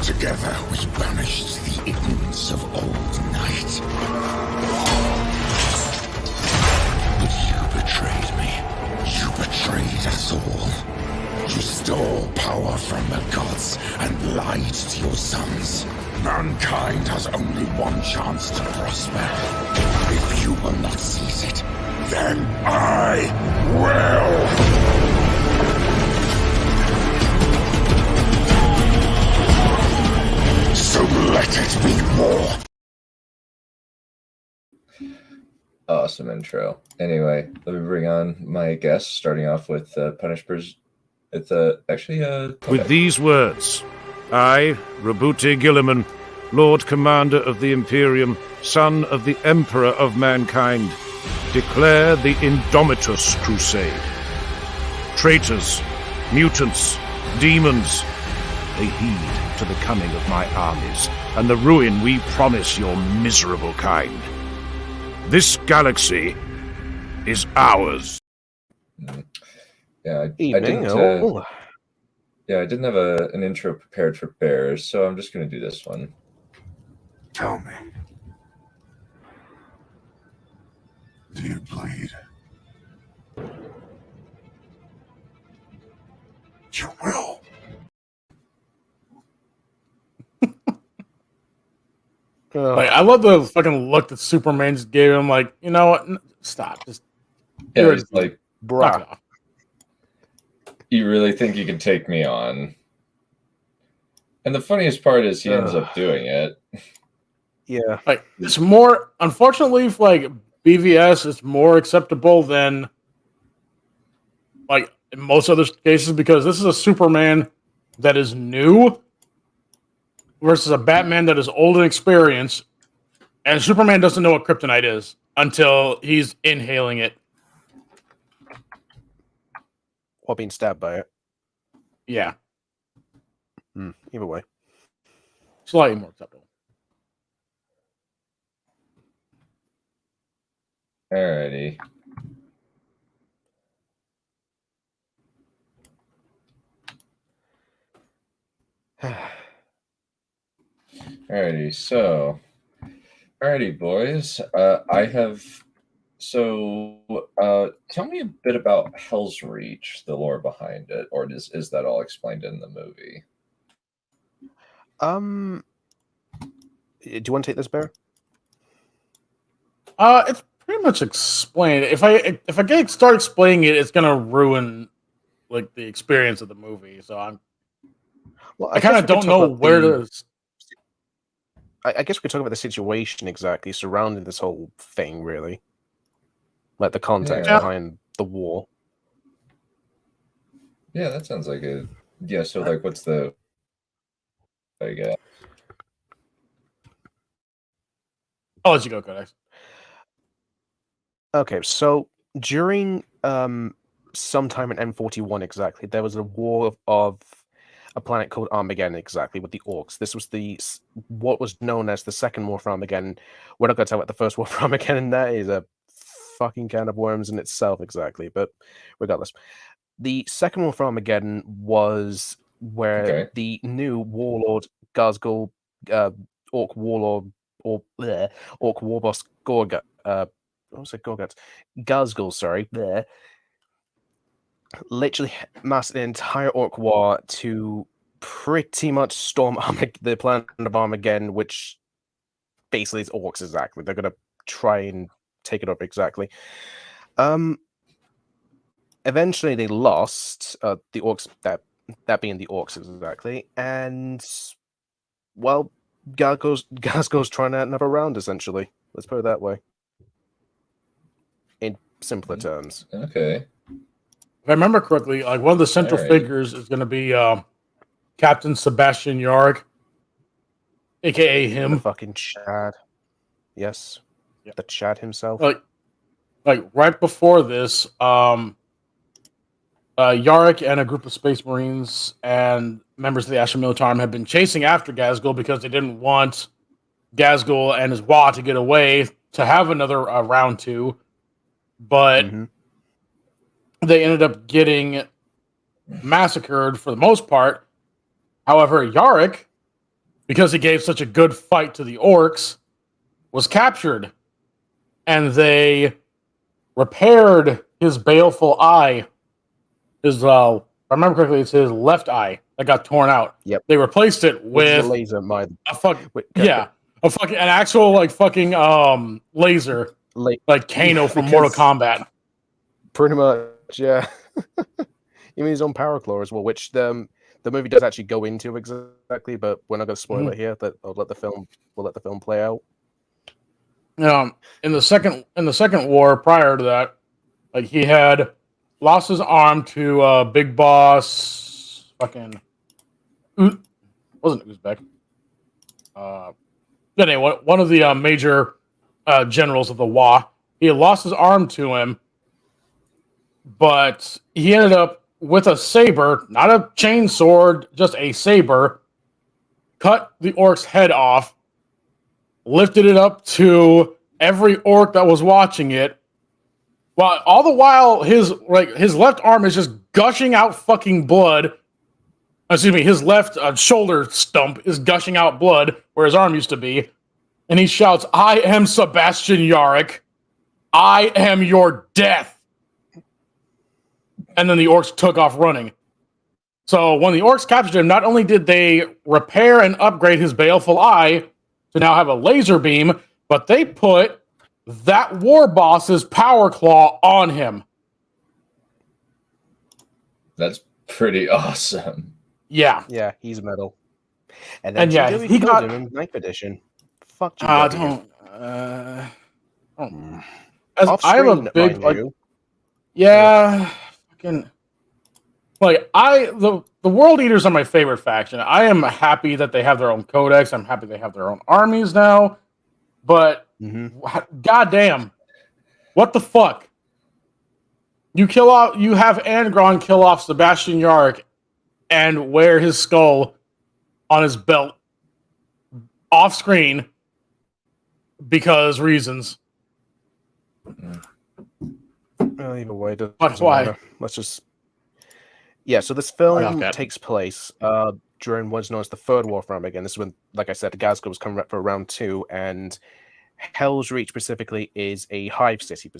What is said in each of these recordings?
Together we banished the ignorance of old night. But you betrayed me. You betrayed us all. You stole power from the gods and lied to your sons. Mankind has only one chance to prosper. If you will not seize it, then I will! So let it be war! Awesome intro. Anyway, let me bring on my guests, starting off with Punishers. It's With these words, I, Rabuti Gilliman, Lord Commander of the Imperium, son of the Emperor of Mankind, declare the Indomitus Crusade. Traitors, mutants, demons, pay heed to the coming of my armies, and the ruin we promise your miserable kind. This galaxy is ours. Yeah, I didn't have an intro prepared for Bears, so I'm just going to do this one. Tell me. Do you bleed? You will. Like, I love the fucking look that Superman just gave him. Like, you know what? Stop. Just he's like, bruh. You really think you can take me on? And the funniest part is he ends up doing it. Yeah. Like, it's more, unfortunately, for like BVS, it's more acceptable than like in most other cases, because this is a Superman that is new versus a Batman that is old and experienced, and Superman doesn't know what kryptonite is until he's inhaling it. Or being stabbed by it. Yeah. Either way. Slightly more acceptable. Alrighty. Alrighty, boys. Tell me a bit about Helreach, the lore behind it, or is that all explained in the movie? Do you want to take this, Bear? It's pretty much explained. If I start explaining it, it's gonna ruin like the experience of the movie. So I kind of don't know where to. I guess we could talk about the situation exactly surrounding this whole thing, really. Like the context behind the war. Yeah, that sounds like it. Yeah, so like what's the I'll let you go, Codex. Okay, so during sometime in M41 exactly, there was a war of a planet called Armageddon exactly with the Orcs. This was what was known as the Second War for Armageddon. We're not going to tell what the First War for Armageddon that is a fucking can of worms in itself exactly, but regardless. The Second War for Armageddon was where the new warlord Gazgul, Orc warlord, or Orc war boss Gorgat, Gazgul, sorry, literally mastered the entire Orc war to pretty much storm the planet of Armageddon, which basically is Orcs exactly. They're going to try and take it up exactly. Eventually they lost, the Orcs, that being the Orcs exactly, and well, Gazgul's trying out another round essentially. Let's put it that way. In simpler terms. Okay. If I remember correctly, like one of the central figures is going to be Captain Sebastian Yarg, aka him. The fucking Chad. Yes. Yep. The Chad himself. Like right before this, Yarick and a group of Space Marines and members of the Asher Militarum had been chasing after Gazgul because they didn't want Gazgul and his Wa to get away to have another round two. But they ended up getting massacred for the most part. However, Yarick because he gave such a good fight to the orcs, was captured. And they repaired his baleful eye. If I remember correctly, it's his left eye that got torn out. Yep. They replaced it with a laser. an actual laser, like Kano from Mortal Kombat. Pretty much, yeah. You mean his own power claw as well, which the movie does actually go into exactly, but we're not going to spoil it here. That we'll let the film play out. In the second war prior to that, like he had lost his arm to Big Boss wasn't Uzbek. Anyway, one of the major generals of the Wa. He had lost his arm to him, but he ended up with a saber, not a chain sword, just a saber, cut the orc's head off, lifted it up to every orc that was watching it, while all the while his left arm is just gushing out fucking blood. Excuse me, his left shoulder stump is gushing out blood where his arm used to be, and he shouts, "I am Sebastian Yarrick. I am your death." And then the orcs took off running. So when the orcs captured him, not only did they repair and upgrade his baleful eye to now have a laser beam, but they put that war boss's power claw on him. That's pretty awesome. Yeah. Yeah, he's metal. And then he got him in Ninth Edition. Fuck you. I have a big the World Eaters are my favorite faction. I am happy that they have their own codex. I'm happy they have their own armies now. But goddamn, what the fuck? You have Angron kill off Sebastian Yarrick and wear his skull on his belt off screen because reasons. Either way, that's why. Matter. Let's just. Yeah, so this film takes place during what's known as the Third War from again. This is when, like I said, Glasgow was coming up for round 2, and Helreach specifically is a hive city,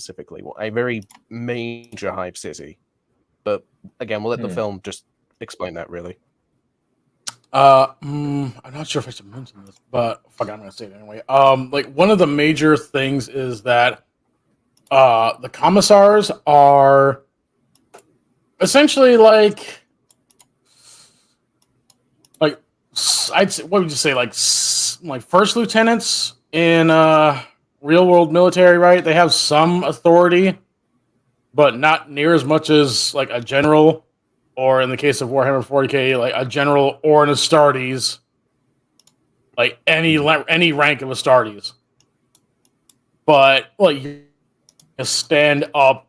a very major hive city. But again, we'll let the film just explain that, really. I'm not sure if I should mention this, but fuck, I'm gonna say it anyway. Like one of the major things is that the commissars are essentially like I'd say, what would you say, like first lieutenants in real world military, right? They have some authority, but not near as much as like a general, or in the case of Warhammer 40k, like a general or an Astartes, like any rank of Astartes. But like you stand up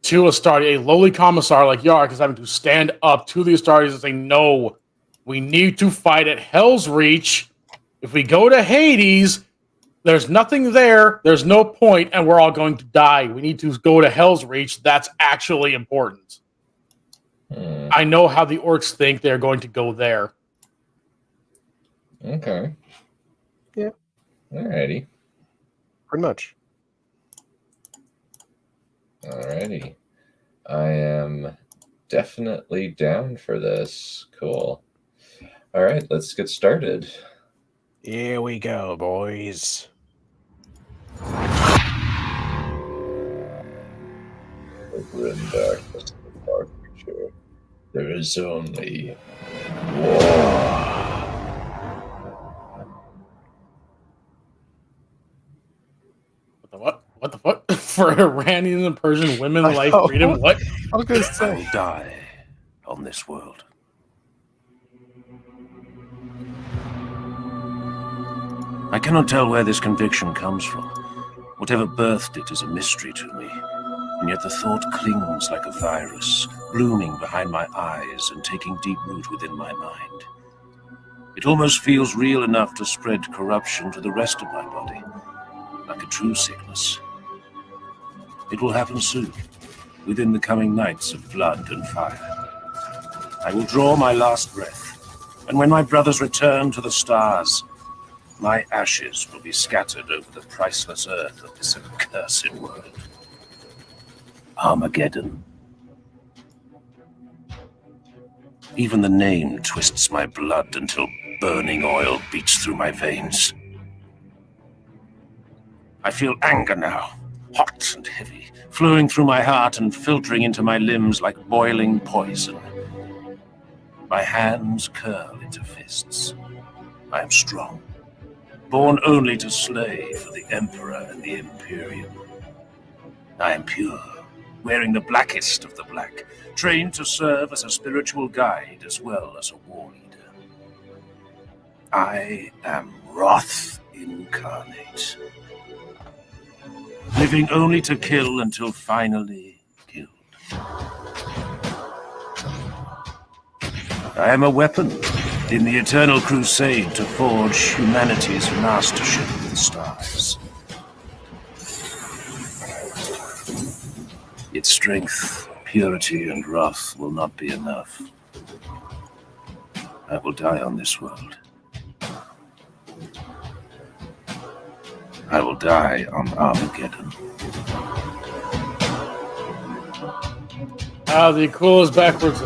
to Astartes, a lowly commissar like Yarrick is having to stand up to the Astartes and say, "No, we need to fight at Hell's Reach. If we go to Hades, there's nothing there. There's no point, and we're all going to die. We need to go to Hell's Reach. That's actually important." I know how the orcs think they're going to go there. Okay. Yeah. Alrighty. Pretty much. Alrighty. I am definitely down for this. Cool. Alright, let's get started. Here we go, boys. Over in darkness of the dark future, there is only war. What the fuck? For Iranian and Persian women, life, freedom, what? I was going to say. Die on this world. I cannot tell where this conviction comes from. Whatever birthed it is a mystery to me, and yet the thought clings like a virus, blooming behind my eyes and taking deep root within my mind. It almost feels real enough to spread corruption to the rest of my body, like a true sickness. It will happen soon, within the coming nights of blood and fire. I will draw my last breath, And when my brothers return to the stars, my ashes will be scattered over the priceless earth of this accursed world. Armageddon. Even the name twists my blood until burning oil beats through my veins. I feel anger now, hot and heavy, flowing through my heart and filtering into my limbs like boiling poison. My hands curl into fists. I am strong, born only to slay for the Emperor and the Imperium. I am pure, wearing the blackest of the black, trained to serve as a spiritual guide as well as a war leader. I am wrath incarnate, living only to kill until finally killed. I am a weapon in the eternal crusade to forge humanity's mastership of the stars. Its strength, purity, and wrath will not be enough. I will die on this world. I will die on Armageddon. The cool is backwards.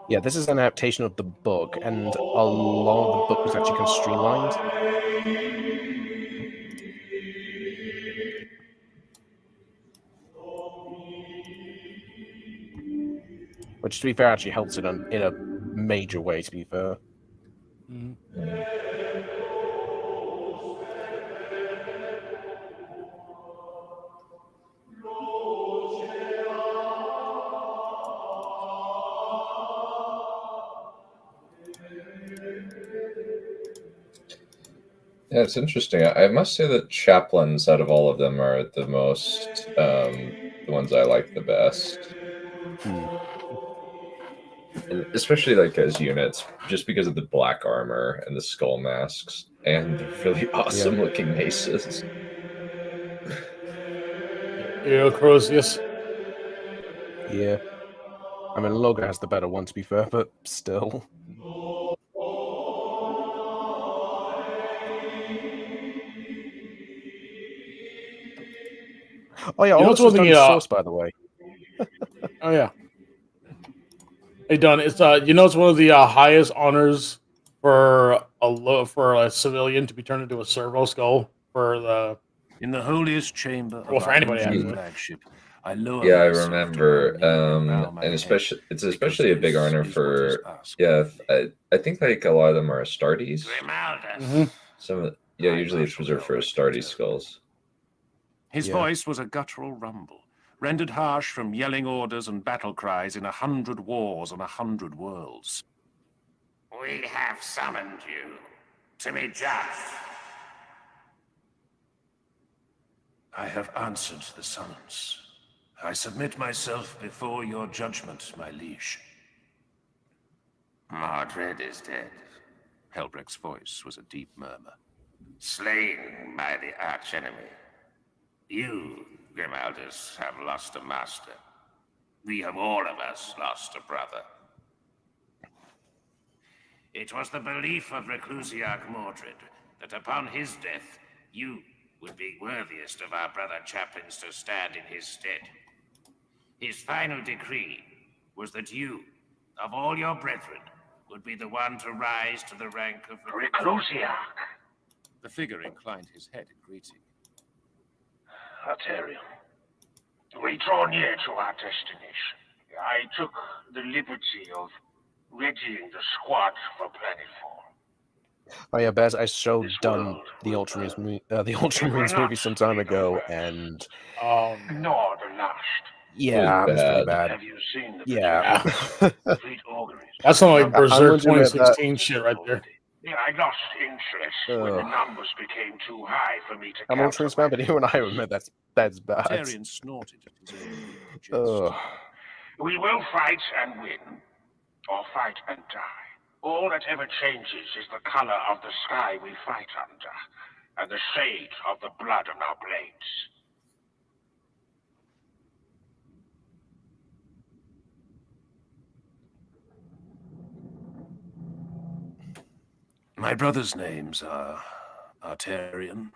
Yeah, this is an adaptation of the book, and a lot of the book was actually kind of streamlined. Which, to be fair, actually helps it in a major way, to be fair. Yeah, it's interesting. I must say that chaplains out of all of them are the most, the ones I like the best. And especially like as units, just because of the black armor and the skull masks and the really awesome looking maces. Crozius. Yeah. I mean, Loga has the better one, to be fair, but still. Oh yeah, all this was done in Source, by the way. Oh yeah. Hey, done. It's it's one of the highest honors for a civilian to be turned into a servo skull for the. In the holiest chamber Well, for anybody, actually. flagship, I lower Yeah, I myself to remember, bow my and head, it's especially a big because honor this is for. what is asked. Yeah, I think like a lot of them are Astartes. Mhm. Some of usually it's reserved for Astartes skulls. His voice was a guttural rumble, rendered harsh from yelling orders and battle cries in 100 wars on 100 worlds. We have summoned you to be judged. I have answered the summons. I submit myself before your judgment, my liege. Mordred is dead. Helreach's voice was a deep murmur. Slain by the archenemy. You, Grimaldus, have lost a master. We have all of us lost a brother. It was the belief of Reclusiarch Mordred that upon his death, you would be worthiest of our brother chaplains to stand in his stead. His final decree was that you, of all your brethren, would be the one to rise to the rank of Reclusiarch. The figure inclined his head in greeting. Perion. We draw near to our destination. I took the liberty of readying the squad for planetfall. Oh yeah, Bez, I showed This done world the will Ultramarines movie some time ago, and nor the last. yeah, it was pretty bad. bad. Have you seen the Yeah. fleet organisms? That's not like I'm Berserk willing to admit that- 2016 shit right there. Yeah, I lost interest when the numbers became too high for me to I'm count. Ultramarines fan, but even I admit that's bad. Perion snorted at his own jest. We will fight and win, or fight and die. All that ever changes is the color of the sky we fight under. and the shade of the blood on our blades. My brothers' names are Arterion,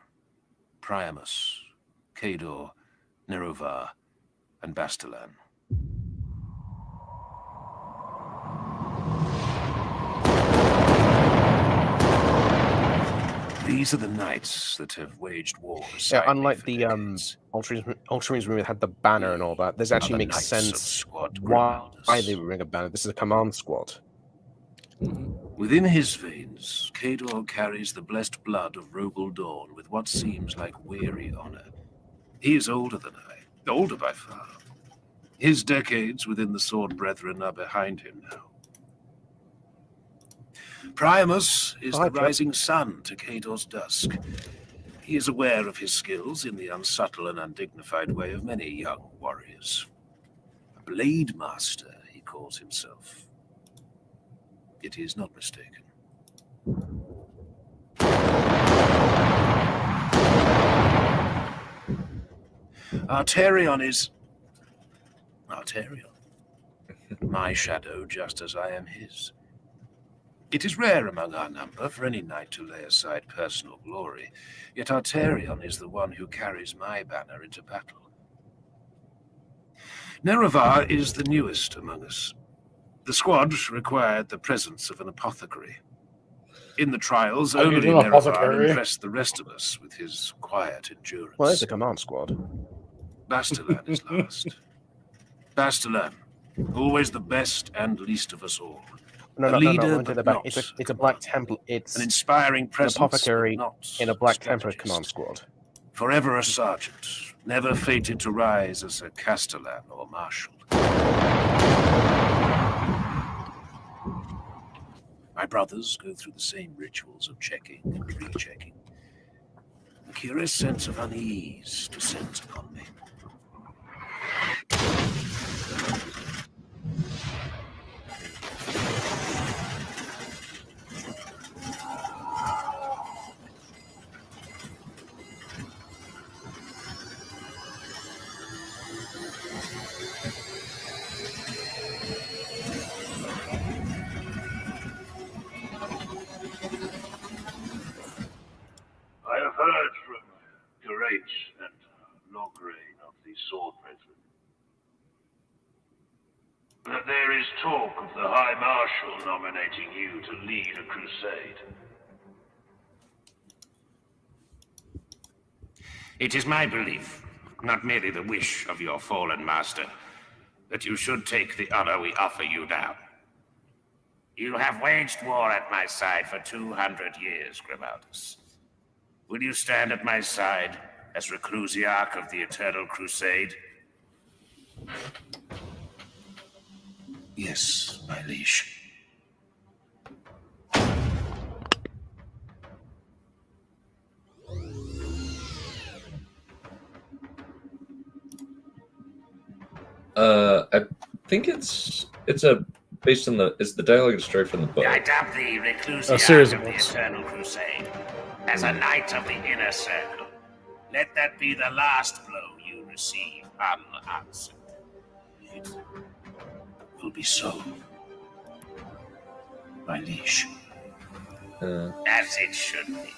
Priamus, Cador, Nerovar, and Bastilan. These are the knights that have waged war. Yeah, unlike the Ultramarines room that had the banner and all that, this actually makes sense why they would bring a banner. This is a command squad. Within his veins, Cador carries the blessed blood of Rogel Dawn with what seems like weary honor. He is older than I, older by far. His decades within the Sword Brethren are behind him now. Priamus is the rising sun to Cador's dusk. He is aware of his skills in the unsubtle and undignified way of many young warriors. A blade master, he calls himself. Yet he is not mistaken. Arterion is... Arterion. My shadow, just as I am his. It is rare among our number for any knight to lay aside personal glory, yet Arterion is the one who carries my banner into battle. Nerovar is the newest among us. The squad required the presence of an apothecary. In the trials, only Nerovar impressed the rest of us with his quiet endurance. Well, there's a command squad. Bastilan is last. Bastilan, always the best and least of us all. No, it's a Black Templar. It's an inspiring presence, an apothecary in a Black Templar command squad. Forever a sergeant, never fated to rise as a castellan or marshal. My brothers go through the same rituals of checking and rechecking. A curious sense of unease descends upon me. I have heard from Helreach and Lograin of the Sword Brethren that there is talk of the High Marshal nominating you to lead a crusade. It is my belief, not merely the wish of your fallen master, that you should take the honor we offer you now. You have waged war at my side for 200 years, Grimaldus. Will you stand at my side as Reclusiarch of the Eternal Crusade? Yes, my liege. I think it's based on the dialogue of Strife in the book. I dub the Reclusiarch of the Eternal Crusade as a knight of the inner circle. Let that be the last blow you receive unanswered. It will be so, my liege. As it should be.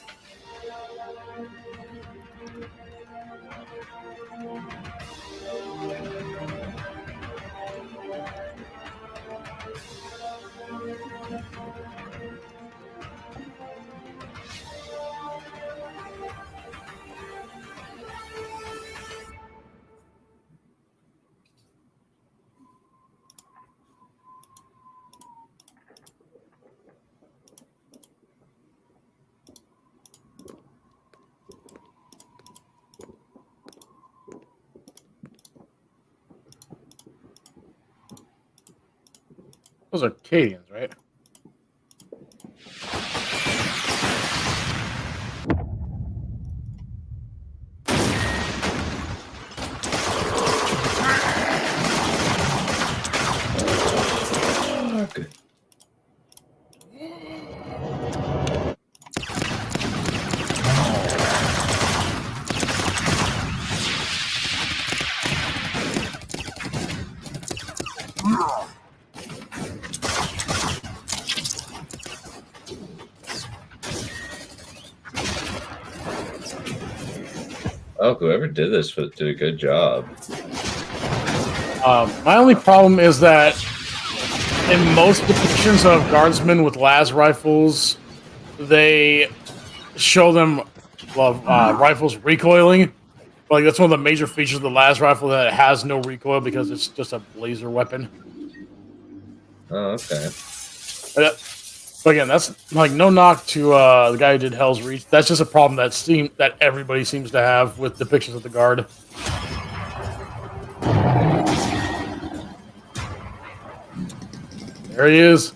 Those are Cadians, right? Okay. Oh, whoever did this did a good job. My only problem is that in most depictions of guardsmen with las rifles, they show them rifles recoiling. Like that's one of the major features of the las rifle, that it has no recoil because it's just a laser weapon. Oh, okay. But again, that's like no knock to the guy who did Helreach. That's just a problem that everybody seems to have with depictions of the guard. There he is.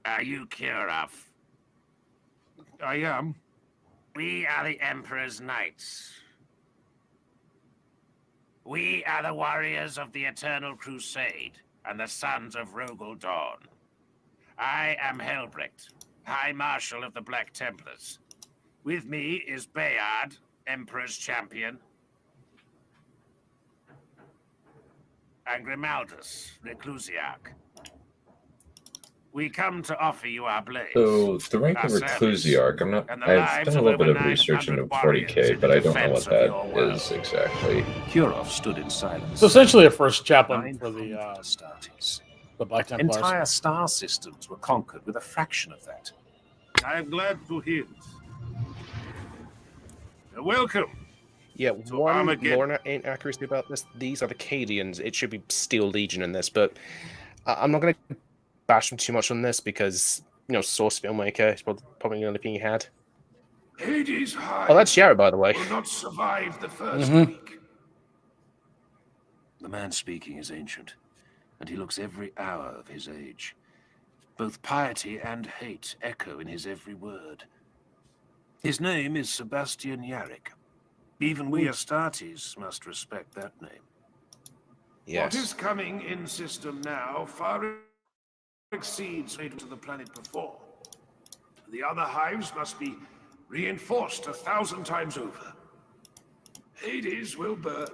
Are you Kirov? I am. We are the Emperor's Knights. We are the warriors of the Eternal Crusade and the sons of Rogel Dawn. I am Helreach, High Marshal of the Black Templars. With me is Bayard, Emperor's Champion, and Grimaldus, Reclusiarch. We come to offer you our blades. So the rank of Reclusiarch, I've done a little bit of research into 40k, but I don't know what that is exactly. Kirov stood in silence. It's essentially a first chaplain for the Astartes. Black Templars. Entire star systems were conquered with a fraction of that. I am glad to hear it. Welcome. Yeah, So one Armageddon. lore inaccuracy about this. These are the Cadians. It should be Steel Legion in this, but I'm not going to bash them too much on this because, you know, Source Filmmaker is probably the only thing he had. Hades High Oh, that's Jared, by the way. will not survive the first Mhm. week. The man speaking is ancient, and he looks every hour of his age. Both piety and hate echo in his every word. His name is Sebastian Yarrick. Even we Astartes must respect that name. What is Yes. coming in system now far exceeds made to the planet before. The other hives must be reinforced 1,000 times over. Hades will burn.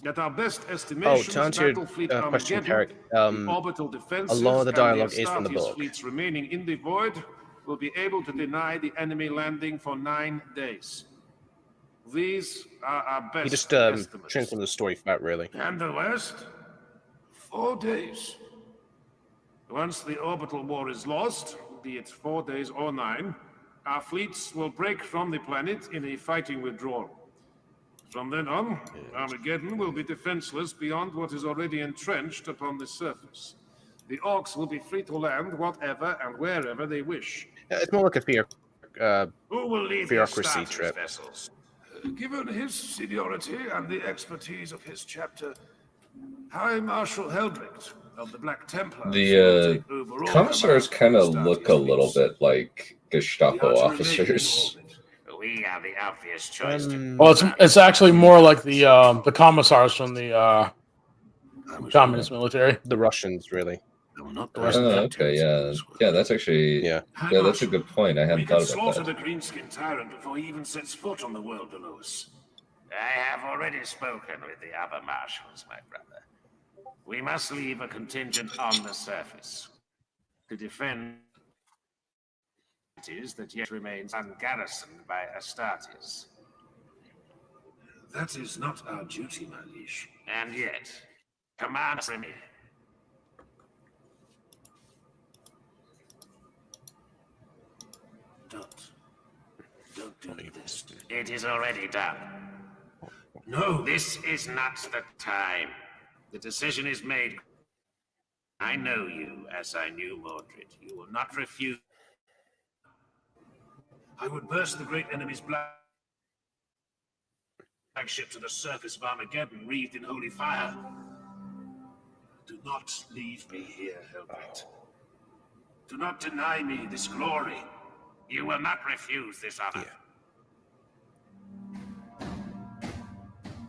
At our best Oh, estimations, to answer your Battlefleet question, Armageddon, Carrick, the orbital defenses, a lot of the and dialogue is from the Astartes book. fleets remaining in the void will be able to deny the enemy landing for 9 days. These are our best He just estimates. trimmed from the story fat, really. And the West? 4 days. Once the orbital war is lost, be it 4 days or 9, our fleets will break from the planet in a fighting withdrawal. From then on, Armageddon will be defenseless beyond what is already entrenched upon the surface. The Orcs will be free to land whatever and wherever they wish. It's more like a fear. Who will lead the Bureaucracy Astartes trip. vessels? Given his seniority and the expertise of his chapter, High Marshal Helreach of the Black Templars will take overall Commissars command kind of of the look a Astartes little fleets. bit like We Gestapo are to remain in officers. orbit. We are the obvious choice to... Well, it's actually more like the commissars from the communist military. The Russians, really. I will not The rest of Oh, them. okay, yeah, that's actually Yeah. yeah, that's a good point. I We hadn't can thought slaughter about the that. greenskin tyrant before he even sets foot on the world below us. I have already spoken with the other marshals, my brother. We must leave a contingent on the surface to defend cities that yet remains ungarrisoned by Astartes. That is not our duty, my liege. And yet, command me. Don't do this. It is already done. No, This is not the time. The decision is made. I know you as I knew Mordred. You will not refuse. I would burst the great enemy's flagship to the surface of Armageddon, wreathed in holy fire. Do not leave me here, Helreach. Do not deny me this glory. You will not refuse this honor.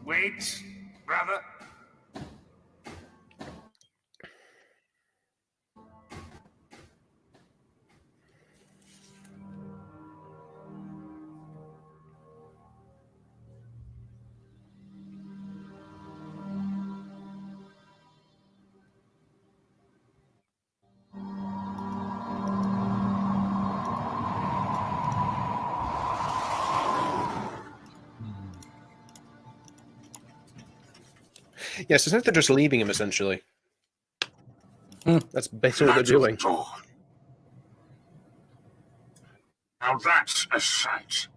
Wait, brother. Yes, it's like they're just leaving him, essentially. That's basically what they're doing. Now that's a sight.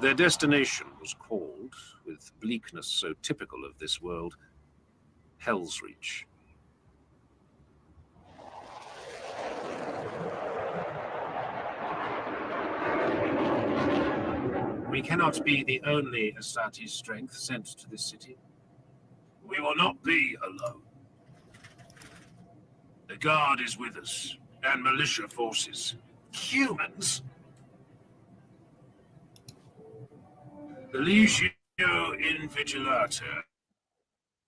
Their destination was called, with bleakness so typical of this world, Helreach. We cannot be the only Asati's strength sent to this city. We will not be alone. The Guard is with us, and militia forces. Humans? The Legio Invigilata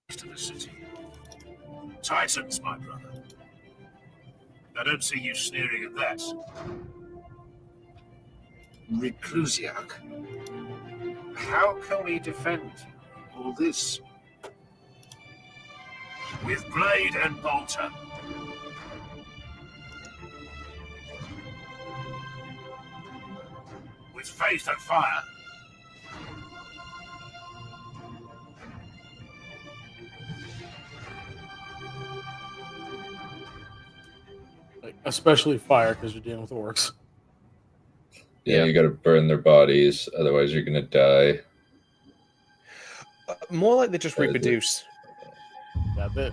to the city. Titans, my brother. I don't see you sneering at that. Reclusiac. How can we defend all this? With blade and bolter. With faith and fire. Like, especially fire, because you're dealing with orcs. Yeah, you got to burn their bodies, otherwise you're gonna die. More like they just reproduce. Yeah, The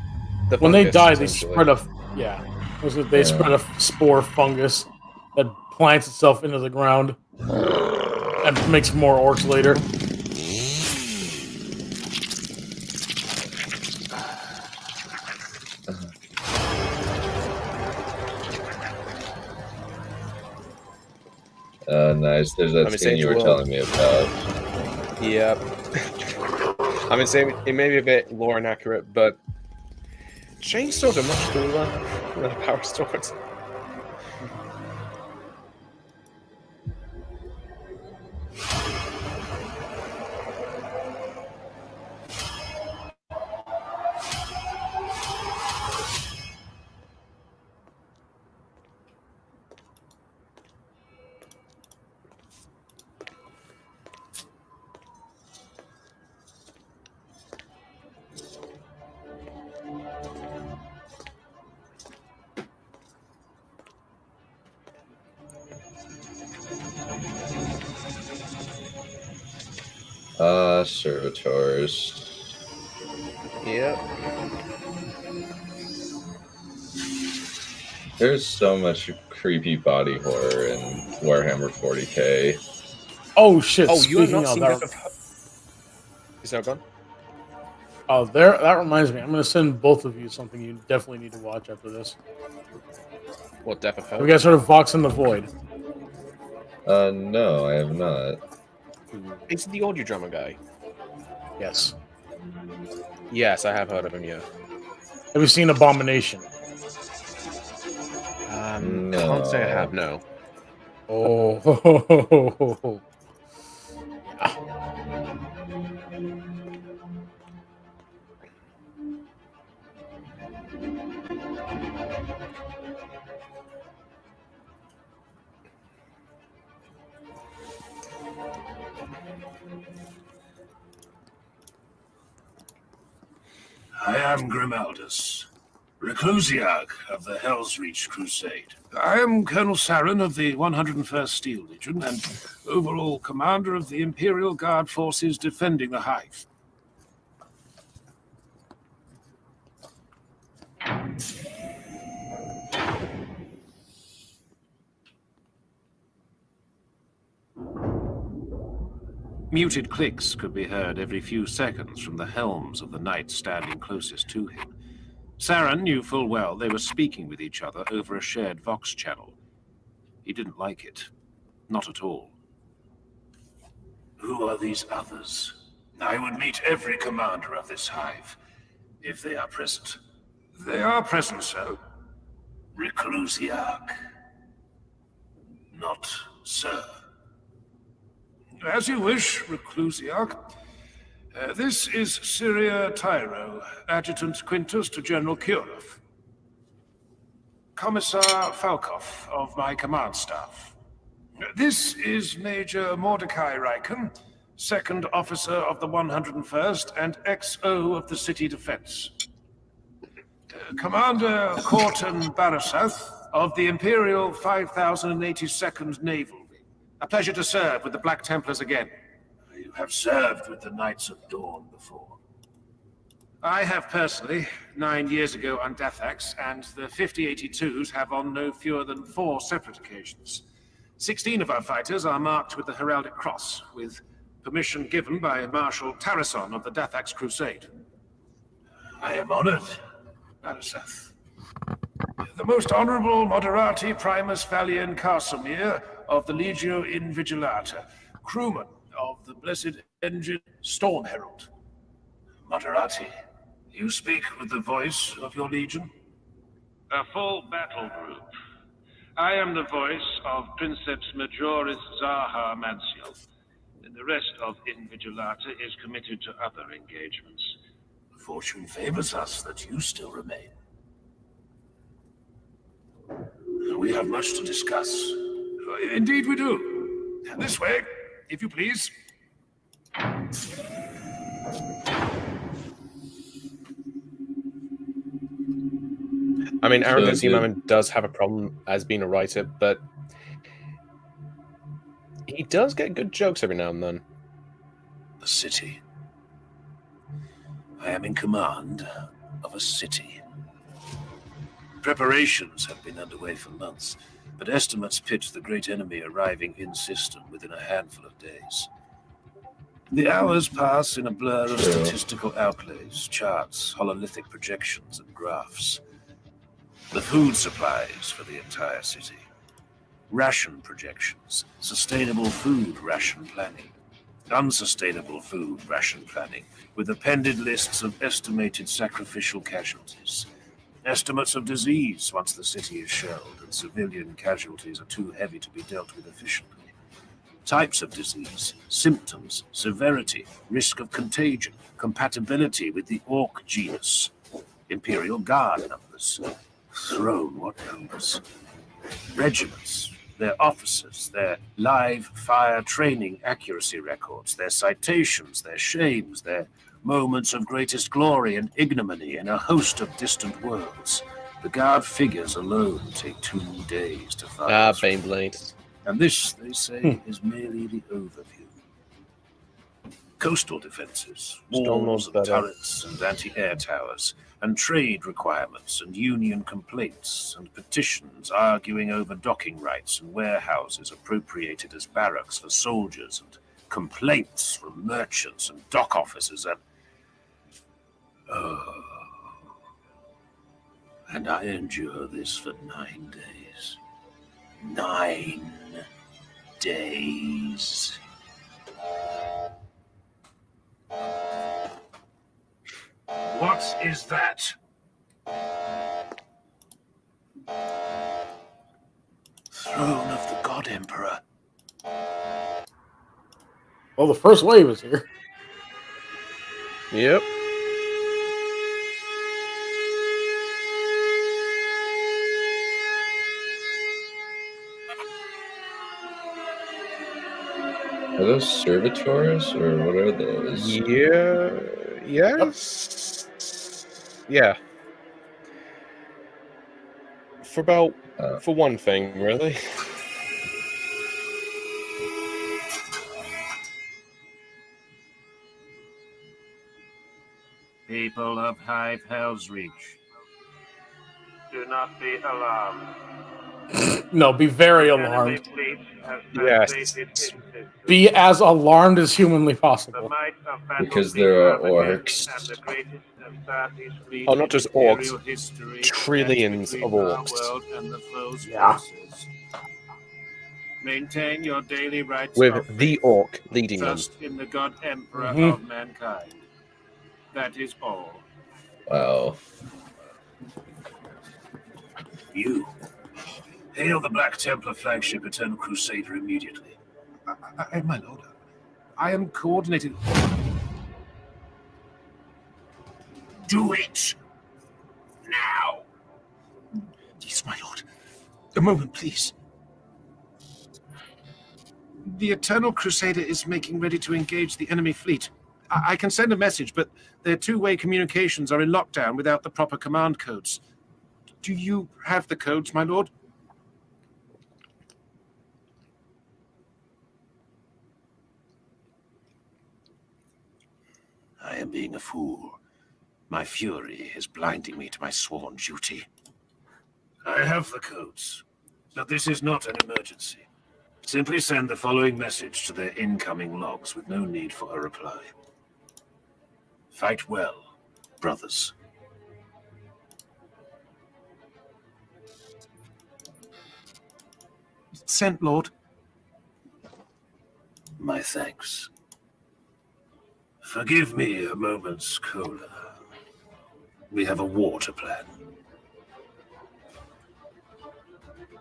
when they fungus, die, they essentially. spread they spread a spore fungus that plants itself into the ground and makes more orcs later. Nice. There's that scene you were telling me about. Yep. I mean, it may be a bit lore inaccurate, but chainsaws are much cooler than power swords. Servitors. Yep. There's so much creepy body horror in Warhammer 40k. Oh shit! Oh, you have speaking not of seen that, Death of... Is that gone? oh, that reminds me. I'm going to send both of you something you definitely need to watch after this. What, Death of Have Hell? you guys heard of Vox in the Void? No, I have not. Is it the audio drama guy? Yes. Yes, I have heard of him, yeah. Have you seen Abomination? No. Can't say I have, no. Oh. I am Grimaldus, Reclusiarch of the Helreach Crusade. I am Colonel Saren of the 101st Steel Legion and overall commander of the Imperial Guard forces defending the Hive. Muted clicks could be heard every few seconds from the helms of the knights standing closest to him. Saren knew full well they were speaking with each other over a shared Vox channel. He didn't like it. Not at all. Who are these others? I would meet every commander of this hive, if they are present. They are present, sir. Reclusiarch. Not sir. As you wish, Reclusiarch. This is Syria Tyro, Adjutant Quintus to General Kurov. Commissar Falkov of my command staff. This is Major Mordecai Reichen, Second Officer of the 101st and XO of the City Defense. Commander Corton Barasath of the Imperial 5082nd Naval. A pleasure to serve with the Black Templars again. You have served with the Knights of Dawn before. I have personally, 9 years ago on Deathax, and the 5082s have on no fewer than 4 separate occasions. 16 of our fighters are marked with the Heraldic Cross, with permission given by Marshal Tarrason of the Deathax Crusade. I am honored, Barasath. The Most Honorable Moderati Primus Valian Casimir of the Legio Invigilata, crewman of the Blessed Engine Storm Herald. Moderati, you speak with the voice of your legion? A full battle group. I am the voice of Princeps Majoris Zaha Manciel, and the rest of Invigilata is committed to other engagements. Fortune favors us that you still remain. We have much to discuss. Indeed we do. This way, if you please. I mean, Aaron Garcia does have a problem as being a writer, but he does get good jokes every now and then. The city. I am in command of a city. Preparations have been underway for months, but estimates pitch the great enemy arriving in system within a handful of days. The hours pass in a blur of statistical outlays, charts, hololithic projections, and graphs. The food supplies for the entire city. Ration projections, sustainable food ration planning, unsustainable food ration planning, with appended lists of estimated sacrificial casualties. Estimates of disease once the city is shelled and civilian casualties are too heavy to be dealt with efficiently. Types of disease, symptoms, severity, risk of contagion, compatibility with the orc genus. Imperial Guard numbers. Throne what numbers? Regiments, their officers, their live fire training accuracy records, their citations, their shames, their moments of greatest glory and ignominy in a host of distant worlds. The Guard figures alone take 2 days to find. Baneblade. And this, they say, is merely the overview. Coastal defenses, walls and turrets and anti-air towers, and trade requirements and union complaints and petitions arguing over docking rights and warehouses appropriated as barracks for soldiers and complaints from merchants and dock officers and... And I endure this for 9 days. 9 days. What is that? Throne of the God Emperor. Well, the first wave is here. Yep. Are those servitors, or what are those? Yeah. Yes. Yeah. For one thing, really. People of Hive Helreach, do not be alarmed. No, be very Enemy alarmed. fleet has Yes. penetrated into Be as alarmed as humanly the possible. might of Because Battlefield there are Armageddon orcs. and the greatest Astartes fleet Oh, not in just Imperial orcs, history trillions stands of between our orcs. world and the foe's Yeah. forces. Maintain your daily rights With of the faith. orc leading them. Trust in the God Emperor Mhm. of mankind. That is all. Wow. You. Hail the Black Templar flagship Eternal Crusader immediately. My lord, I am coordinating. Do it! Now! Yes, my lord. A moment, please. The Eternal Crusader is making ready to engage the enemy fleet. I can send a message, but their two-way communications are in lockdown without the proper command codes. Do you have the codes, my lord? I am being a fool. My fury is blinding me to my sworn duty. I have the codes, but this is not an emergency. Simply send the following message to their incoming logs with no need for a reply. Fight well, brothers. Sent, lord. My thanks. Forgive me a moment's cola. We have a war to plan.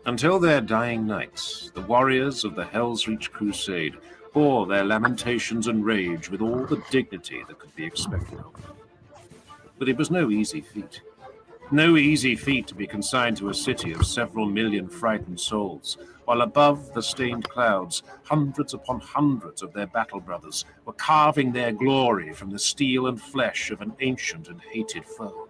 Until their dying nights, the warriors of the Helreach Crusade bore their lamentations and rage with all the dignity that could be expected of them. But it was no easy feat. No easy feat to be consigned to a city of several million frightened souls, while above the stained clouds, hundreds upon hundreds of their battle brothers were carving their glory from the steel and flesh of an ancient and hated foe.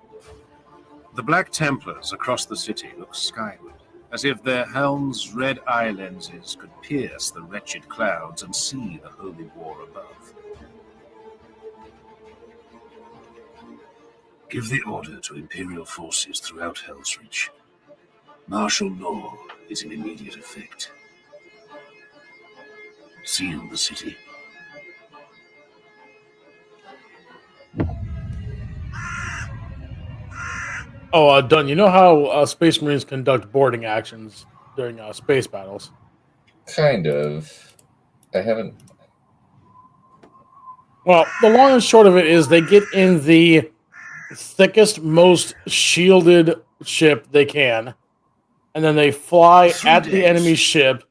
The Black Templars across the city looked skyward, as if their helms' red eye lenses could pierce the wretched clouds and see the holy war above. Give the order to Imperial forces throughout Helreach. Martial law is in immediate effect. Seal the city. Oh, Dunn, you know how Space Marines conduct boarding actions during space battles? Kind of. I haven't. Well, the long and short of it is they get in the thickest, most shielded ship they can, and then they fly 3 at the days. enemy ship,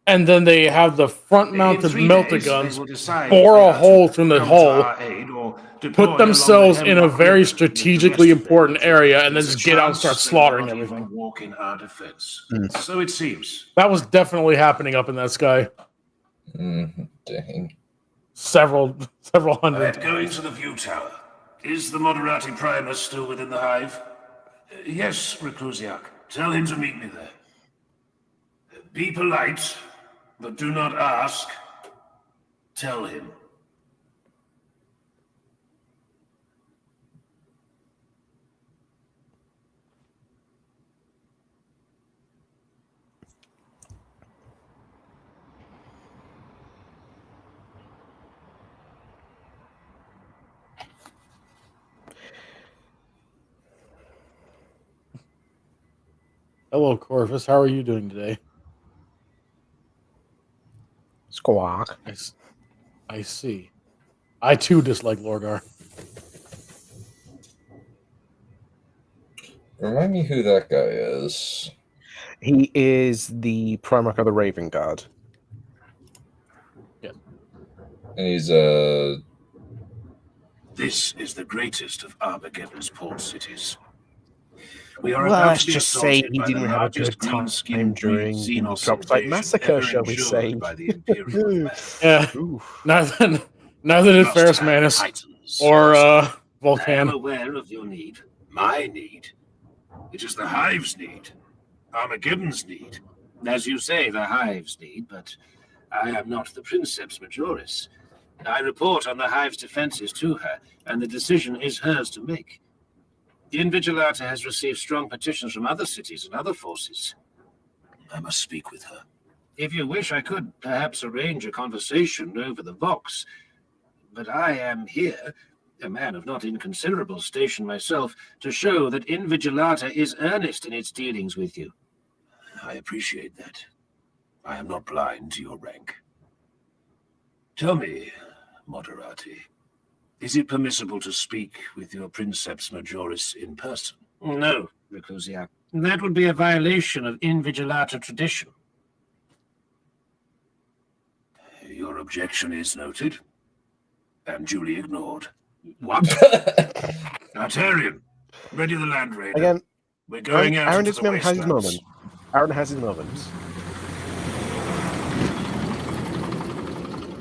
and then they have the front-mounted In 3 melter days, guns they will decide bore if they a are hole to through the come to hull, our aid or deploy put along the themselves in a Hemlock very River with the strategically rest of their important forces. area, and then There's a just get out and start chance they will slaughtering not even everything. walk in our defense. So it seems. That was definitely happening up in that sky. Dang. Several hundred Right, going to the view tower. Is the Moderati Primus still within the hive? Yes, Reclusiac. Tell him to meet me there. Be polite, but do not ask. Tell him. Hello, Corvus. How are you doing today? Squawk. I see. I too dislike Lorgar. Remind me who that guy is. He is the Primarch of the Raven Guard. And he's a. This is the greatest of Armageddon's port cities. We are Well, about let's to be just say assaulted he by didn't the have a largest good time green-skinned during the Xenos Dropsite invasion Massacre, ever shall we endured say. by the Imperial. Yeah. Oof. Neither did Must Ferris have Manus titans. or I am Vulcan. aware of your need. My need. It is the Hive's need. Armageddon's need. As you say, the Hive's need, but I am not the Princeps Majoris. I report on the Hive's defenses to her, and the decision is hers to make. Invigilata has received strong petitions from other cities and other forces. I must speak with her. If you wish, I could perhaps arrange a conversation over the box, but I am here, a man of not inconsiderable station myself, to show that Invigilata is earnest in its dealings with you. I appreciate that. I am not blind to your rank. Tell me, Moderati, is it permissible to speak with your Princeps Majoris in person? No, Reclusiac. That would be a violation of Invigilata tradition. Your objection is noted and duly ignored. What? Arterion, ready the Land Raider. Again, we're going out Aaron into the has his wastelands. moment. Aaron has his moments.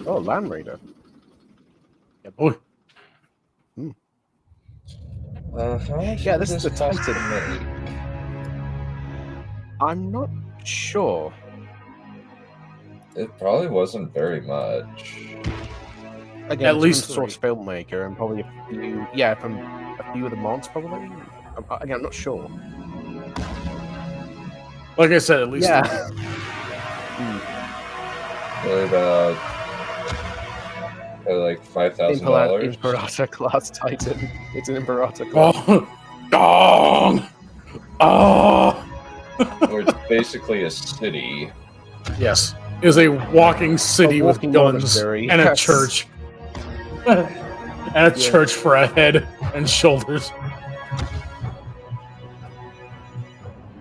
Oh, Land Raider. Yeah, boy. Yeah, this is a Titan. I'm not sure. It probably wasn't very much. Again, At it's least from Source Filmmaker and probably a few. Yeah, from a few of the mods, probably. Again, I'm not sure. Like I said, at least Yeah. Probably about like $5,000. Imperator class Titan. It's an Imperator class. Oh, dong! Oh! Where it's basically a city. Yes, it is a walking city A with walking guns monastery, and a yes. church. And a church for a head and shoulders.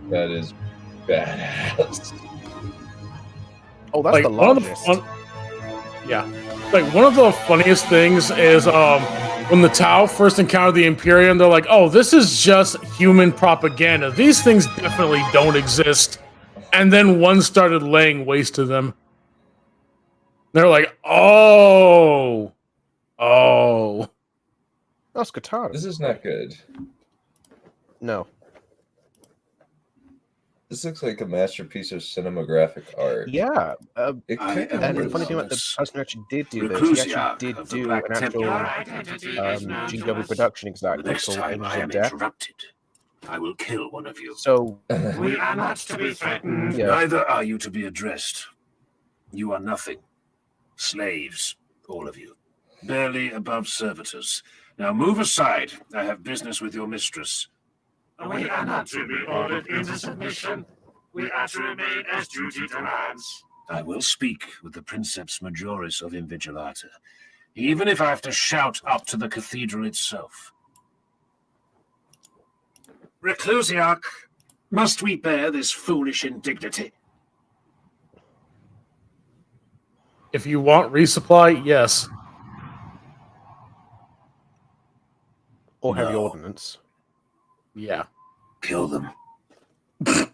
That is badass. Oh, that's Like, the one of largest. Like, one of the funniest things is when the Tau first encountered the Imperium, they're like, oh, this is just human propaganda. These things definitely don't exist. And then one started laying waste to them. They're like, oh. That's Katana. This is not good. No. This looks like a masterpiece of cinematographic art. Yeah. It kind of And the is. funny thing about the person who actually did do this, he actually did do an actual GW production The exactly next called time Angels I of am Death. interrupted, I will kill one of you. So, We are not to be threatened. yeah. Neither are you to be addressed. You are nothing. Slaves, all of you. Barely above servitors. Now move aside. I have business with your mistress. We are not to be ordered into submission. We are to remain as duty demands. I will speak with the Princeps Majoris of Invigilata, even if I have to shout up to the cathedral itself. Reclusiac, must we bear this foolish indignity? If you want resupply, yes. Or heavy No. ordnance. Yeah. Kill them. I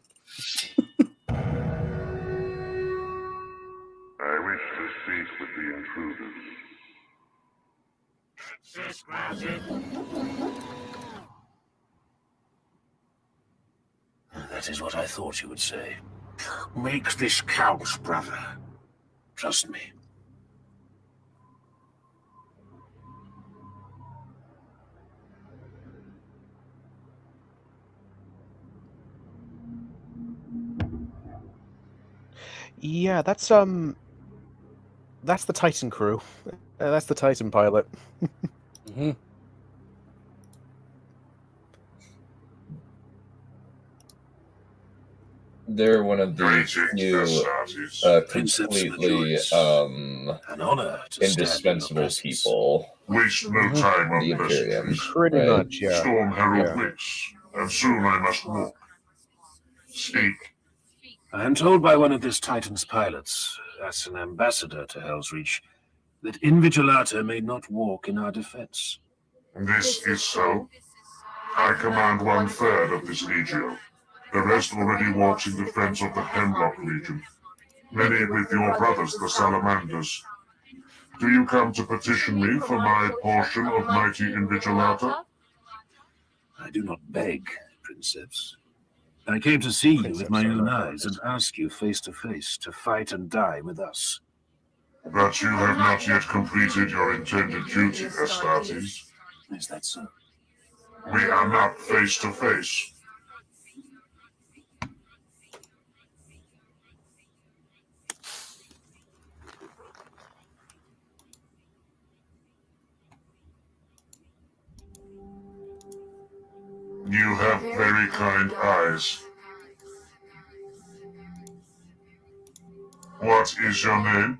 wish to speak with the intruders. Access granted. That is what I thought you would say. Make this count, brother. Trust me. Yeah, that's the Titan crew. That's the Titan pilot. Mm-hmm. They're one of the Greetings, few Astartes. completely An honor to indispensable stand in your presence. people. Waste no time The on Imperium. pleasantries. Pretty Right. much, yeah. Storm Herald Yeah. waits, and soon I must walk. Speak. I am told by one of this Titan's pilots, as an ambassador to Helreach, that Invigilata may not walk in our defense. This is so. I command 1/3 of this legio. The rest already walks in defense of the Hemlock Legion. Many with your brothers, the Salamanders. Do you come to petition me for my portion of mighty Invigilata? I do not beg, Princeps. I came to see you with my own eyes and ask you face to face to fight and die with us. But you have not yet completed your intended duty, Astartes. Is that so? We are not face to face. You have very kind eyes. What is your name?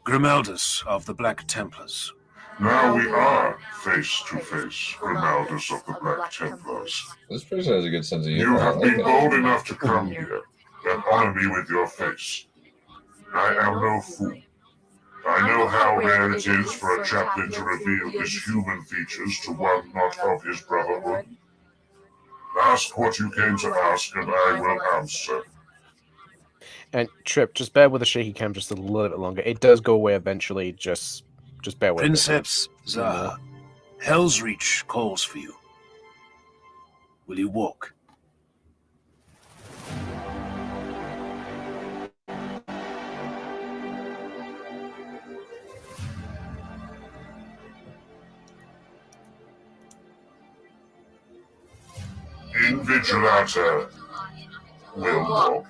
Grimaldus of the Black Templars. Now we are face to face, Grimaldus of the Black Templars. This person has a good sense of You humor. I have like been that. bold enough to come here and honor me with your face. I am no fool. I know how rare it is for a chaplain to reveal his human features to one not of his brotherhood. Ask what you came to ask, and I will answer. And Trip, just bear with the shaky cam just a little bit longer. It does go away eventually. Just bear with it. Princeps Zaha, Helreach calls for you. Will you walk? Invigilata will walk.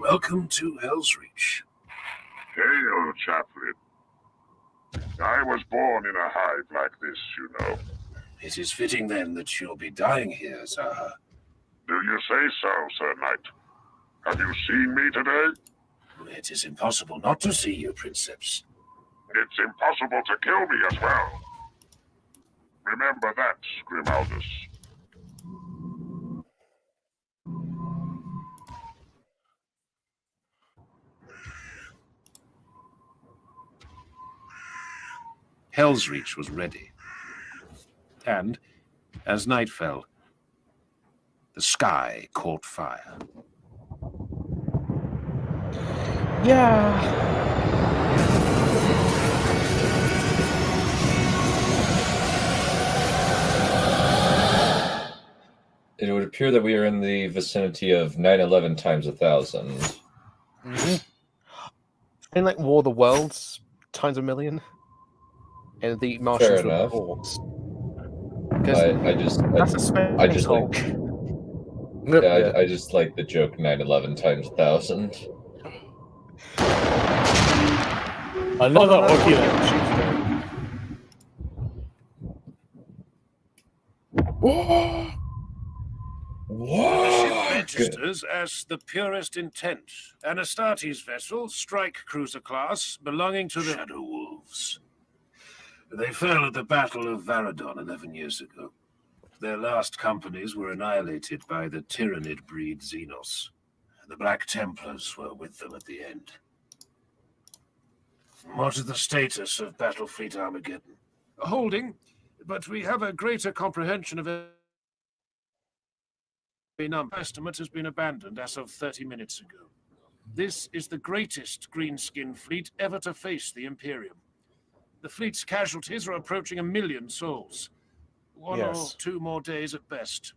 Welcome to Helreach. Hail, chaplain. I was born in a hive like this, you know. It is fitting then that you'll be dying here, Zaha. Do you say so, Sir Knight? Have you seen me today? It is impossible not to see you, Princeps. It's impossible to kill me as well. Remember that, Grimaldus. Helreach was ready. And, as night fell, the sky caught fire. Yeah. It would appear that we are in the vicinity of 9/11 times 1,000. Mm-hmm. And like War of the Worlds times 1,000,000. And the Martians were enough. orcs. I just like Yep. I just like the joke 9/11 times 1,000. Another Orky that Whoa! The ship registers as the purest intent. An Astartes vessel, strike cruiser class, belonging to the Shadow Wolves. They fell at the Battle of Varadon 11 years ago. Their last companies were annihilated by the Tyrannid breed Xenos. The Black Templars were with them at the end. What is the status of Battlefleet Armageddon? holding, but we have a greater comprehension of a number. Estimate has been abandoned as of 30 minutes ago. This is the greatest greenskin fleet ever to face the Imperium. The fleet's casualties are approaching 1 million souls. One or two more days at best.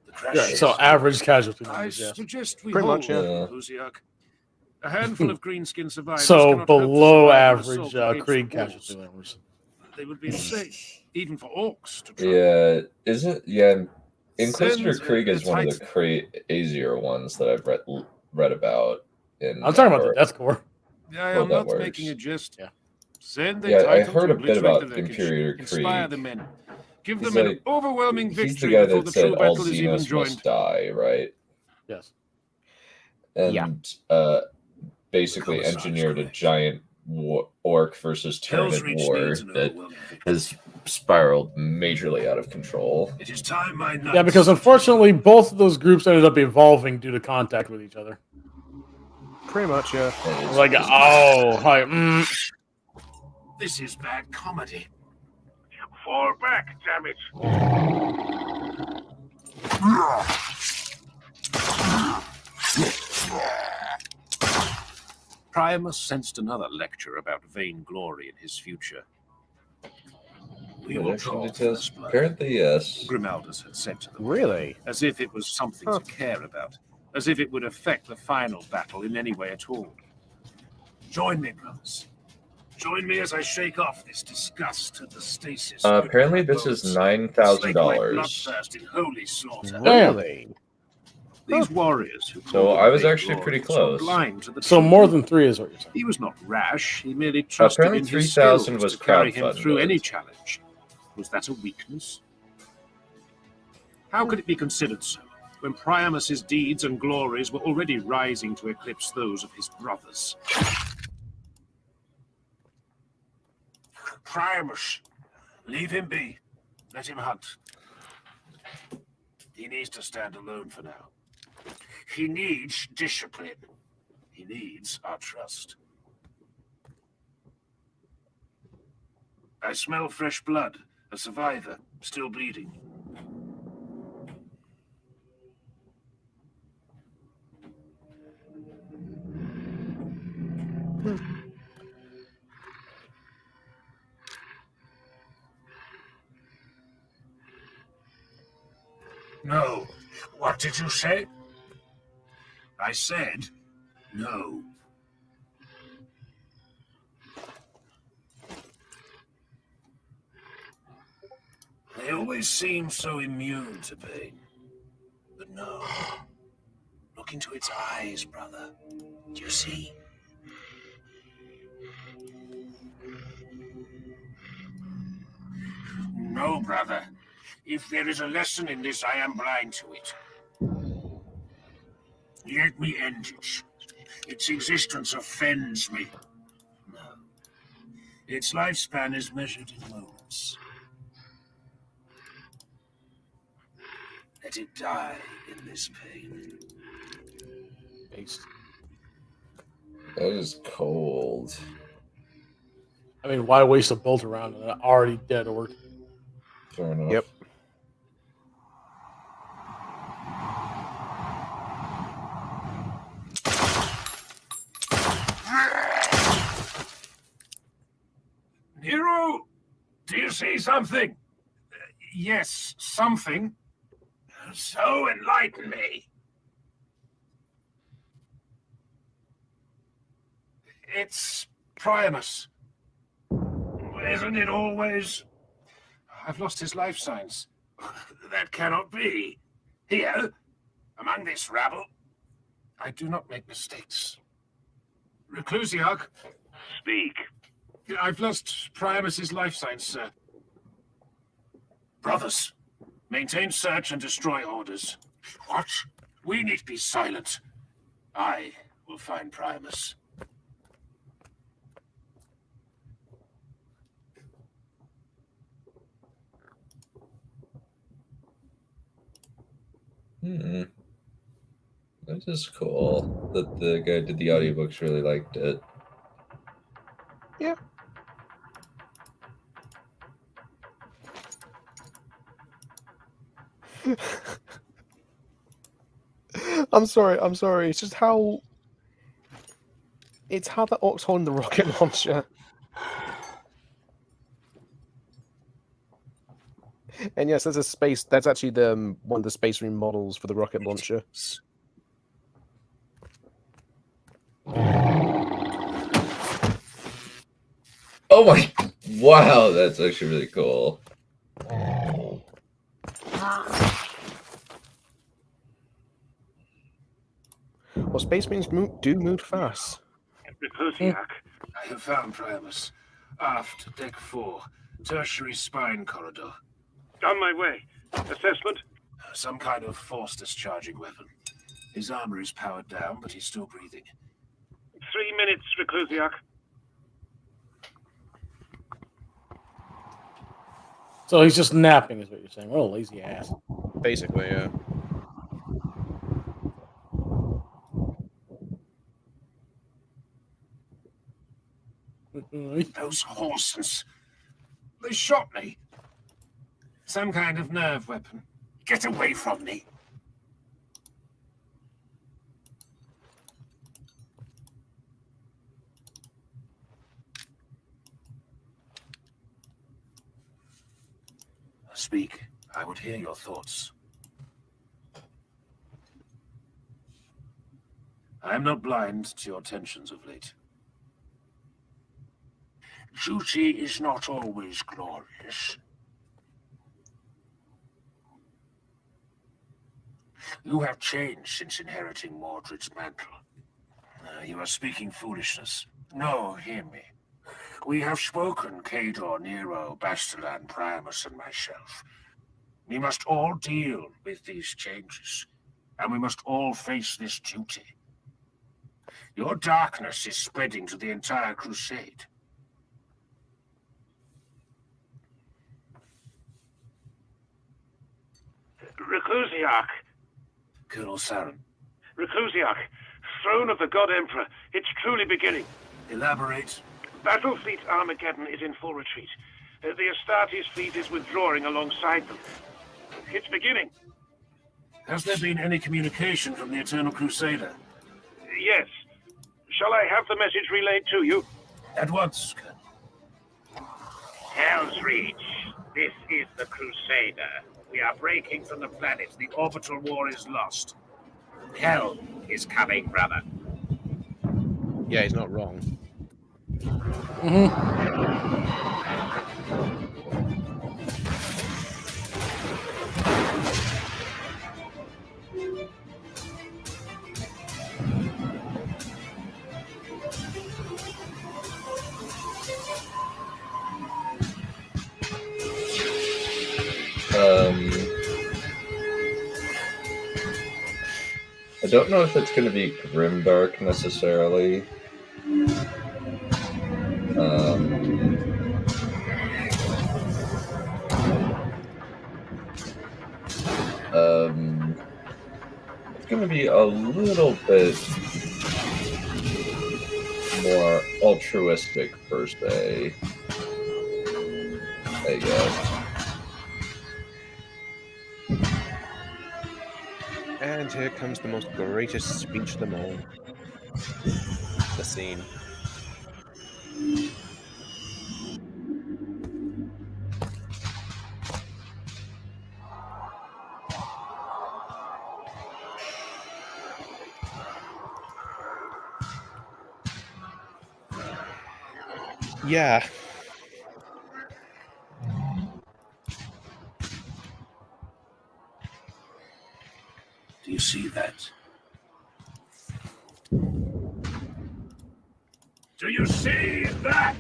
The crash Yeah, so average casualty I numbers, yes. suggest we Pretty hold, much, yeah. Luziak. A handful of greenskin survivors So cannot hope to below survive an average assault against Krieg the walls. casualty numbers. They would be insane, even for orcs to try. Yeah, isn't Inquisitor Send, Krieg is one of the Titan. crazier ones that I've read about. I'm talking about the Death Corps. I Well, am that not works. making a jest. Yeah. Send the Yeah, I Titan heard to a bit obliterate about the wreckage. Imperator Inspire Krieg. the men. Give He's them an like- overwhelming He's the victory guy before that the said true all battle is even Xenos joined. must die, right? Yes. And basically The commissar's engineered a correct. giant orc versus Tyrannid Helreach war needs an that overwhelming victory. has spiraled majorly out of control. It is time my knights... Yeah, because unfortunately, both of those groups ended up evolving due to contact with each other. Pretty much, yeah. Like, oh, hi. This is bad comedy. Fall back, damn it! Priamus sensed another lecture about vainglory in his future. We will draw first blood. Apparently, yes. Grimaldus had said to them. Really? As if it was something to care about. As if it would affect the final battle in any way at all. Join me, brothers. Join me as I shake off this disgust at the stasis. Apparently, this is $9,000. Bloodthirst in holy slaughter. Really? These warriors who So I was actually pretty close. So more than 3 is what you're saying. He was not rash. He merely trusted Apparently in his 3,000 skills was to carry him crowdfunded. through any challenge. Was that a weakness? How could it be considered so, when Priamus's deeds and glories were already rising to eclipse those of his brothers? Priamus, leave him be. Let him hunt. He needs to stand alone for now. He needs discipline. He needs our trust. I smell fresh blood. A survivor, still bleeding. No. What did you say? I said no. They always seem so immune to pain. But no. Look into its eyes, brother. Do you see? No, brother. If there is a lesson in this, I am blind to it. Let me end it. Its existence offends me. No. Its lifespan is measured in moments. Let it die in this pain. Based. That is cold. I mean, why waste a bolt around an already dead orc? Fair enough. Yep. Nero, do you see something? Yes, something. So enlighten me. It's Priamus. Isn't it always? I've lost his life signs. That cannot be. Here, among this rabble, I do not make mistakes. Reclusiarch, speak. I've lost Priamus's life signs, sir. Brothers, maintain search and destroy orders. What? We need to be silent. I will find Priamus. That is cool that the guy who did the audiobooks really liked it. Yeah. I'm sorry. It's just how... It's how the orcs hold the rocket launcher. And yes, there's a space... That's actually the one of the Space Marine models for the rocket launcher. Oh my... Wow, that's actually really cool. Well, Space Marines do move fast. Reclusiarch, I have found Priamus. Aft, deck 4, tertiary spine corridor. On my way. Assessment? Some kind of force discharging weapon. His armor is powered down, but he's still breathing. 3 minutes, Reclusiarch. So he's just napping, is what you're saying. What a lazy ass. Basically, yeah. Those horses. They shot me. Some kind of nerve weapon. Get away from me. Speak. I would hear your thoughts. I am not blind to your tensions of late. Duty is not always glorious. You have changed since inheriting Mordred's mantle. You are speaking foolishness. No, hear me. We have spoken, Cador, Nero, Bastilan, Priamus, and myself. We must all deal with these changes, and we must all face this duty. Your darkness is spreading to the entire crusade. Reclusiarch. Colonel Saren. Reclusiarch. Throne of the God Emperor. It's truly beginning. Elaborate. Battle Fleet Armageddon is in full retreat. The Astartes fleet is withdrawing alongside them. It's beginning. Has there been any communication from the Eternal Crusader? Yes. Shall I have the message relayed to you? At once, Colonel. Helreach, this is the Crusader. We are breaking from the planet. The orbital war is lost. Hell is coming, brother. Yeah, he's not wrong. I don't know if it's going to be Grimdark necessarily. It's going to be a little bit more altruistic per se, I guess. And here comes the most greatest speech of them all. The scene. Yeah. Do you see that? Do you see that?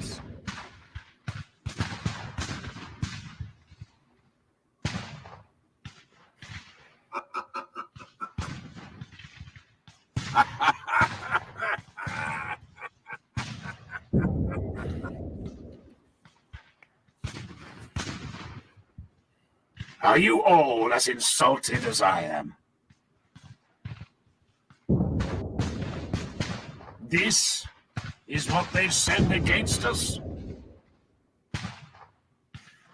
Are you all as insulted as I am? This is what they send against us?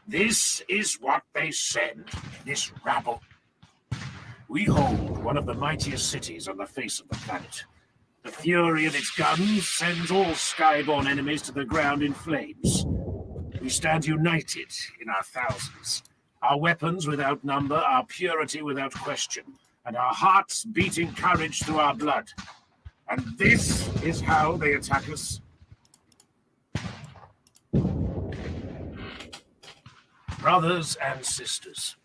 This is what they send, this rabble. We hold one of the mightiest cities on the face of the planet. The fury of its guns sends all skyborne enemies to the ground in flames. We stand united in our thousands, our weapons without number, our purity without question, and our hearts beating courage through our blood. And this is how they attack us. Brothers and sisters,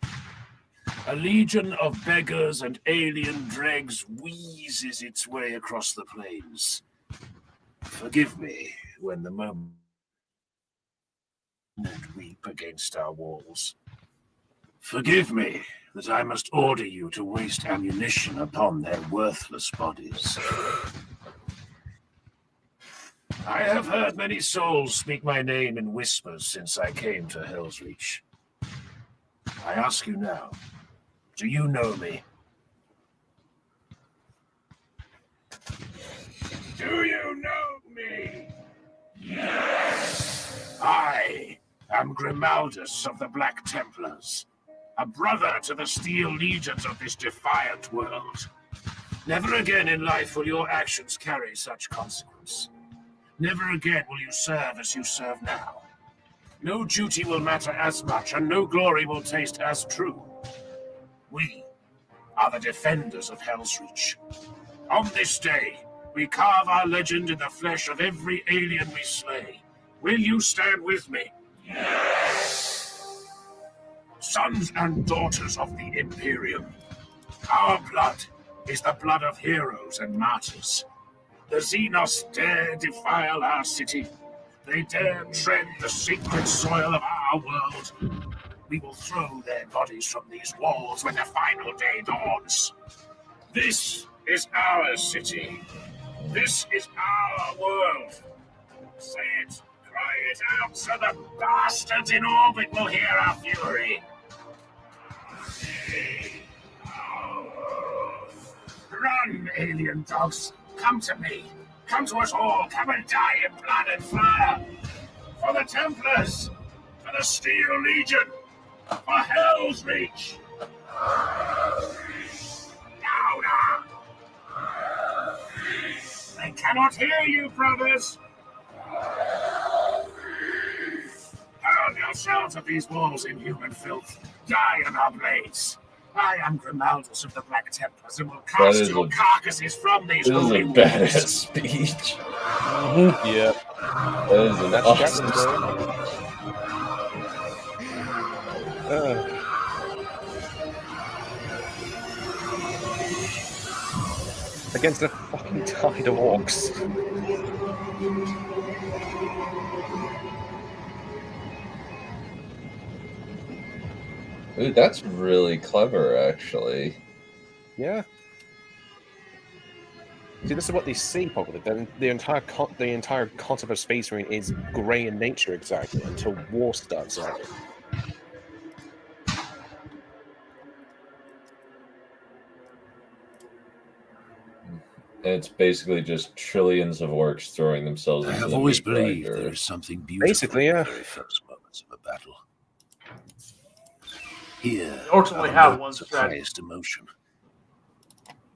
a legion of beggars and alien dregs wheezes its way across the plains. Forgive me when the moment weep against our walls. Forgive me that I must order you to waste ammunition upon their worthless bodies. I have heard many souls speak my name in whispers since I came to Helreach. I ask you now, do you know me? Do you know me? Yes! I am Grimaldus of the Black Templars, a brother to the Steel Legions of this defiant world. Never again in life will your actions carry such consequence. Never again will you serve as you serve now. No duty will matter as much, and no glory will taste as true. We are the defenders of Helreach. On this day, we carve our legend in the flesh of every alien we slay. Will you stand with me? Yes! Sons and daughters of the Imperium, our blood is the blood of heroes and martyrs. The Xenos dare defile our city. They dare tread the sacred soil of our world. We will throw their bodies from these walls when the final day dawns. This is our city. This is our world. Say it, cry it out, so the bastards in orbit will hear our fury. Run, alien dogs. Come to me. Come to us all. Come and die in blood and fire. For the Templars. For the Steel Legion. For Helreach. Louder. They cannot hear you, brothers. Hurl yourselves at these walls in human filth. Die in our blades. I am Grimaldus of the Black Templars and will cast your carcasses from these holy walls. This is a badass speech. Yeah. That is an That's awesome Against a fucking tide of orcs. Ooh, that's really clever, actually. Yeah. See, this is what they see, probably. The entire concept of Space Marine is grey in nature, exactly, until war starts out. It's basically just trillions of orcs throwing themselves into I have the always meat believed grinder. there is something beautiful Basically, in yeah. the very first moments of a battle. Here, The orcs only have one of strategy. highest emotion.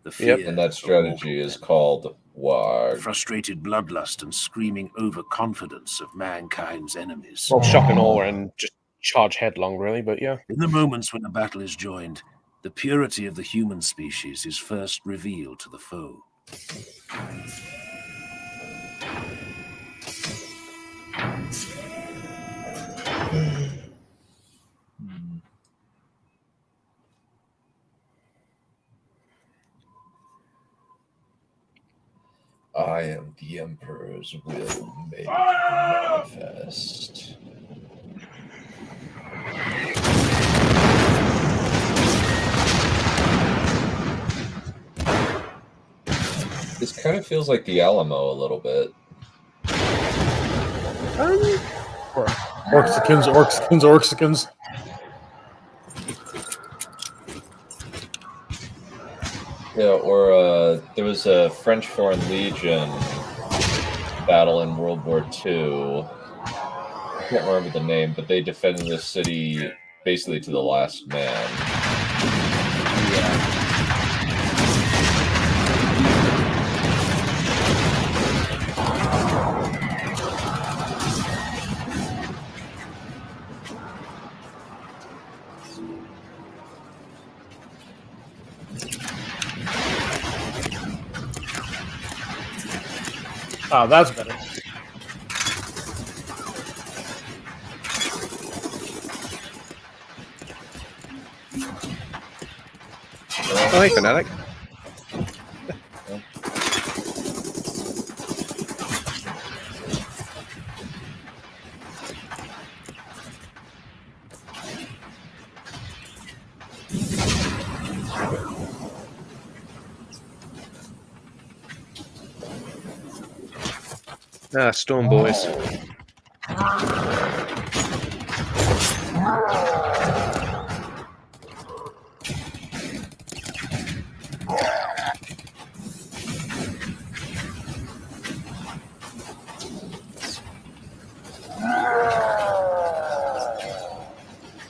The fear And that strategy is called Warg. frustrated bloodlust and screaming overconfidence of mankind's enemies. Well, shock and awe and just charge headlong, really, but yeah. In the moments when a battle is joined, the purity of the human species is first revealed to the foe. I am the Emperor's will made manifest. This kind of feels like the Alamo a little bit. Orcsicans. Yeah, or there was a French Foreign Legion battle in World War II. I can't remember the name, but they defended the city basically to the last man. Oh, that's better. Oh, hey, Fanatic. Ah, Storm Boys.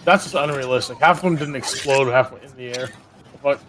That's just unrealistic. Half of them didn't explode halfway in the air. But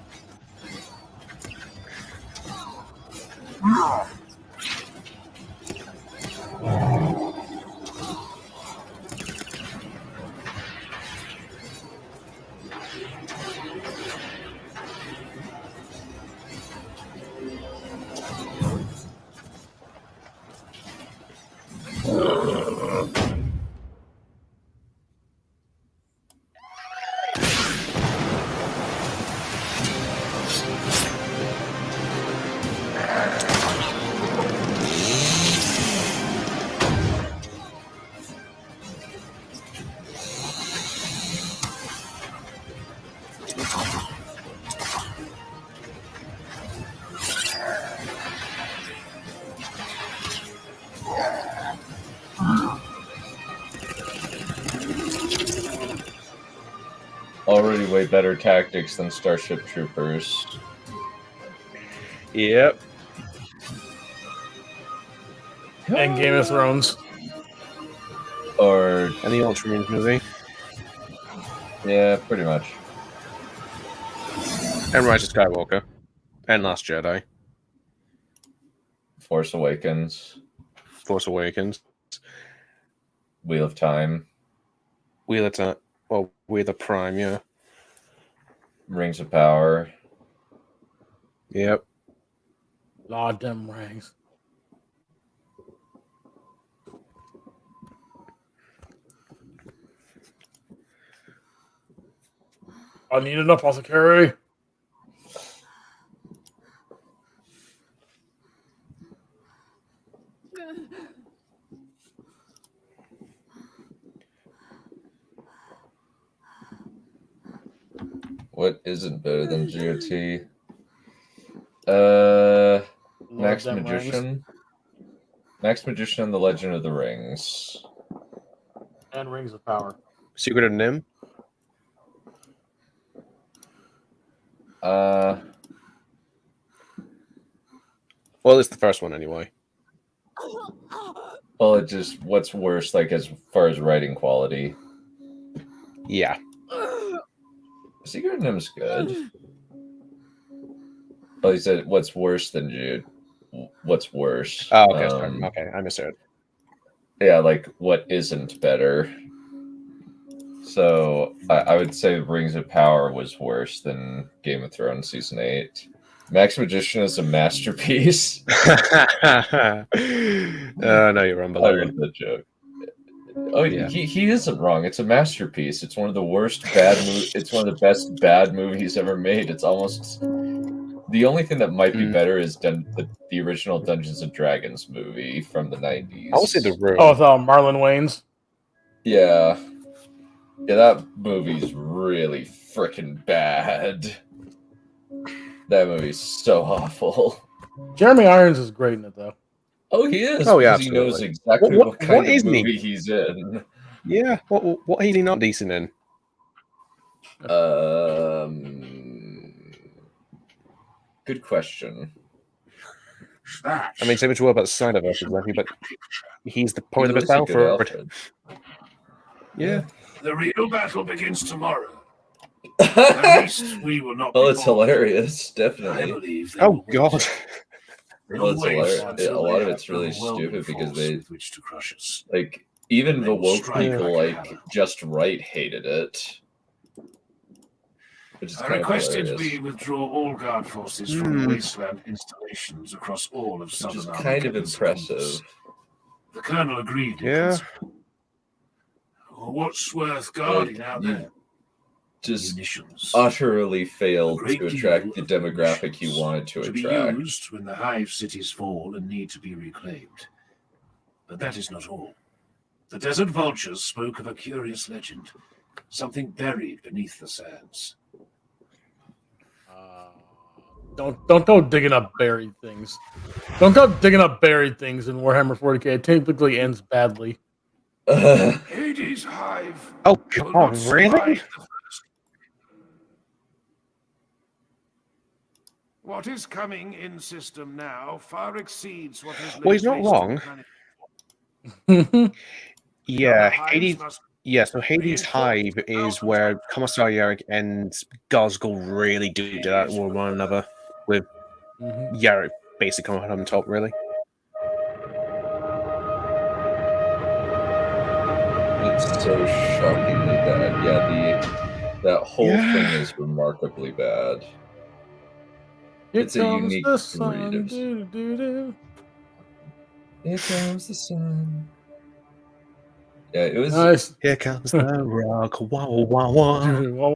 Already way better tactics than Starship Troopers. Yep. and Game of Thrones. Or And the Ultramarines movie. yeah, pretty much. And Rise of Skywalker. And Last Jedi. Force Awakens, Force Awakens. Wheel of Time, Wheel of Time. Well, Wheel of Prime, yeah. Rings of Power. Yep. Lord them rings. I need an apothecary. What isn't better than GOT? Max them Magician. Max Magician and the Legend of the Rings. And Rings of Power. Secret of Nim. Well, it's the first one anyway. Well, it just what's worse, like as far as writing quality. Yeah. Secret of Nim's good. Oh, he said, "What's worse than Jude? What's worse?" Oh, okay. Sorry. Okay, I misheard. Yeah, like what isn't better. So I would say Rings of Power was worse than Game of Thrones Season 8. Max Magician is a masterpiece. No, you're wrong. I read that joke. Oh, Yeah. he isn't wrong. It's a masterpiece. It's one of the worst bad It's one of the best bad movies ever made. It's almost the only thing that might be better is the original Dungeons and Dragons movie from the 90s. I would say The Room. Oh, with Marlon Wayans. Yeah, that movie's really freaking bad. That movie's so awful. Jeremy Irons is great in it, though. Oh, he is. Oh, yeah, because he knows absolutely. exactly What- what kind what of isn't he? movie he's in. Yeah. What is he not decent in? Good question. That I mean, say what you will about Snyderverse, exactly, but he's probably the best He looks like Alfred. Alfred. Yeah. the real battle begins tomorrow. At least we will not. Well, be it's bored. hilarious, I definitely. believe they Oh will God. wait. They'll Well, it's wait hilarious. until A lot they of have it's really overwhelming stupid because force they with which to crush us. like even They the will woke strike people like a like hammer. just right hated it. Which is I kind of requested hilarious. we withdraw all guard forces from the wasteland installations across all of Which southern is kind of Armageddon's impressive. sectors. The colonel agreed. in Yeah. principle. What's worth guarding out you there? Just Munitions. utterly failed A great to attract deal the of demographic you munitions wanted to to be attract. used when the hive cities fall and need to be reclaimed. But that is not all. The desert vultures spoke of a curious legend, something buried beneath the sands. Don't go digging up buried things. Don't go digging up buried things in Warhammer 40k. It typically ends badly. Hades' hive. Oh will God, not really? survive the first. What is coming in system now far exceeds what has Well, he's laid not waste to the wrong. planet. Yeah, The hives Hades. must Yeah, so Hades' Hive is where Commissar Yarrick and Gazgul really do that with one another, with Yarrick basically coming on top, really. It's so shockingly bad. Yeah, that whole thing is remarkably bad. Here It's a comes unique the read. sun. Do. Here comes the sun. Yeah, it was. Nice. Here comes the rock. Wow, wow, wow.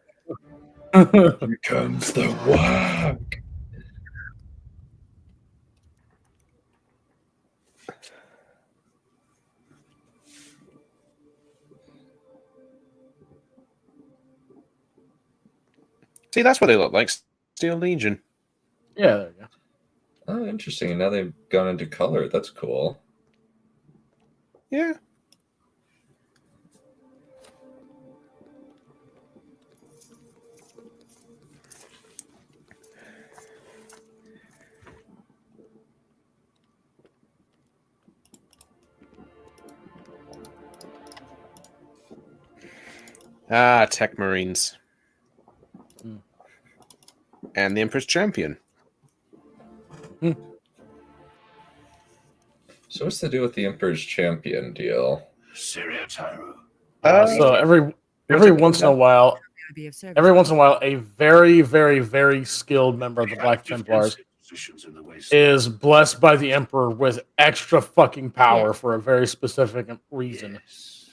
Here comes the whack. See, that's what they look like. Steel Legion. Yeah, there you go. Oh, interesting. And now they've gone into color. That's cool. Yeah. Ah, Tech Marines. And the Emperor's Champion. So what's the deal with the Emperor's Champion deal? Syria Tyro. So every once in a while, a very, very, very skilled member of the Black Templars is blessed by the Emperor with extra fucking power for a very specific reason.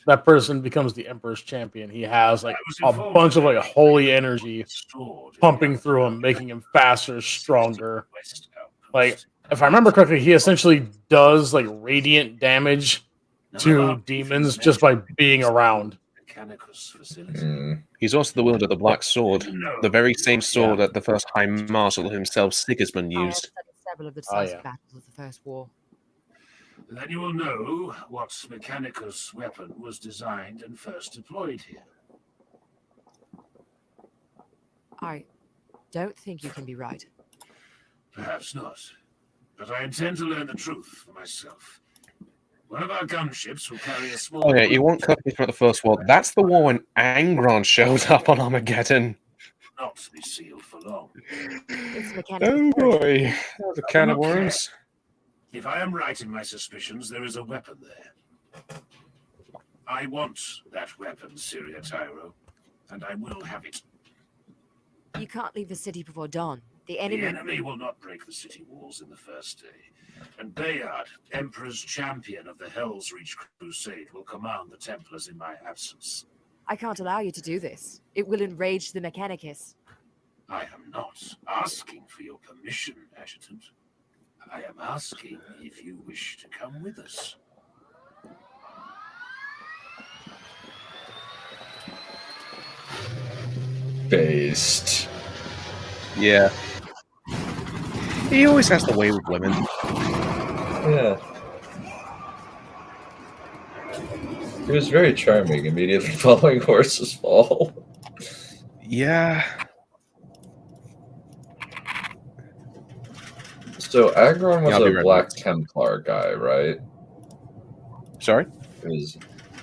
That person becomes the Emperor's champion. He has like a bunch of like holy energy pumping through him, making him faster, stronger. Like, if I remember correctly, he essentially does like radiant damage to demons just by being around. He's also the wielder of the Black Sword, the very same sword that the first High Marshal himself, Sigismund, used. Several of the decisive battles of the First War. Then you will know what Mechanicus weapon was designed and first deployed here. I don't think you can be right. Perhaps not, but I intend to learn the truth for myself. One of our gunships will carry a small... Oh yeah, you won't cut me through the First War. That's the war when Angron showed up on Armageddon. Not to be sealed for long. Oh boy, that was a can of worms. If I am right in my suspicions, there is a weapon there. I want that weapon, Syria Tyro, and I will have it. You can't leave the city before dawn. The The enemy... enemy will not break the city walls in the first day. And Bayard, Emperor's champion of the Helreach Crusade, will command the Templars in my absence. I can't allow you to do this. It will enrage the Mechanicus. I am not asking for your permission, Adjutant. I am asking if you wish to come with us. Based. Yeah. He always has the way with women. Yeah. He was very charming immediately following Horse's fall. Yeah. So Agron was Yeah, I'll be a right Black back. Templar guy, right? Sorry?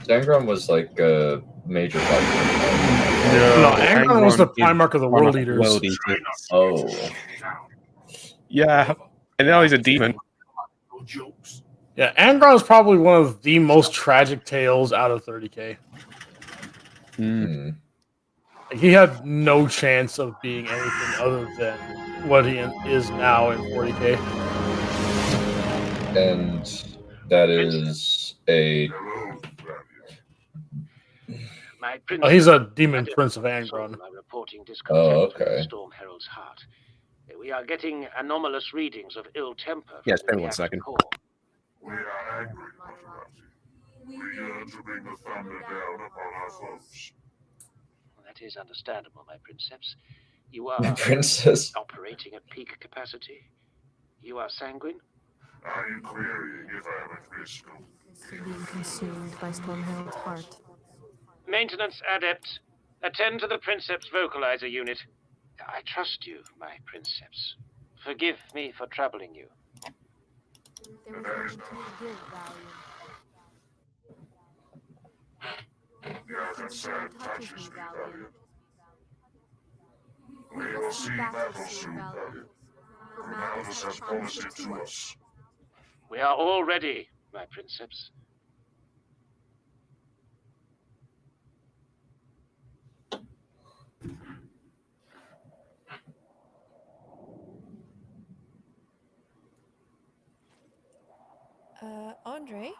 Angron was like a major Black Templar. No, Angron was the Primarch of the World Eaters. Oh. Yeah. And now he's a demon. Yeah, Angron is probably one of the most tragic tales out of 30k. Hmm. He had no chance of being anything other than what he is now in 40k. And that is a... Oh, he's a demon prince of Angron. Oh, okay. Storm Herald's heart. We are getting anomalous readings of ill temper. Yes, hang on 1 second. We are angry, Maserati. We yearn to bring the thunder down upon our foes. That is understandable, my princeps. You are My princess. operating at peak capacity. You are sanguine? Are you querying if I am at risk of Being consumed by Storm Herald's heart. Maintenance adept, attend to the princeps vocalizer unit. I trust you, my princeps. Forgive me for troubling you. Yes, that sad touches me, Valiant. We will see battle soon, Valiant. Grimaldi has promised it to us. We are all ready, my princeps. Andre?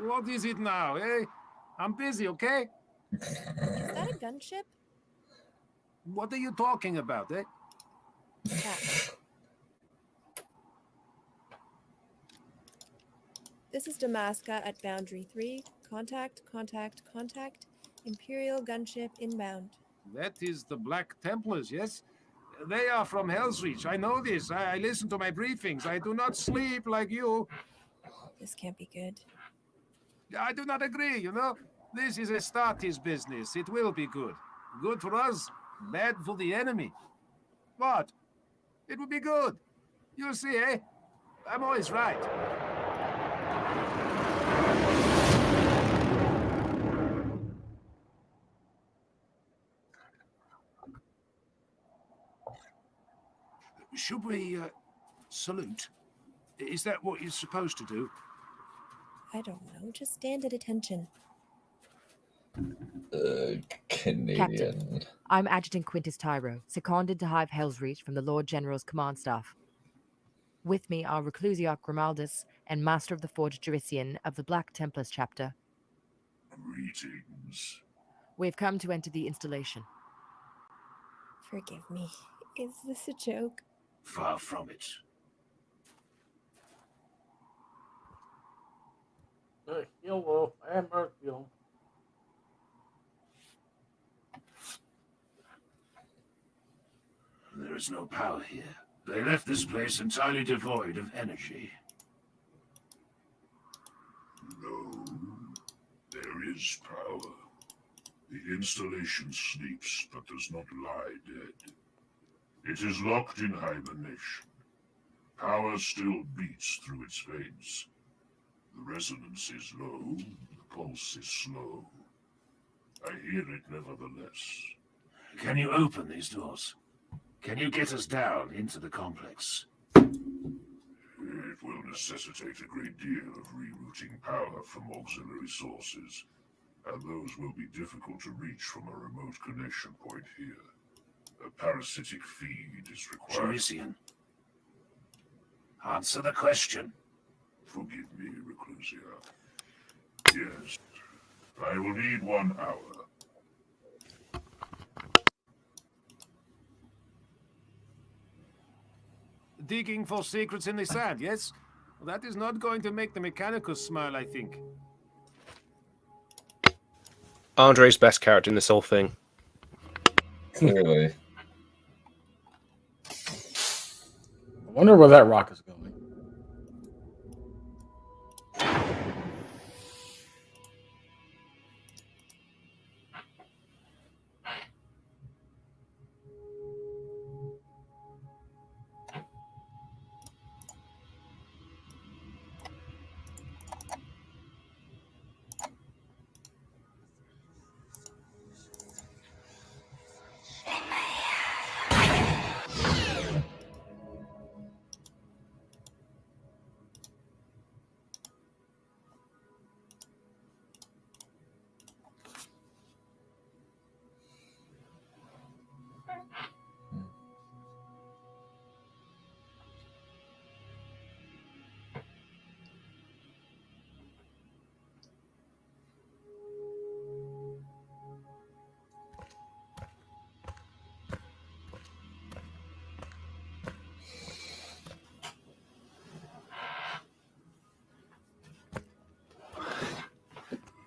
What is it now, eh? I'm busy, okay? Is that a gunship? What are you talking about, eh? This is Damaska at Boundary 3. Contact. Imperial gunship inbound. That is the Black Templars, yes? They are from Helreach. I know this. I listen to my briefings. I do not sleep like you. This can't be good. I do not agree, you know? This is Astartes business. It will be good. Good for us, bad for the enemy. What? It will be good. You'll see, eh? I'm always right. Should we salute? Is that what you're supposed to do? I don't know. Just stand at attention. Canadian. Captain, I'm Adjutant Quintus Tyro, seconded to Hive Helreach from the Lord General's command staff. With me are Reclusiarch Grimaldus and Master of the Forge Jurisian of the Black Templars chapter. Greetings. We've come to enter the installation. Forgive me. Is this a joke? Far from it. Hello, I am Earthfield. There is no power here. They left this place entirely devoid of energy. No, there is power. The installation sleeps but does not lie dead. It is locked in hibernation. Power still beats through its veins. The resonance is low, the pulse is slow. I hear it nevertheless. Can you open these doors? Can you get us down into the complex? It will necessitate a great deal of rerouting power from auxiliary sources, and those will be difficult to reach from a remote connection point here. A parasitic feed is required. Jurisian. Answer the question. Forgive me, Reclusia. Yes, I will need 1 hour. Digging for secrets in the sand, yes? That is not going to make the Mechanicus smile, I think. Andre's best character in this whole thing. Clearly. I wonder where that rock is going.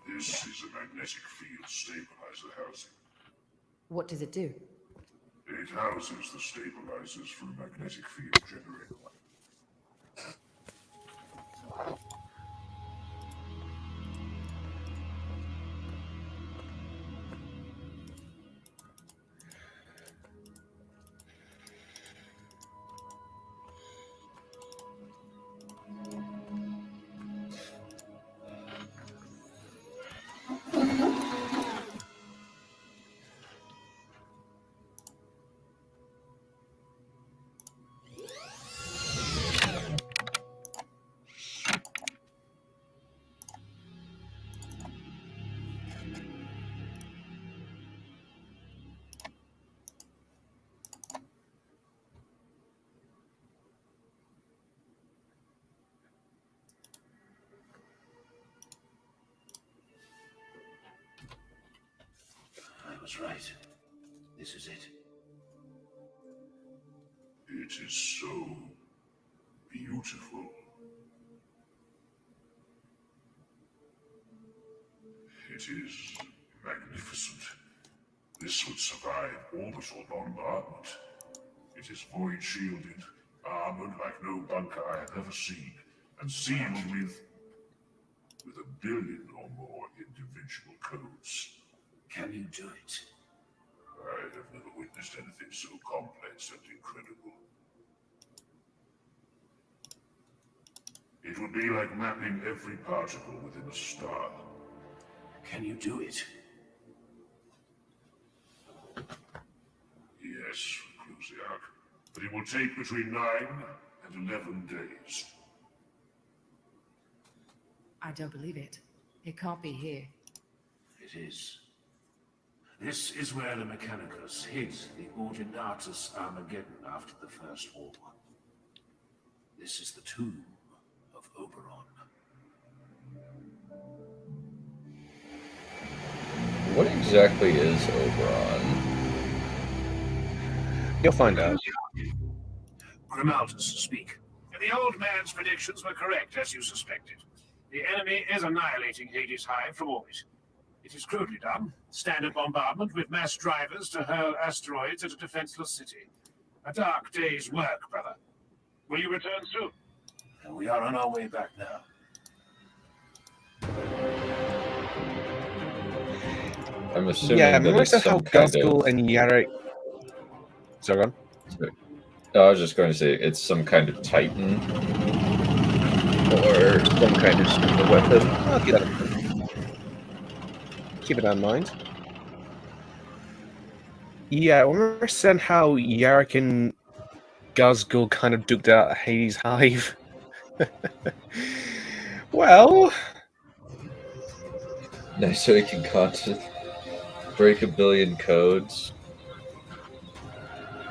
This is a magnetic field stabilizer housing. What does it do? It houses the stabilizers for a magnetic field generator. was right. This is it. It is so beautiful. It is magnificent. This would survive orbital bombardment. It is void shielded, armored like no bunker I have ever seen, and sealed with a billion or more individual codes. Can you do it? I have never witnessed anything so complex and incredible. It would be like mapping every particle within a star. Can you do it? Yes, Clusiac, but it will take between 9 and 11 days. I don't believe it. It can't be here. It is. This is where the Mechanicus hid the Ordinatus Armageddon after the First War. This is the tomb of Oberon. What exactly is Oberon? You'll find out. Grimaldus, speak. The old man's predictions were correct, as you suspected. The enemy is annihilating Hades Hive from orbit. It is crudely done. Standard bombardment with mass drivers to hurl asteroids at a defenseless city. A dark day's work, brother. Will you return soon? And we are on our way back now. I'm assuming Yeah, that remember I it's said how some kind Gazgul of... and Yarrick... Sorry, go on. No, I was just going to say it's some kind of Titan or some kind of super weapon. I'll keep that in mind. Yeah, I remember I said how Yarrick and Gazgul kind of duked out Hades Hive. Well... No, so he can break a billion codes.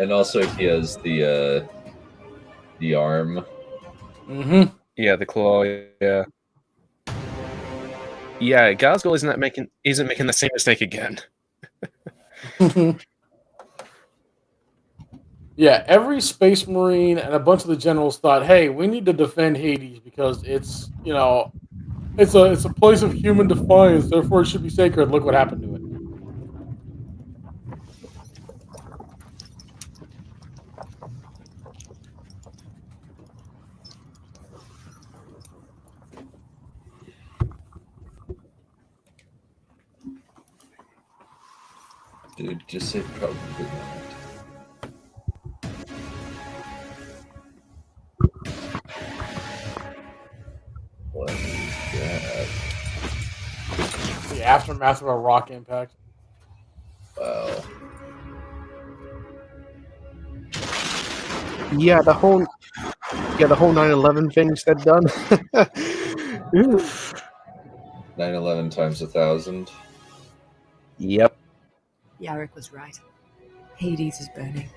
And also he has the arm. Mm-hmm. Yeah, the claw, yeah. Yeah, Gazgul isn't making the same mistake again. Yeah, every Space Marine and a bunch of the generals thought, hey, we need to defend Hades because it's, you know, it's a place of human defiance, therefore it should be sacred. Look what happened to it. Dude, just say probably not. What is that? The aftermath of a rock impact. Wow. Yeah, the whole 9/11 thing said done. 9/11 times 1,000. Yep. Yarrick was right. Hades is burning.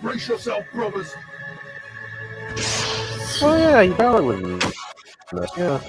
Brace yourself, brothers! Oh yeah, you probably wouldn't. Yeah.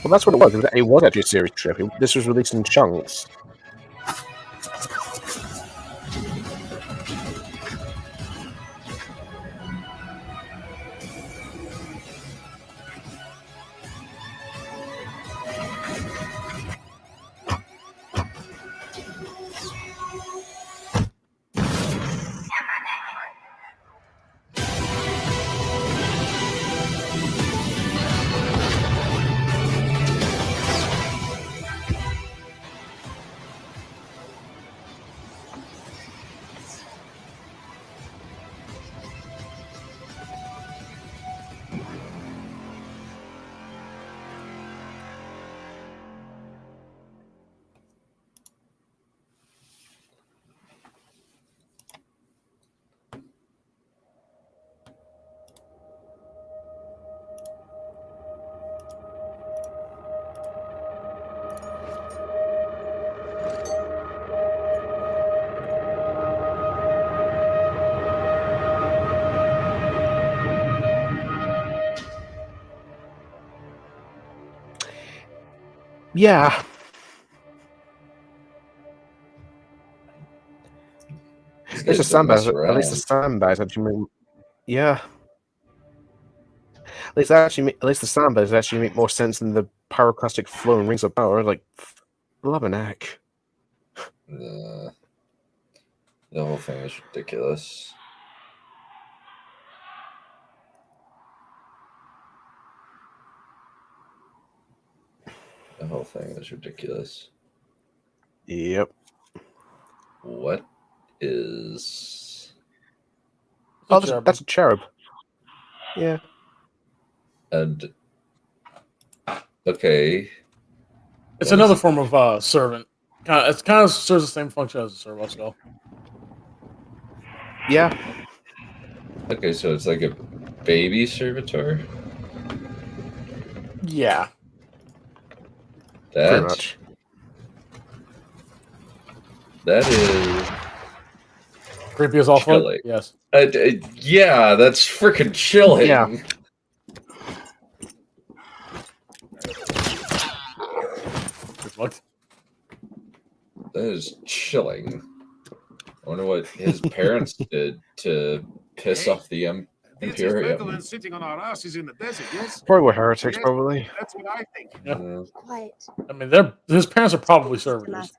Well, that's what it was. It was actually a series trip. This was released in chunks. Yeah. These At least the guys don't mess sandbags around. actually make, yeah. At least the sandbags actually make more sense than the pyroclastic flowing rings of power. Like, blubbing heck. The whole thing is ridiculous. The whole thing is ridiculous. Yep. What is... Oh, that's a cherub. Yeah. And... Okay. It's another form of servant. It kind of serves the same function as a servo skull. Yeah. Okay, so it's like a baby servitor? Yeah. That, pretty much. That is... Creepy as all fuck? chilling. Yes. Yeah, that's freaking chilling. Yeah. What? That is chilling. I wonder what his parents did to piss off the This is better Imperium. than sitting on our asses in the desert, yes? Probably were heretics, Yes, probably. That's what I think. Yeah. Quiet. I mean, his parents are probably servitors.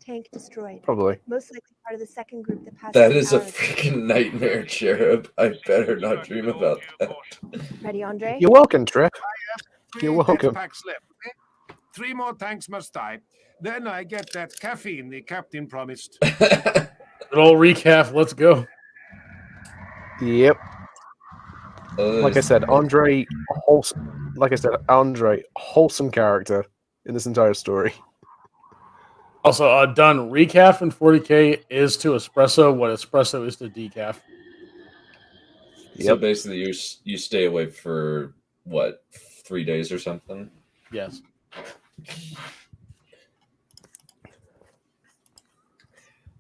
Tank destroyed. Probably. Most likely part of the second group that passed. That is a freaking nightmare, Cherub. I better not dream about that. Ready, Andre? You're welcome, Trip. Three You're welcome. packs left. Okay? 3 more tanks must die. Then I get that caffeine the captain promised. Good old recap. Let's go. Yep. Like I said, Andre, wholesome character in this entire story. Also, done. Recaf in 40k is to espresso what espresso is to decaf. So basically, you stay away for what, 3 days or something? Yes.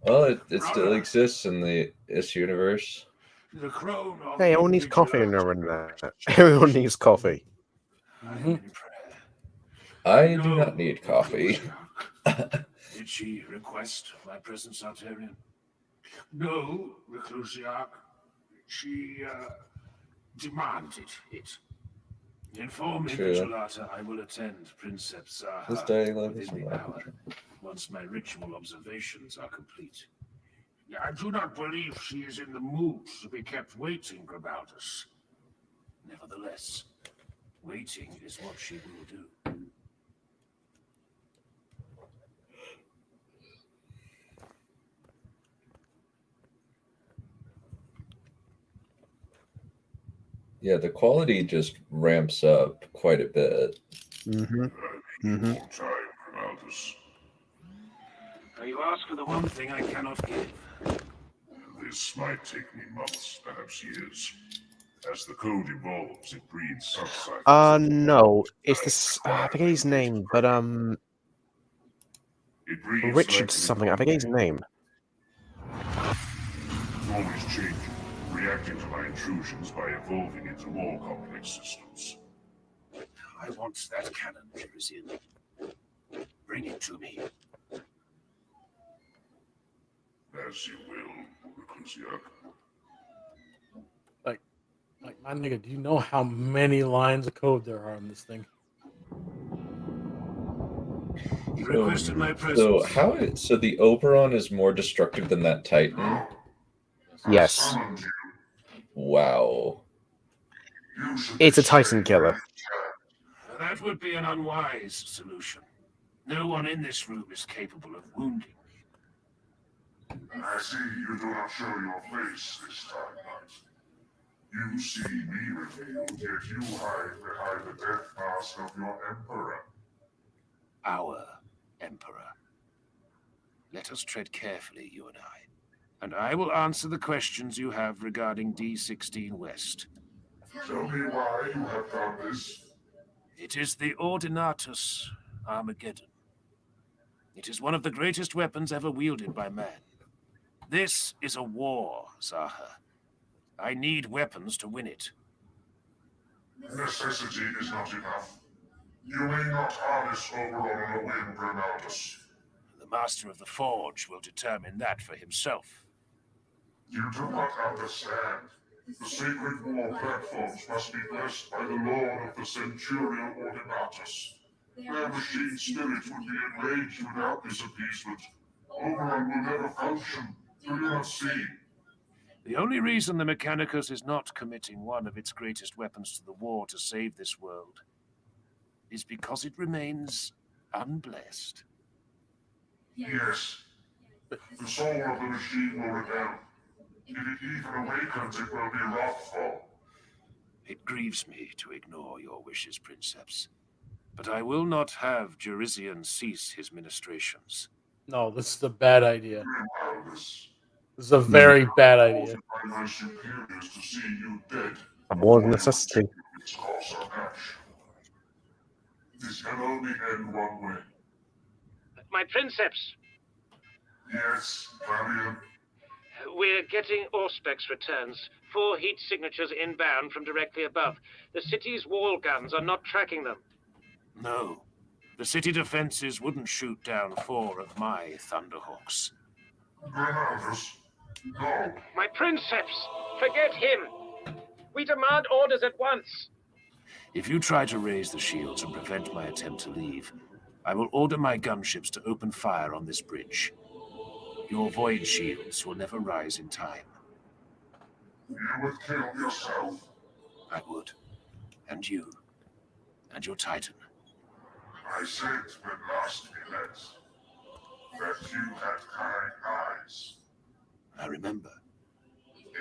Well, it still exists in this universe. The crown of Hey, everyone needs coffee in there. Everyone needs coffee. I do not need coffee. Did she request my presence, Arterian? No, Reclusiarch. She demanded it. Inform True. Invigilata I will attend Princeps This Zaha day life is within the mine. hour, once my ritual observations are complete. I do not believe she is in the mood to be kept waiting about us. Nevertheless, waiting is what she will do. Yeah, the quality just ramps up quite a bit. More time, Aldous. You ask for the one thing I cannot give. This might take me months, perhaps years. As the code evolves, it breeds subcycles. No, it's this. I forget his name, but It breeds Richard like something. I forget his name. always changing, reacting to my intrusions by evolving into more complex systems. I want that cannon, Perion. Bring it to me. As you will, Reclusiarch. Like, my nigga, do you know how many lines of code there are in this thing? You requested my presence. So the Oberon is more destructive than that Titan? Yes. Wow. It's a Titan killer. That would be an unwise solution. No one in this room is capable of wounding. I see you do not show your face this time, Knight. You see me revealed, yet you hide behind the death mask of your Emperor. Our Emperor. Let us tread carefully, you and I will answer the questions you have regarding D16 West. Tell me why you have done this. It is the Ordinatus Armageddon. It is one of the greatest weapons ever wielded by man. This is a war, Zaha. I need weapons to win it. Necessity is not enough. You may not harness Oberon on a whim, Grenaldus. The Master of the Forge will determine that for himself. You do not understand. The sacred war platforms must be blessed by the Lord of the Centurial Ordinatus. Their machine spirit would be enraged without this appeasement. Oberon will never function. Do you not see? The only reason the Mechanicus is not committing one of its greatest weapons to the war to save this world is because it remains unblessed. Yes. The soul of the machine will rebel. If it even awakens, it will be wrathful. It grieves me to ignore your wishes, Princeps, but I will not have Jurizian cease his ministrations. No, this is a bad idea. Grimaldus. This is a very bad idea. By my superiors to see you dead. A war of necessity. Its course of ash. This can only end one way. My Princeps, Yes, Perion. we're getting Auspex returns. 4 heat signatures inbound from directly above. The city's wall guns are not tracking them. No, the city defenses wouldn't shoot down 4 of my Thunderhawks. Grenaldus. No. My Princeps, forget him. We demand orders at once. If you try to raise the shields and prevent my attempt to leave, I will order my gunships to open fire on this bridge. Your void shields will never rise in time. You would kill yourself. I would. And you. And your Titan. I said when last we met that you had kind eyes. I remember.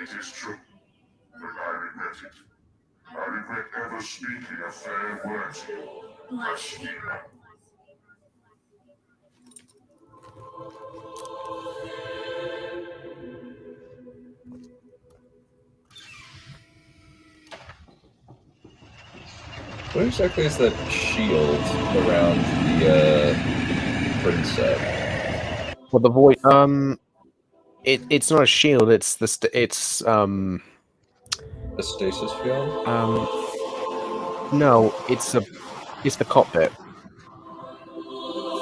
It is true, but I regret it. I regret ever speaking a fair word to you, blasphemer. What exactly is that shield around the Princeps? Well, the void. It's not a shield. It's the A stasis field? No, it's the cockpit.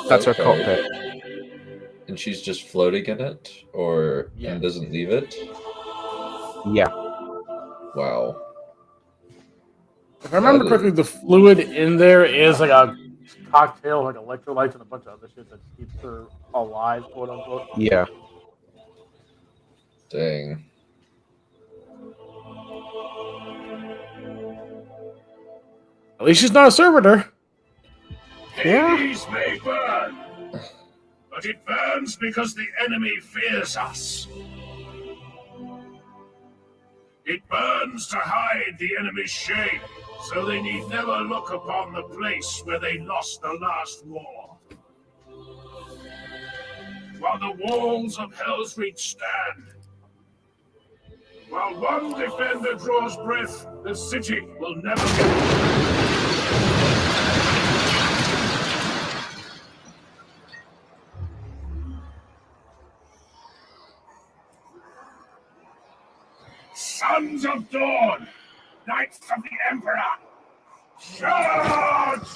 That's her cockpit. And she's just floating in it, or and doesn't leave it? Yeah. Wow. If I remember correctly, the fluid in there is like a cocktail, like electrolytes and a bunch of other shit that keeps her alive, quote unquote. Yeah. Dang. At least she's not a servitor. Hades may burn, but it burns because the enemy fears us. It burns to hide the enemy's shame, so they need never look upon the place where they lost the last war. While the walls of Helreach stand, while one defender draws breath, the city will never be. Sons of Dawn, Knights of the Emperor, charge!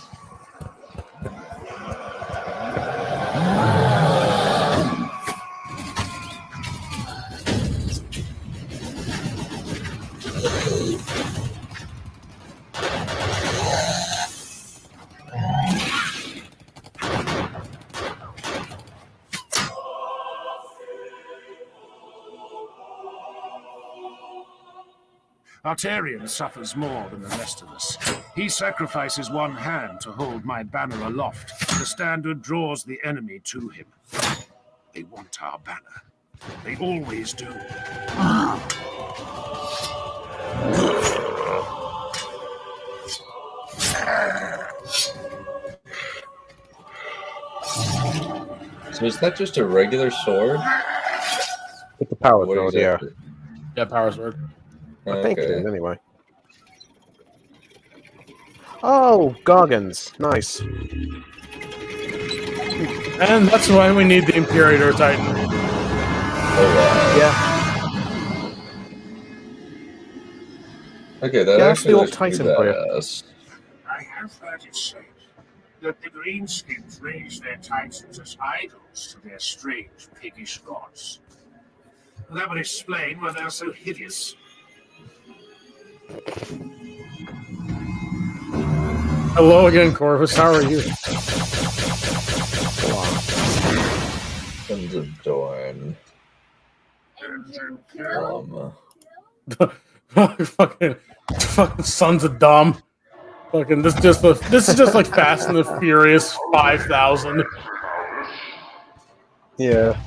Arterion suffers more than the rest of us. He sacrifices one hand to hold my banner aloft. The standard draws the enemy to him. They want our banner. They always do. So is that just a regular sword? It's a power What sword, yeah. exactly? Yeah, power sword. I think it is, anyway. Oh, Gargans. Nice. And that's why we need the Imperator Titan. Oh, wow. Yeah. Okay, that Yeah, actually the looks pretty Titan for you. badass. I have heard it said that the greenskins raise their titans as idols to their strange piggish gods. That would explain why they're so hideous. Hello again, Corvus. How are you? Sons of Dorn. Fucking sons of dumb. Fucking this is just like Fast and the Furious 5000. Yeah.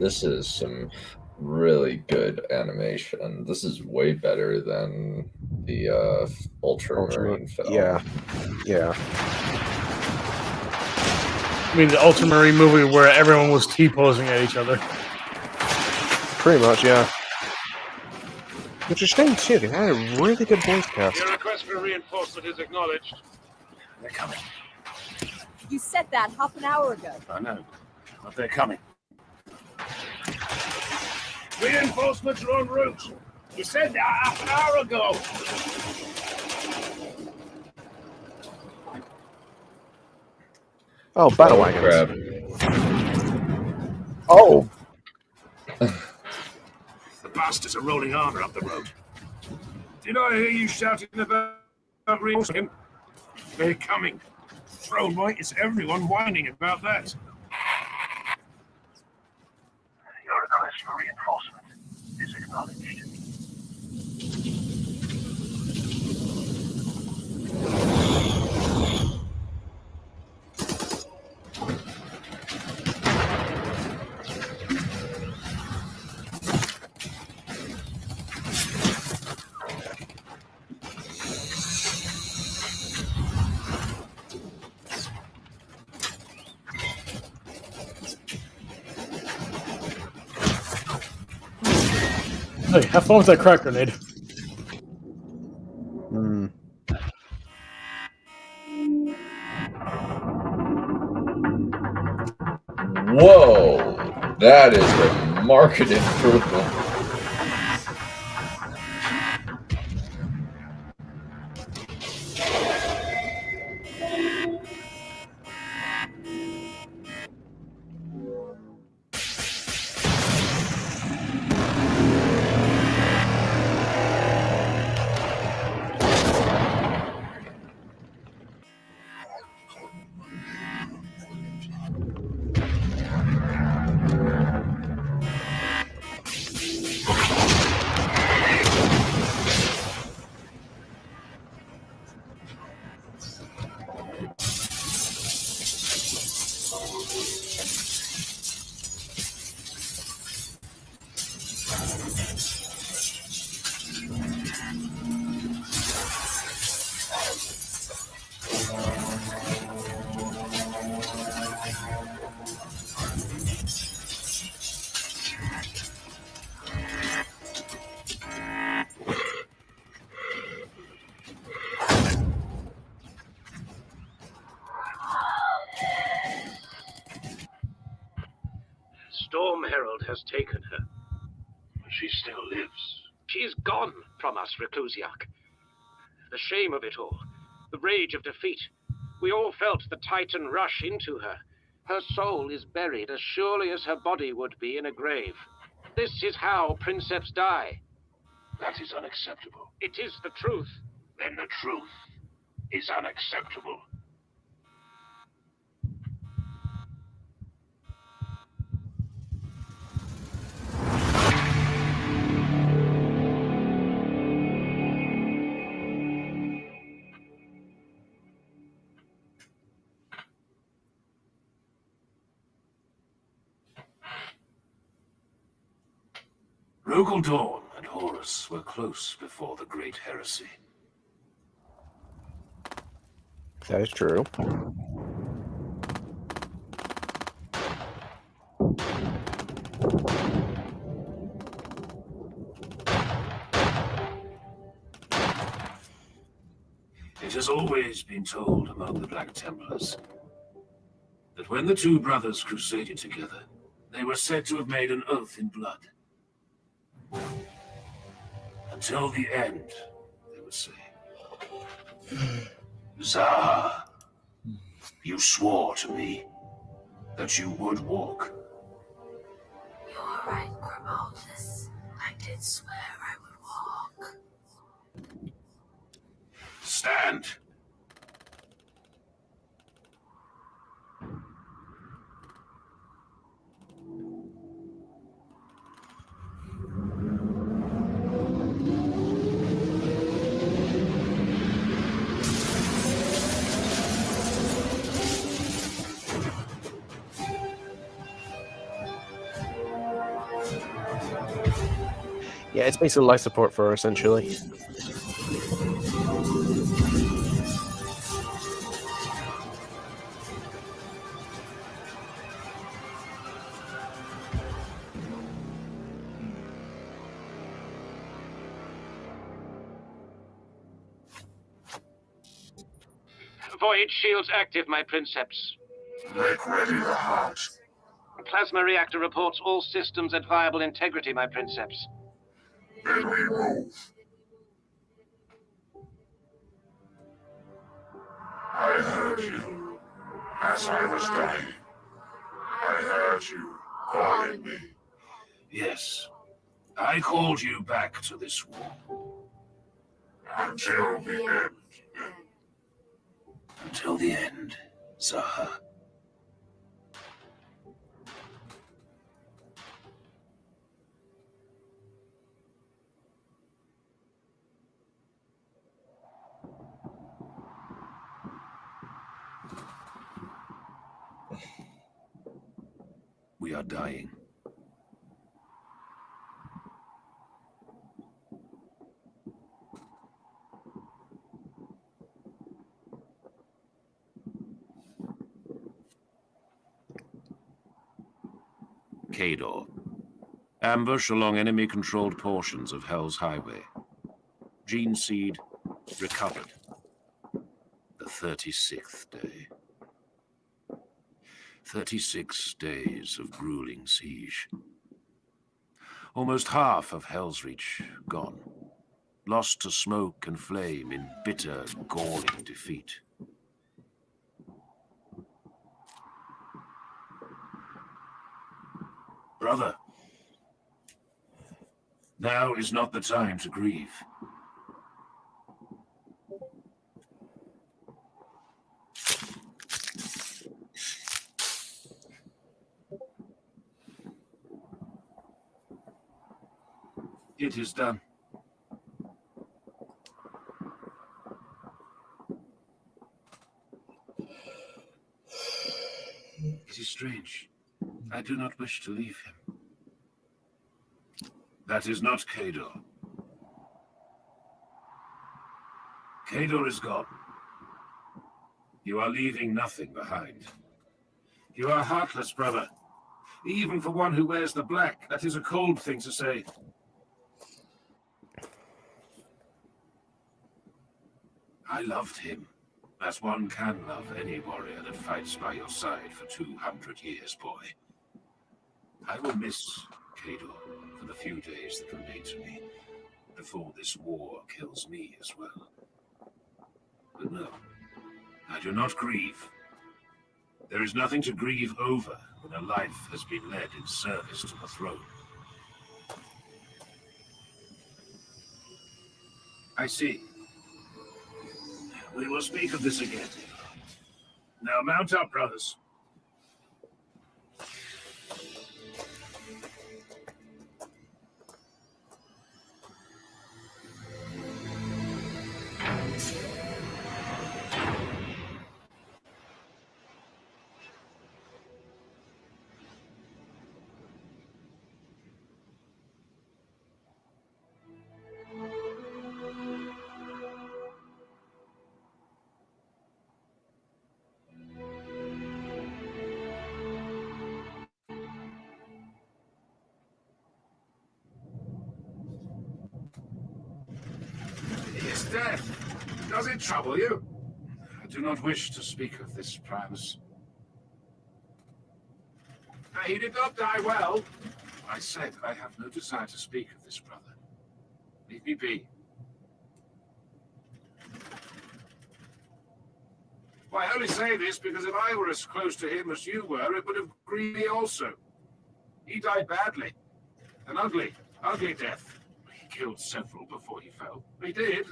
This is some really good animation. This is way better than the Ultramarine film. Yeah. Yeah. I mean, the Ultramarine movie where everyone was T-posing at each other. Pretty much, yeah. Which is shame too. They had a really good voice cast. Your request for reinforcement is acknowledged. They're coming. You said that half an hour ago. I know, but they're coming. Reinforcements are en route. You said that half an hour ago. Oh, battle wagons. Oh. The bastards are rolling armor up the road. Did I hear you shouting about reinforcement? They're coming. Thrown right is everyone whining about that. Your request for reinforcement is acknowledged. Hey, have fun with that crack grenade. Hmm. Whoa! That is a marked improvement. Storm Herald has taken her. She still lives. She's gone from us, Reclusiarch. The shame of it all, the rage of defeat. We all felt the Titan rush into her. Her soul is buried as surely as her body would be in a grave. This is how princeps die. That is unacceptable. It is the truth. Then the truth is unacceptable. Rogal Dawn and Horus were close before the Great Heresy. That is true. has always been told among the Black Templars that when the two brothers crusaded together, they were said to have made an oath in blood. Until the end, they would say. Zaha, you swore to me that you would walk. You are right, Grimaldus. I did swear I would walk. Stand. Yeah, it's basically life support for her, essentially. Void shields active, my princeps. Make ready the heart. Plasma reactor reports all systems at viable integrity, my princeps. Then we move. I heard you as I was dying. I heard you calling me. Yes, I called you back to this war. Until the end. Until the end, Zaha. We are dying. Kador. Ambush along enemy-controlled portions of Hell's Highway. Gene seed recovered. The 36th day. 36 days of grueling siege. Almost half of Helreach gone. Lost to smoke and flame in bitter, galling defeat. Brother, now is not the time to grieve. It is done. It is strange. I do not wish to leave him. That is not Kador. Kador is gone. You are leaving nothing behind. You are heartless, brother. Even for one who wears the black, that is a cold thing to say. I loved him, as one can love any warrior that fights by your side for 200 years, boy. I will miss Kador for the few days that remain to me, before this war kills me as well. But no, I do not grieve. There is nothing to grieve over when a life has been led in service to the throne. I see. We will speak of this again. Now mount up, brothers. He is dead. Does it trouble you? I do not wish to speak of this, Primus. He did not die well. I said I have no desire to speak of this, brother. Leave me be. Well, I only say this because if I were as close to him as you were, it would have grieved me also. He died badly. An ugly, ugly death. He killed several before he fell. He did.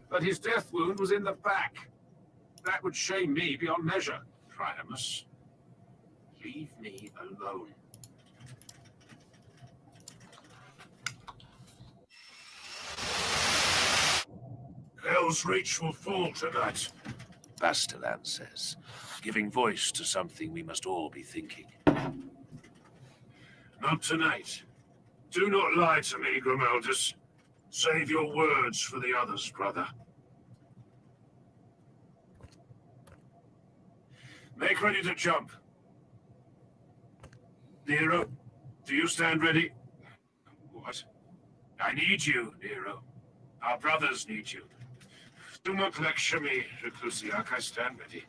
But his death wound was in the back. That would shame me beyond measure. Primus, leave me alone. Helreach will fall tonight, Bastelan says, giving voice to something we must all be thinking. Not tonight. Do not lie to me, Grimaldus. Save your words for the others, brother. Make ready to jump. Nero, do you stand ready? What? I need you, Nero. Our brothers need you. Do not lecture me, Reclusiac. I stand ready.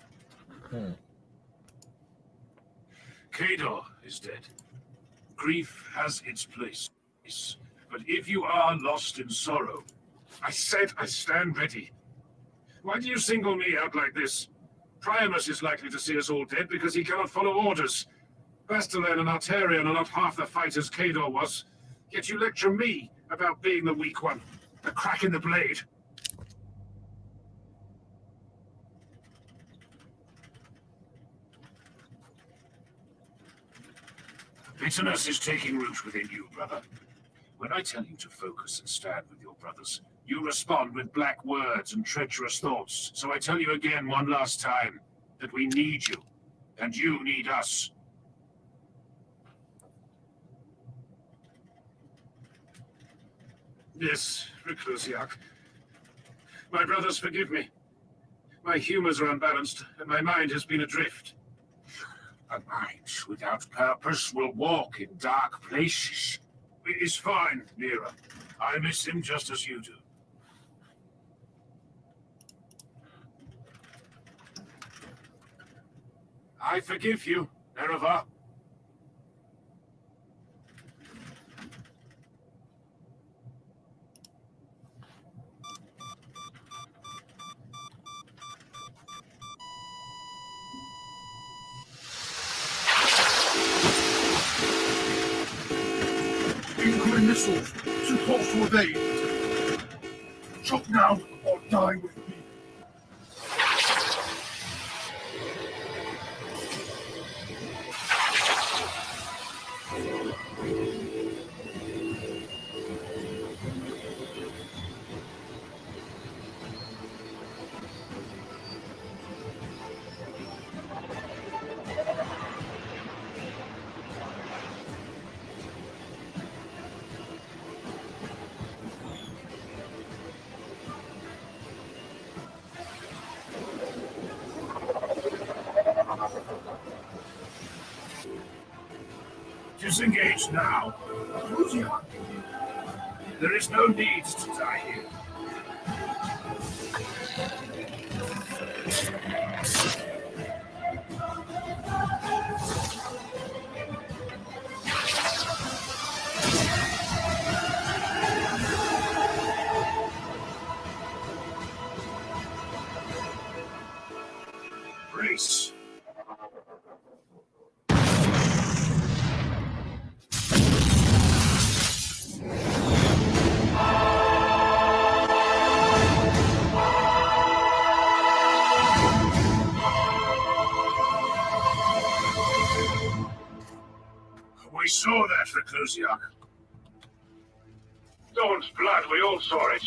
Cador is dead. Grief has its place. But if you are lost in sorrow, I said I stand ready. Why do you single me out like this? Primus is likely to see us all dead because he cannot follow orders. Bastelan and Arterion are not half the fighters Cador was. Yet you lecture me about being the weak one, the crack in the blade. Bitterness is taking root within you, brother. When I tell you to focus and stand with your brothers, you respond with black words and treacherous thoughts. So I tell you again one last time that we need you, and you need us. Yes, Reclusiac. My brothers, forgive me. My humors are unbalanced, and my mind has been adrift. A mind without purpose will walk in dark places. It is fine, Nero. I miss him just as you do. I forgive you, Nereva. Incoming missiles! Too close to evade! Jump now, or die with me! Disengage now. There is no need to die here. Brace. We saw that, Reclusiac. Dawn's blood, we all saw it.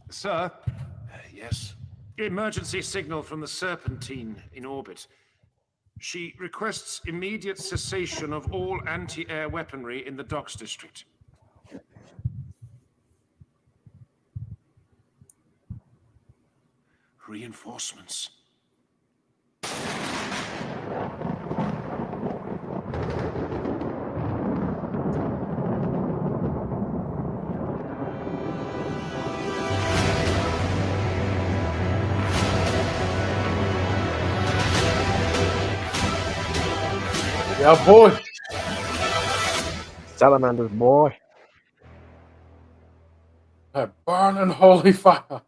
Sir? Yes? Emergency signal from the Serpentine in orbit. She requests immediate cessation of all anti-air weaponry in the docks district. Reinforcements. Yeah, boy. Salamanders, boy. That burning holy fire.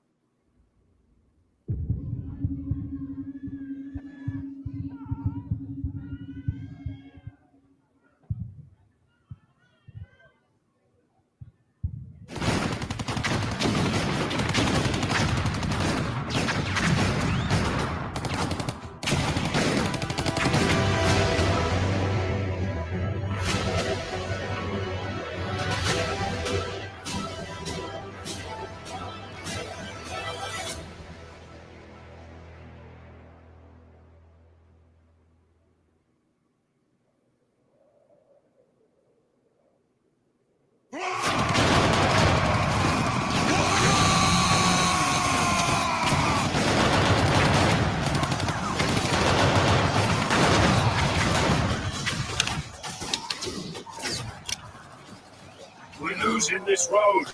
We're losing this road.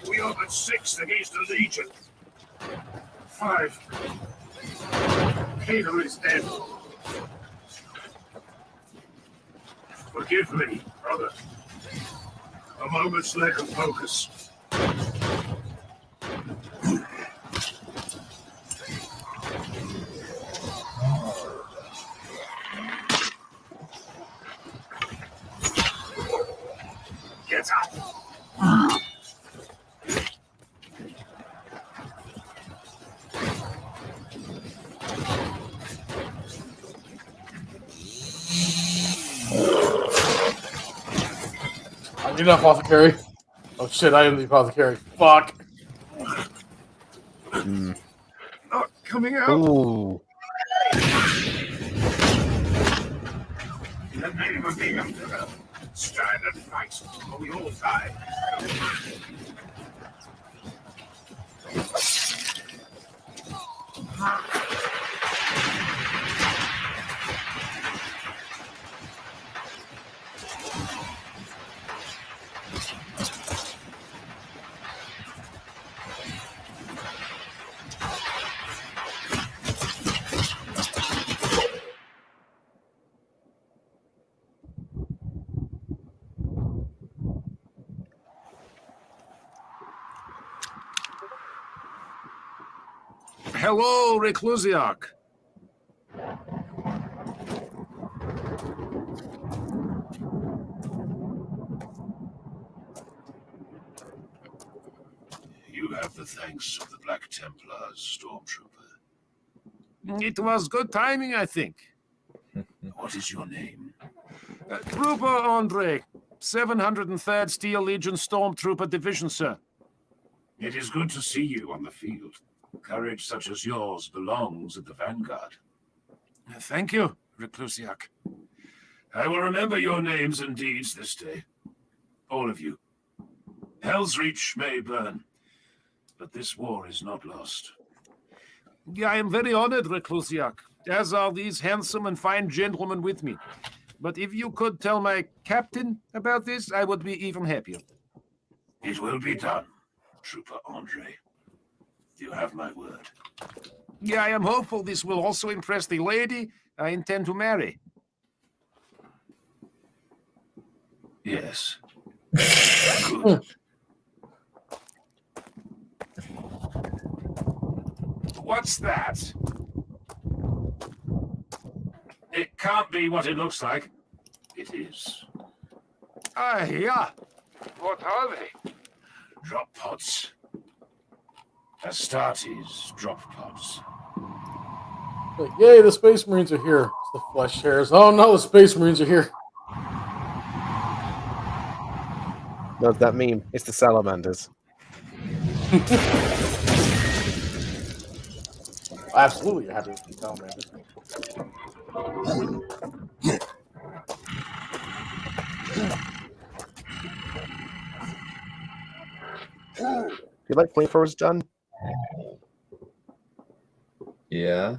We are but 6 against the Legion. 5. Peter is dead. Forgive me, brother. A moment's lack of focus. Get up! I need an apothecary. Oh shit, I am the apothecary. Fuck. Not coming out. Ooh. In the name of the Emperor, stand and fight, or we all die. Hello, Reclusiarch. You have the thanks of the Black Templars, Stormtrooper. It was good timing, I think. What is your name? Trooper Andre, 703rd Steel Legion Stormtrooper Division, sir. It is good to see you on the field. Courage such as yours belongs at the vanguard. Thank you, Reclusiarch. I will remember your names and deeds this day. All of you. Helreach may burn, but this war is not lost. I am very honored, Reclusiarch, as are these handsome and fine gentlemen with me. But if you could tell my captain about this, I would be even happier. It will be done, Trooper Andre. You have my word. I am hopeful this will also impress the lady I intend to marry. Yes. Good. What's that? It can't be what it looks like. It is. Yeah. What are they? Drop pods. Astartes drop pods. Like, yay, the Space Marines are here. It's the flesh hairs. Oh no, the Space Marines are here. What's that mean? It's the salamanders. Absolutely, you're happy with the salamanders. You like flamethrowers, John? Yeah.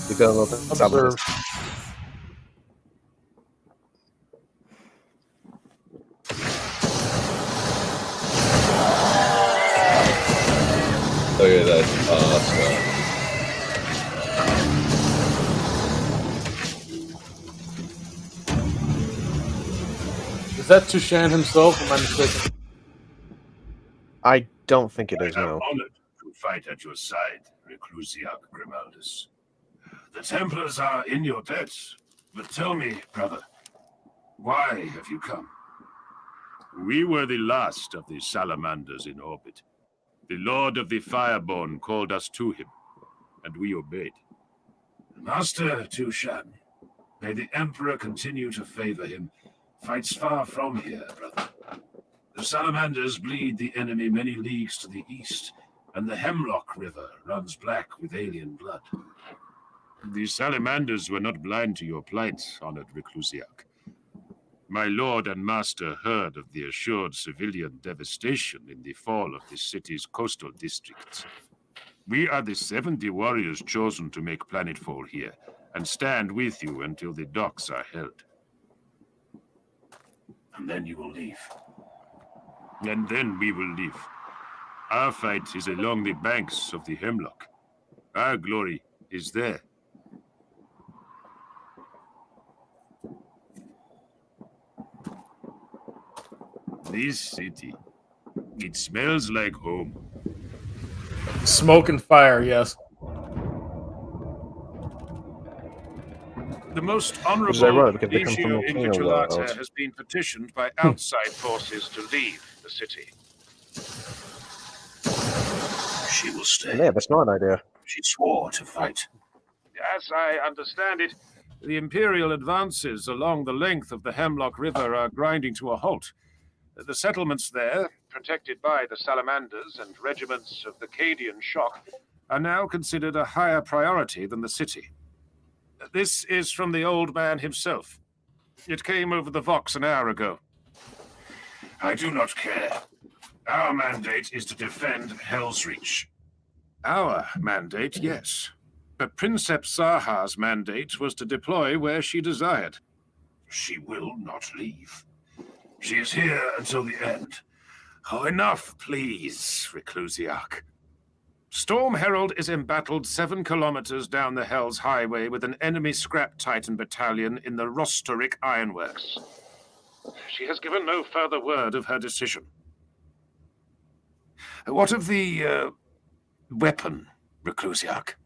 You got a little bit Observe. Look at that. Awesome. that Tushan himself, or am I mistaken? I don't think it is, I am no. honored to fight at your side, Reclusiac Grimaldus. The Templars are in your debt, but tell me, brother, why have you come? We were the last of the salamanders in orbit. The Lord of the Fireborn called us to him, and we obeyed. Master Tushan, may the Emperor continue to favor him, fights far from here, brother. The salamanders bleed the enemy many leagues to the east, and the Hemlock River runs black with alien blood. The salamanders were not blind to your plight, honored Reclusiac. My lord and master heard of the assured civilian devastation in the fall of the city's coastal districts. We are the 70 warriors chosen to make planetfall here, and stand with you until the docks are held. And then you will leave. And then we will leave. Our fight is along the banks of the Hemlock. Our glory is there. This city, it smells like home. Smoke and fire, yes. The most Which is honorable ironic because they come from Legio volcano Invigilata worlds. has been petitioned by outside forces to leave the city. She will stay. Yeah, that's not an idea. She swore to fight. As I understand it, the Imperial advances along the length of the Hemlock River are grinding to a halt. The settlements there, protected by the Salamanders and regiments of the Cadian Shock, are now considered a higher priority than the city. This is from the old man himself. It came over the Vox an hour ago. I do not care. Our mandate is to defend Helreach. Our mandate, yes. But Princeps Zaha's mandate was to deploy where she desired. She will not leave. She is here until the end. Oh, enough, please, Reclusiac. Storm Herald is embattled 7 kilometers down the Hell's Highway with an enemy scrap Titan battalion in the Rostoric Ironworks. She has given no further word of her decision. What of the weapon, Reclusiac?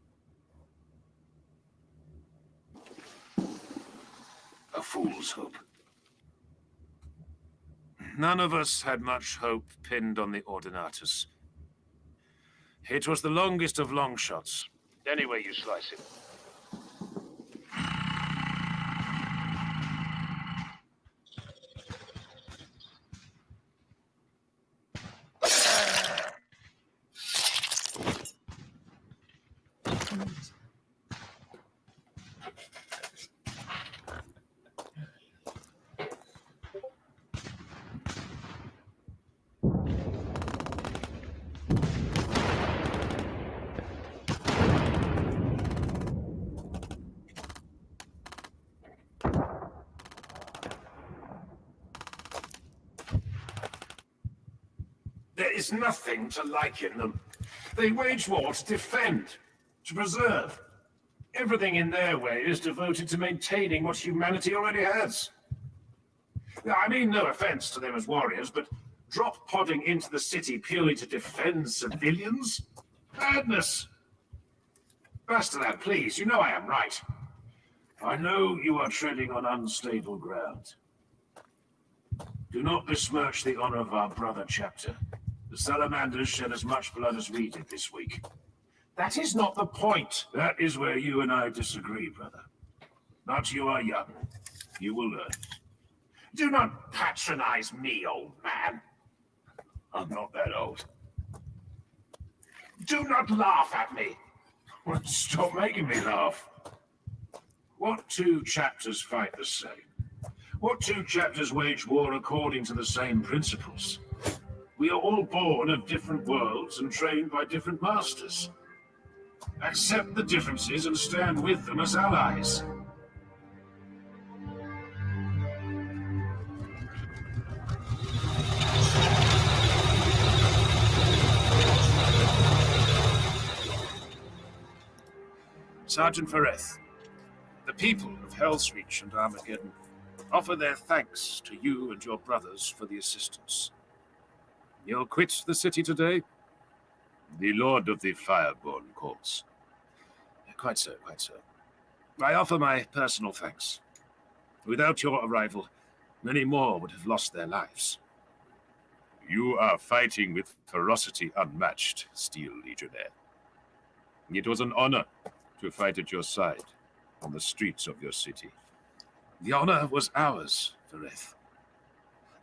A fool's hope. None of us had much hope pinned on the Ordinatus. It was the longest of long shots, any way you slice it. There is nothing to like in them. They wage war to defend, to preserve. Everything in their way is devoted to maintaining what humanity already has. Now, I mean no offense to them as warriors, but drop podding into the city purely to defend civilians? Madness! Bastard, please, you know I am right. I know you are treading on unstable ground. Do not besmirch the honor of our brother chapter. The Salamanders shed as much blood as we did this week. That is not the point. That is where you and I disagree, brother. But you are young. You will learn. Do not patronize me, old man. I'm not that old. Do not laugh at me. Stop making me laugh. What two chapters fight the same? What two chapters wage war according to the same principles? We are all born of different worlds and trained by different masters. Accept the differences and stand with them as allies. Sergeant Fereth, the people of Helreach and Armageddon offer their thanks to you and your brothers for the assistance. You'll quit the city today? The Lord of the Fireborn calls. Quite so, quite so. I offer my personal thanks. Without your arrival, many more would have lost their lives. You are fighting with ferocity unmatched, Steel Legionnaire. It was an honor to fight at your side on the streets of your city. The honor was ours, Verith.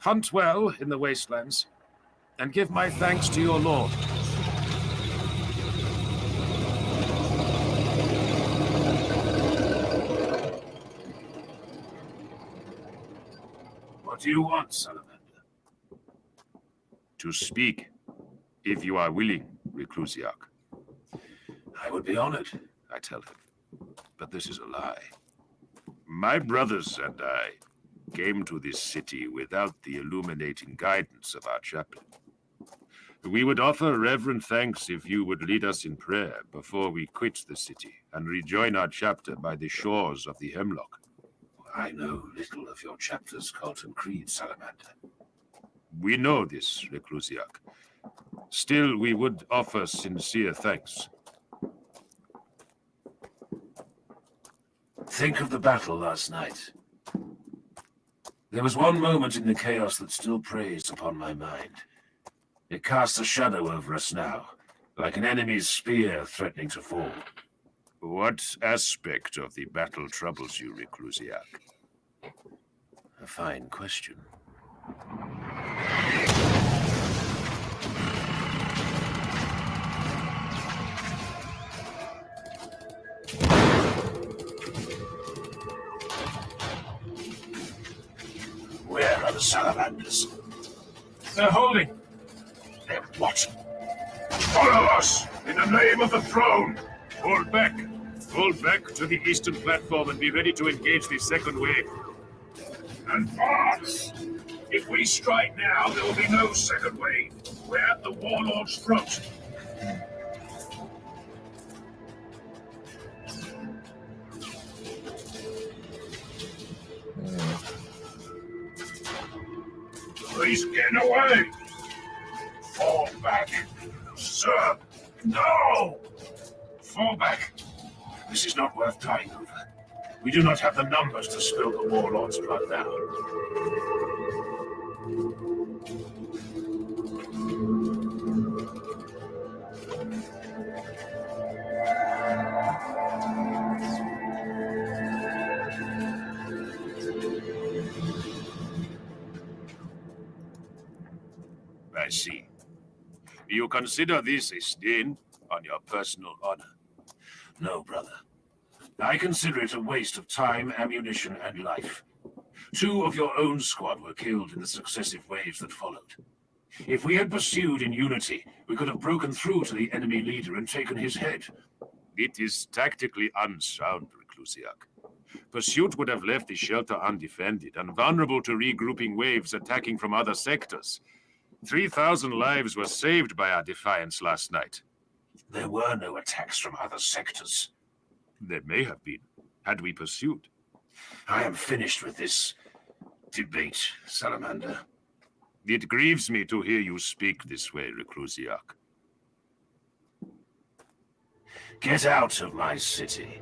Hunt well in the wastelands, and give my thanks to your lord. What do you want, Salamander? To speak, if you are willing, Reclusiarch. I would be honored, I tell him. But this is a lie. My brothers and I came to this city without the illuminating guidance of our chaplain. We would offer reverent thanks if you would lead us in prayer before we quit the city and rejoin our chapter by the shores of the Hemlock. I know little of your chapter's cult and creed, Salamander. We know this, Reclusiarch. Still, we would offer sincere thanks. Think of the battle last night. There was one moment in the chaos that still preys upon my mind. It casts a shadow over us now, like an enemy's spear threatening to fall. What aspect of the battle troubles you, Reclusiarch? A fine question. Where are the salamanders? They're holding. They're watching. Follow us, in the name of the throne! Fall back. Fall back to the eastern platform and be ready to engage the second wave. And fast! If we strike now, there will be no second wave. We're at the warlord's throat. He's getting away! Fall back! Sir! No! Fall back! This is not worth dying over. We do not have the numbers to spill the warlord's blood now. I see. You consider this a stain on your personal honor? No, brother. I consider it a waste of time, ammunition, and life. 2 of your own squad were killed in the successive waves that followed. If we had pursued in unity, we could have broken through to the enemy leader and taken his head. It is tactically unsound, Reclusiarch. Pursuit would have left the shelter undefended and vulnerable to regrouping waves attacking from other sectors. 3,000 lives were saved by our defiance last night. There were no attacks from other sectors. There may have been, had we pursued. I am finished with this debate, Salamander. It grieves me to hear you speak this way, Reclusiarch. Get out of my city.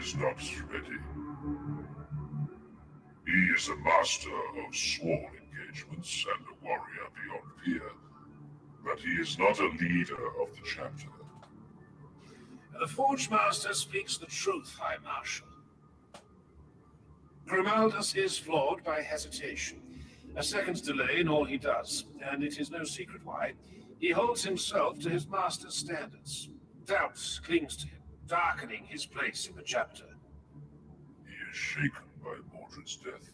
is not ready. He is a master of sworn engagements and a warrior beyond peer, but he is not a leader of the chapter. The Forge Master speaks the truth, High Marshal. Grimaldus is flawed by hesitation. A second's delay in all he does, and it is no secret why. He holds himself to his master's standards. Doubt clings to him, darkening his place in the chapter. He is shaken by Mordred's death.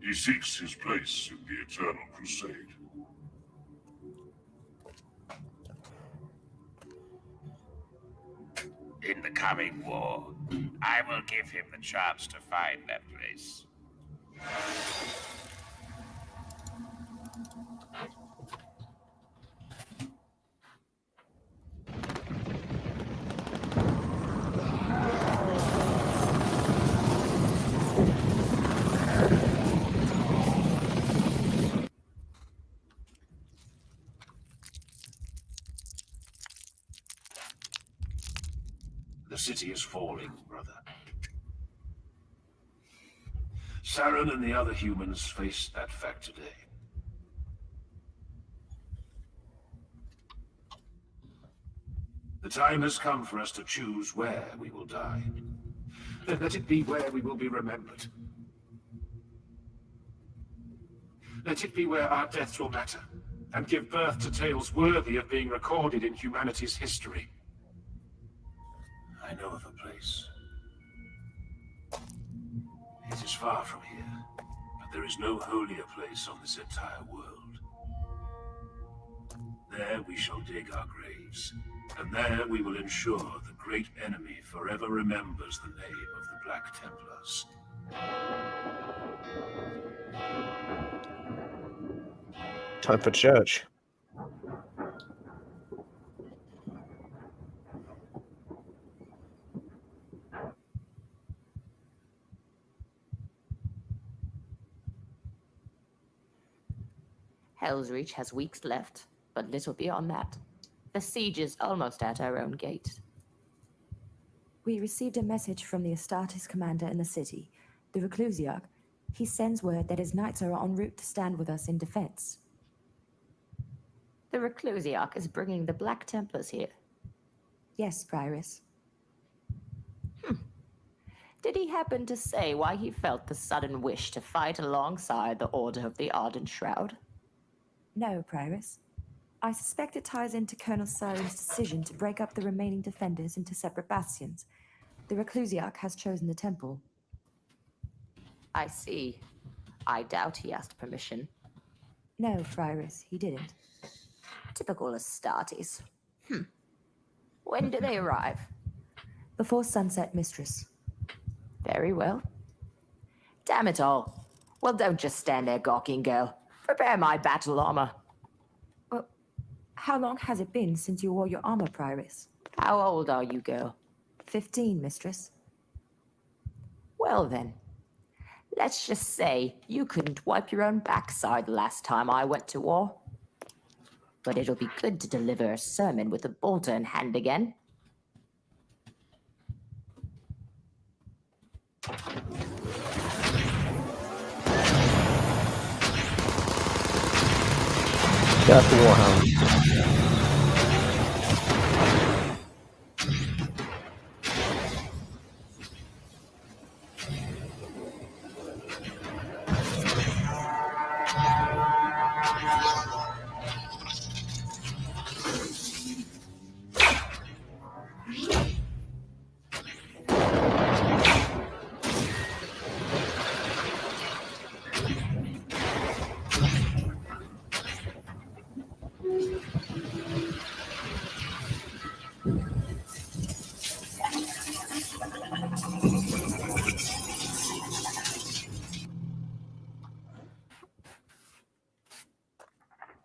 He seeks his place in the Eternal Crusade. In the coming war, I will give him the chance to find that place. The city is falling, brother. Saren and the other humans face that fact today. The time has come for us to choose where we will die. Let it be where we will be remembered. Let it be where our deaths will matter, and give birth to tales worthy of being recorded in humanity's history. I know of a place. It is far from here, but there is no holier place on this entire world. There we shall dig our graves, and there we will ensure the great enemy forever remembers the name of the Black Templars. Time for church. Helreach has weeks left, but little beyond that. The siege is almost at our own gate. We received a message from the Astartes commander in the city, the Reclusiarch. He sends word that his knights are en route to stand with us in defense. The Reclusiarch is bringing the Black Templars here. Yes, Prioress. Did he happen to say why he felt the sudden wish to fight alongside the Order of the Ardent Shroud? No, Prioress. I suspect it ties into Colonel Saren's decision to break up the remaining defenders into separate bastions. The Reclusiarch has chosen the temple. I see. I doubt he asked permission. No, Prioress, he didn't. Typical Astartes. When do they arrive? Before sunset, Mistress. Very well. Damn it all. Well, don't just stand there gawking, girl. Prepare my battle armor. Well, how long has it been since you wore your armor, Prioress? How old are you, girl? 15, Mistress. Well then. Let's just say you couldn't wipe your own backside last time I went to war. But it'll be good to deliver a sermon with a bolter in hand again. Got the Warhound.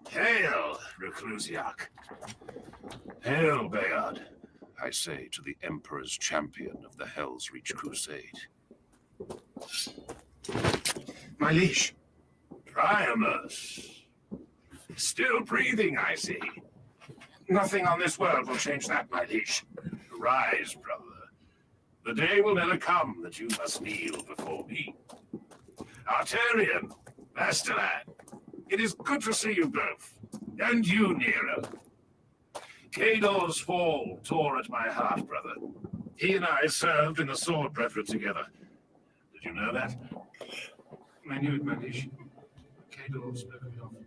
Hail, Reclusiarch. Hail, Bayard, I say to the Emperor's champion of the Helreach Crusade. My liege, Priamus. Still breathing, I see. Nothing on this world will change that, my liege. Rise, brother. The day will never come that you must kneel before me. Arterian, Masterlad, it is good to see you both. And you, Nero. Cador's fall tore at my heart, brother. He and I served in the Sword Brethren together. Did you know that? I knew it, Manish. Cador spoke of it often.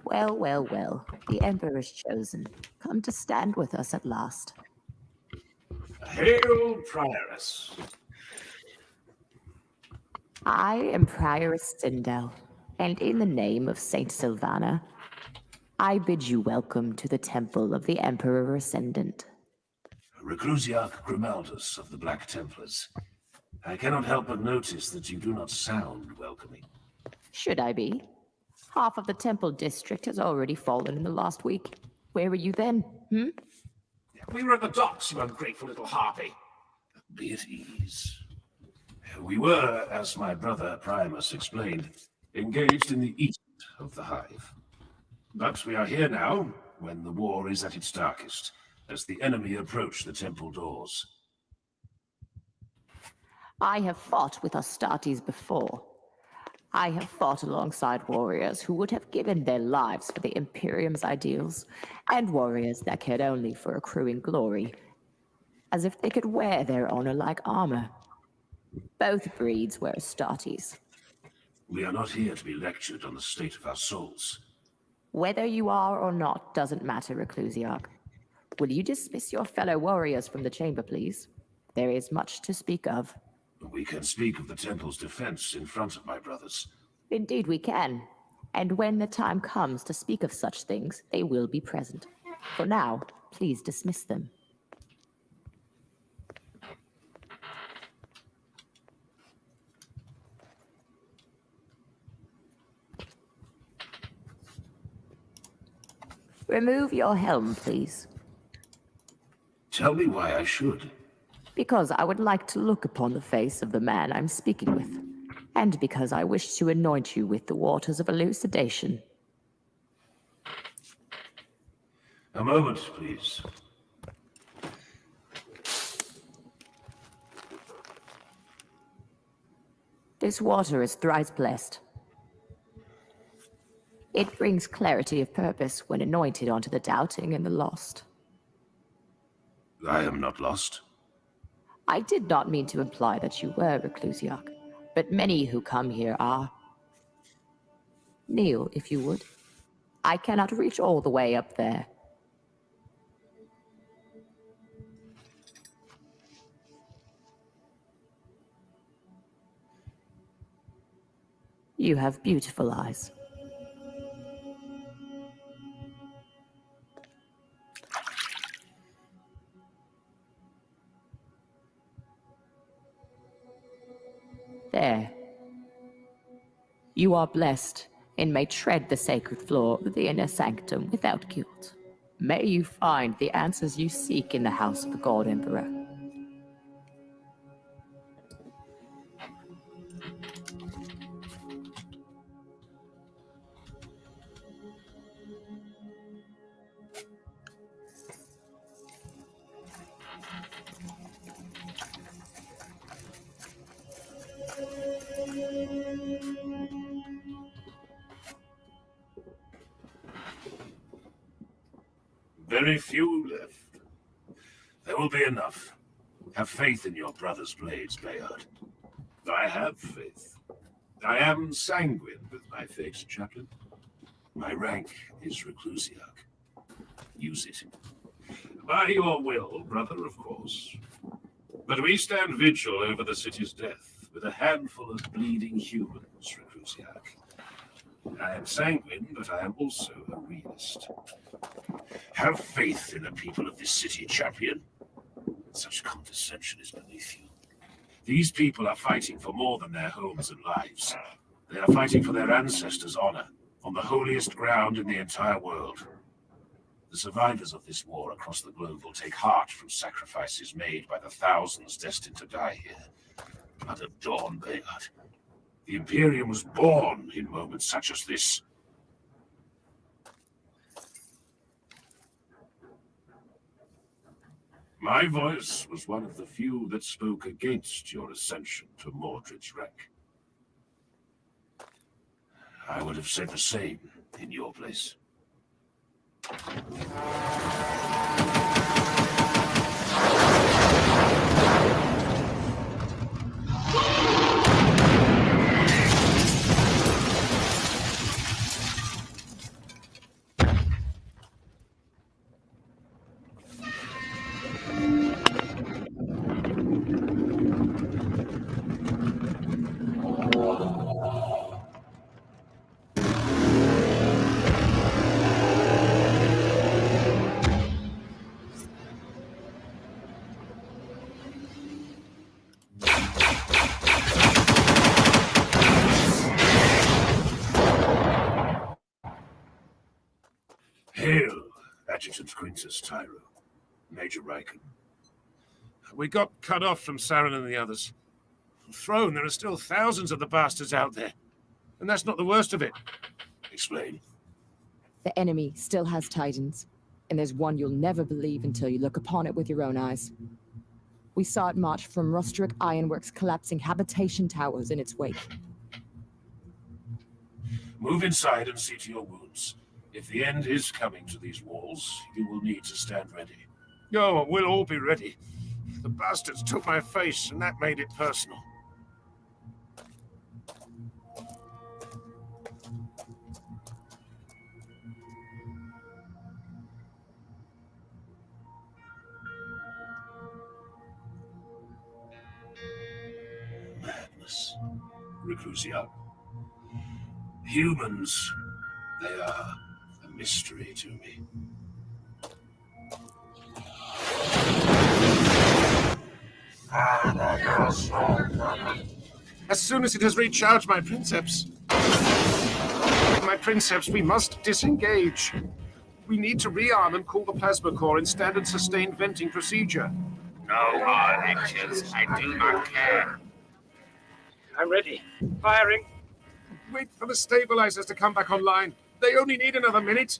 Well, well, well. The Emperor's chosen. Come to stand with us at last. Hail, Prioress. I am Prioress Sindel, and in the name of Saint Sylvana, I bid you welcome to the Temple of the Emperor Ascendant. Reclusiarch Grimaldus of the Black Templars. I cannot help but notice that you do not sound welcoming. Should I be? Half of the Temple District has already fallen in the last week. Where were you then, We were at the docks, you ungrateful little harpy. Be at ease. We were, as my brother Primus explained, engaged in the east of the hive. But we are here now, when the war is at its darkest, as the enemy approach the temple doors. I have fought with Astartes before. I have fought alongside warriors who would have given their lives for the Imperium's ideals, and warriors that cared only for accruing glory, as if they could wear their honor like armor. Both breeds were Astartes. We are not here to be lectured on the state of our souls. Whether you are or not doesn't matter, Reclusiarch. Will you dismiss your fellow warriors from the chamber, please? There is much to speak of. We can speak of the temple's defense in front of my brothers. Indeed we can. And when the time comes to speak of such things, they will be present. For now, please dismiss them. Remove your helm, please. Tell me why I should. Because I would like to look upon the face of the man I'm speaking with, and because I wish to anoint you with the waters of elucidation. A moment, please. This water is thrice blessed. It brings clarity of purpose when anointed onto the doubting and the lost. I am not lost. I did not mean to imply that you were, Reclusiarch, but many who come here are. Kneel, if you would. I cannot reach all the way up there. You have beautiful eyes. There. You are blessed, and may tread the sacred floor of the inner sanctum without guilt. May you find the answers you seek in the house of the God Emperor. Very few left. There will be enough. Have faith in your brother's blades, Bayard. I have faith. I am sanguine with my fate, Chaplain. My rank is Reclusiarch. Use it. By your will, brother, of course. But we stand vigil over the city's death with a handful of bleeding humans, Reclusiarch. I am sanguine, but I am also a realist. Have faith in the people of this city, champion. Such condescension is beneath you. These people are fighting for more than their homes and lives. They are fighting for their ancestors' honor, on the holiest ground in the entire world. The survivors of this war across the globe will take heart from sacrifices made by the thousands destined to die here. Blood of dawn, Bayard. The Imperium was born in moments such as this. My voice was one of the few that spoke against your ascension to Mordred's rank. I would have said the same in your place. Hail, Adjutant Quintus Tyro, Major Riken. We got cut off from Saren and the others. Throne, there are still thousands of the bastards out there. And that's not the worst of it. Explain. The enemy still has Titans, and there's one you'll never believe until you look upon it with your own eyes. We saw it march from Rostrick Ironworks, collapsing habitation towers in its wake. Move inside and see to your wounds. If the end is coming to these walls, you will need to stand ready. Oh, we'll all be ready. The bastards took my face, and that made it personal. Madness. Reclusia. Humans, they are a mystery to me. As soon as it has reached out, my princeps. My princeps, we must disengage. We need to rearm and cool the plasma core in standard sustained venting procedure. No more lectures. I do not care. I'm ready. Firing. Wait for the stabilizers to come back online. They only need another minute.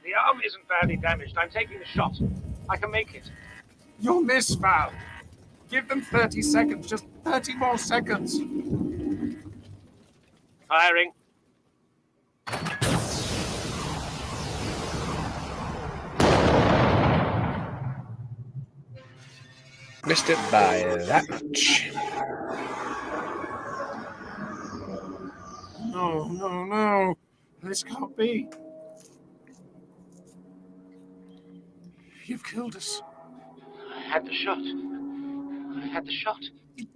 The arm isn't badly damaged. I'm taking the shot. I can make it. You'll miss, Val. Give them 30 seconds. Just 30 more seconds. Firing. Missed it by that much. No, no, no. This can't be. You've killed us. I had the shot. I had the shot.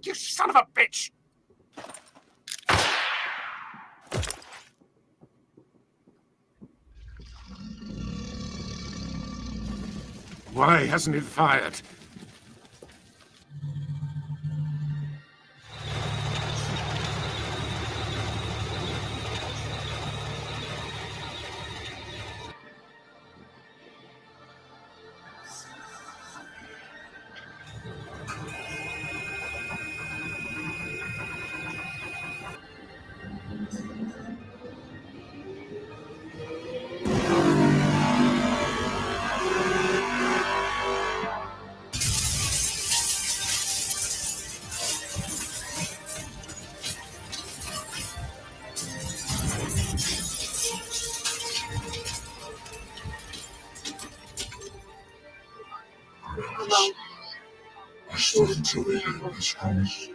You son of a bitch! Why hasn't it fired? I stood until the end of this promise.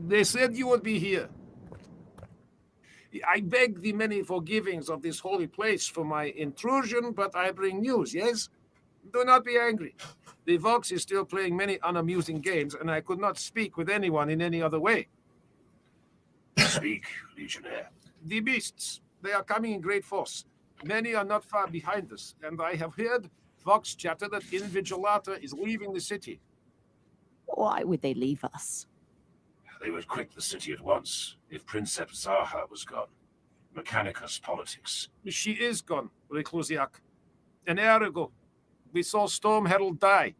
They said you would be here. I beg the many forgivings of this holy place for my intrusion, but I bring news, yes? Do not be angry. The Vox is still playing many unamusing games, and I could not speak with anyone in any other way. Speak, Legionnaire. The beasts. They are coming in great force. Many are not far behind us, and I have heard Vox chatter that Invigilata is leaving the city. Why would they leave us? They would quit the city at once if Princeps Zaha was gone. Mechanicus politics. She is gone, Reclusiac. An hour ago, we saw Storm Herald die.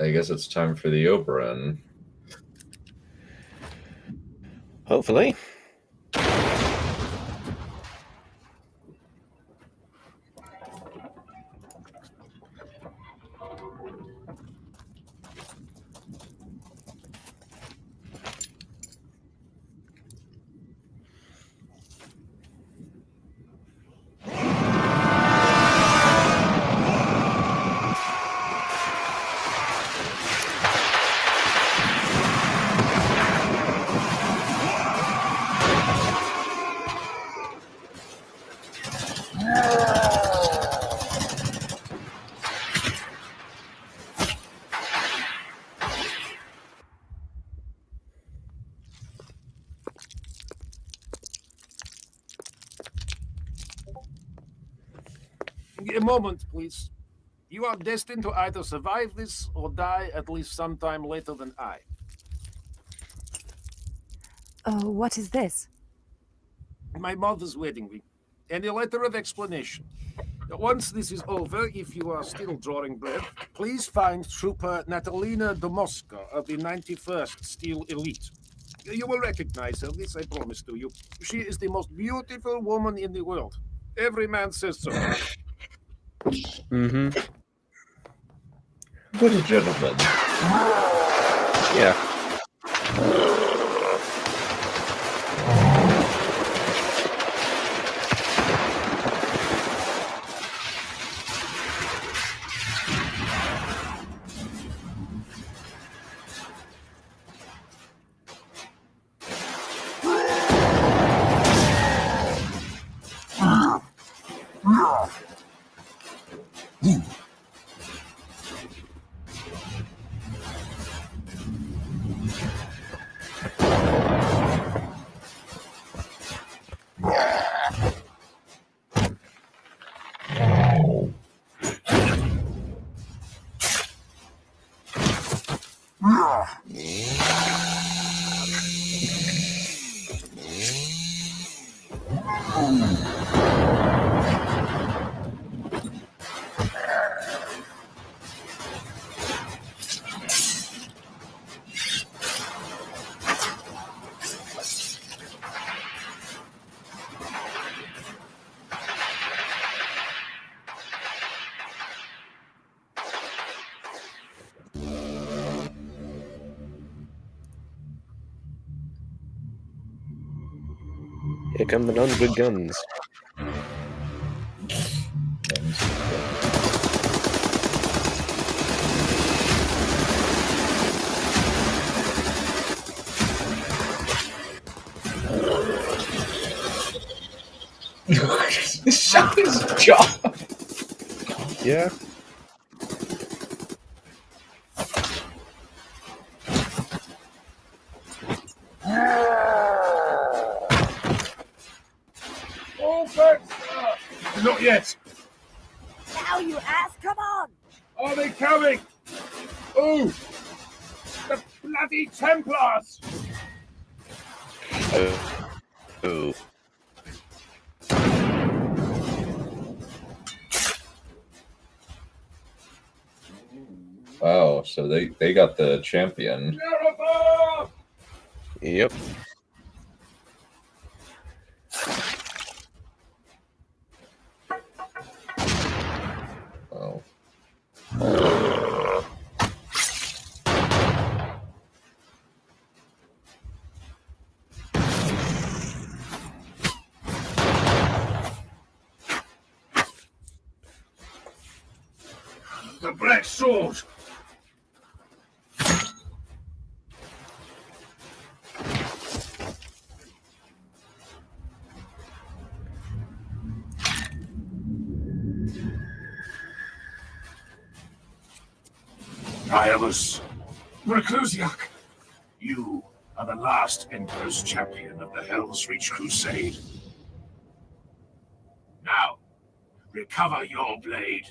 I guess it's time for the Oberon. Hopefully. A moment, please. You are destined to either survive this or die at least sometime later than I. Oh, what is this? My mother's wedding ring, and a letter of explanation. Once this is over, if you are still drawing breath, please find Trooper Natalina Domoska of the 91st Steel Elite. You will recognize her, this I promise to you. She is the most beautiful woman in the world. Every man says so. Mm-hmm. What a gentleman. Yeah. Here come the non-good guns. Shut his jaw. Yeah. Oh, thanks, not yet. Now, you ass, come on! Are they coming? Ooh! The bloody Templars! Oh. Wow, so they got the champion. Yep. Oh. The Black Sword! Primus, Reclusiac, you are the last Emperor's champion of the Helreach Crusade. Now, recover your blade.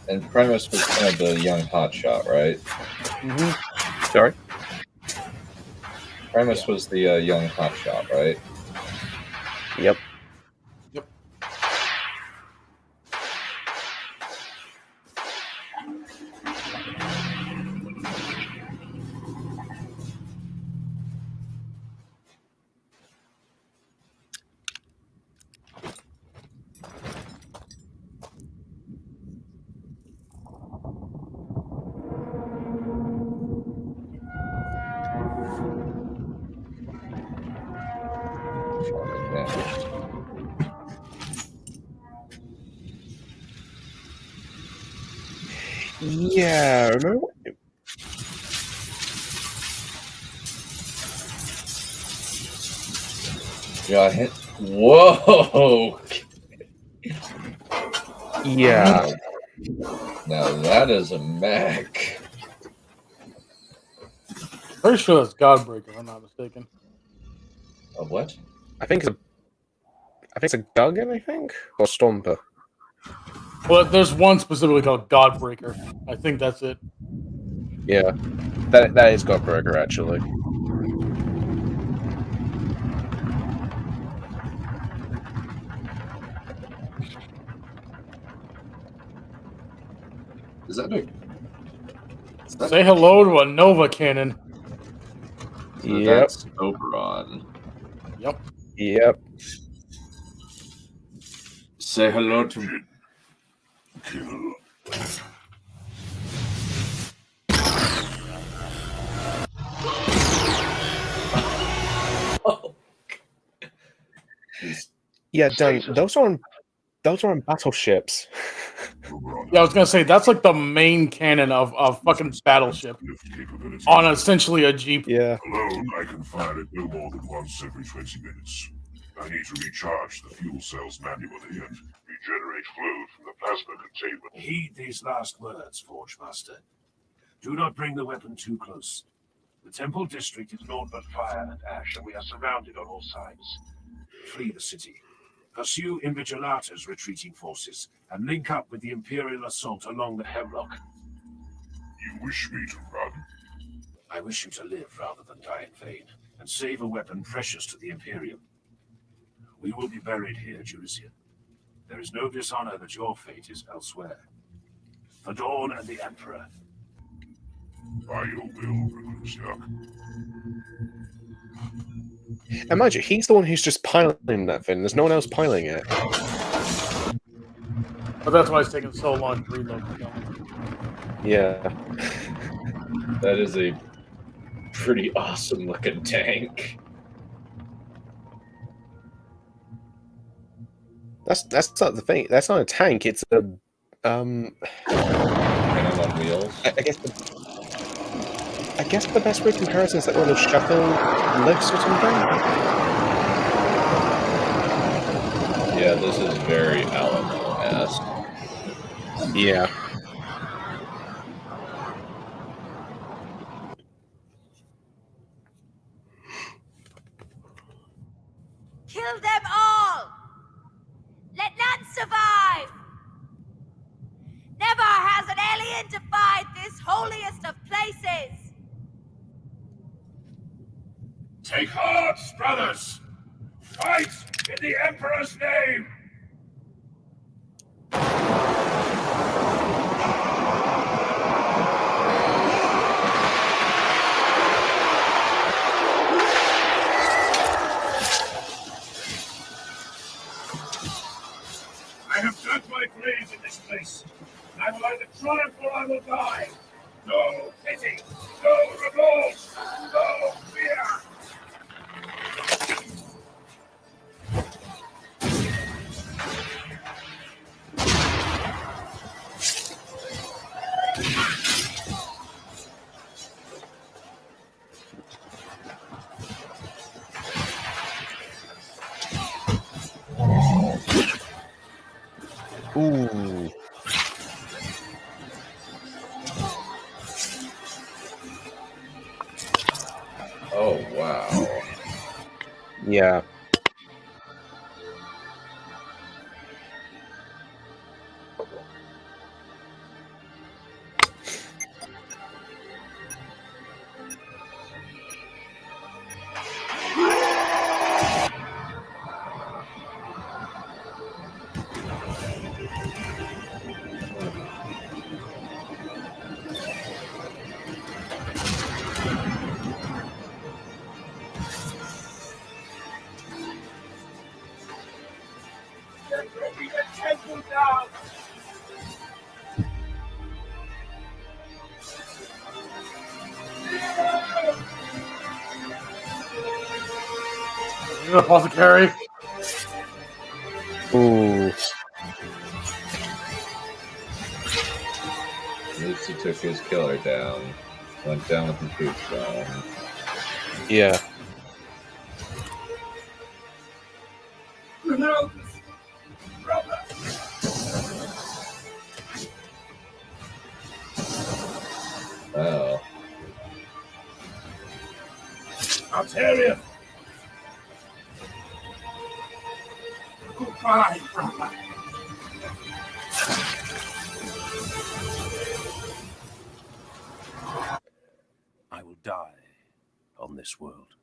And Primus was kind of the young hotshot, right? Mm-hmm. Sorry? Primus was the young hotshot, right? Yep. Yep. Yeah, remember? Yeah, hit. Whoa! Yeah. Now that is a mech. Pretty sure that's Godbreaker, if I'm not mistaken. A what? I think it's a Duggan, I think? Or Stomper. Well, there's one specifically called Godbreaker. I think that's it. Yeah. That is Godbreaker, actually. Is that a... Say hello to a Nova Cannon. So Yep. that's Oberon. Yep. Yep. Say hello to... Yeah, Dan, those are on battleships. Yeah, I was gonna say that's like the main cannon of fucking battleship on essentially a jeep. Yeah. Alone, I can fire it no more than once every 20 minutes. I need to recharge the fuel cells manually and regenerate flow from the plasma containment. Heed these last words, Forge Master. Do not bring the weapon too close. The Temple District is naught but fire and ash, and we are surrounded on all sides. Flee the city. Pursue Invigilata's retreating forces, and link up with the Imperial assault along the Hemlock. You wish me to run? I wish you to live rather than die in vain, and save a weapon precious to the Imperium. We will be buried here, Jurisian. There is no dishonor that your fate is elsewhere. For Dawn and the Emperor. By your will, Reclusiac. And mind you, he's the one who's just piloting that thing. There's no one else piloting it. But that's why it's taking so long to reload. Yeah. That is a pretty awesome looking tank. That's not the thing. That's not a tank. It's a Cannon on wheels. I guess the best way to comparison is like one of those shuffle lifts or something. Yeah, this is very Alamo-esque. Yeah. Kill them all! Let none survive! Never has an alien defied this holiest of places! Take heart, brothers! Fight in the Emperor's name! I have dug my grave in this place. I will either triumph or I will die. No pity, no remorse, no fear. Ooh. Oh, wow. Yeah. Apothecary. Ooh. Lucy took his killer down. Went down with the tombstone. Yeah. Wow. Altaria! Goodbye, brother. I will die on this world.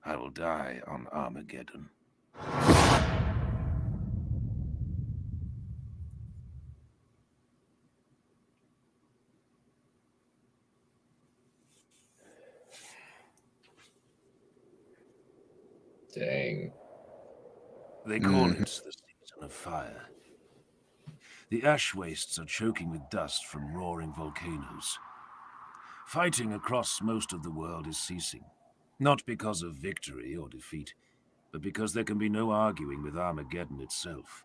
I will die on Armageddon. Dang. They call it the season of fire. The ash wastes are choking with dust from roaring volcanoes. Fighting across most of the world is ceasing, not because of victory or defeat, but because there can be no arguing with Armageddon itself.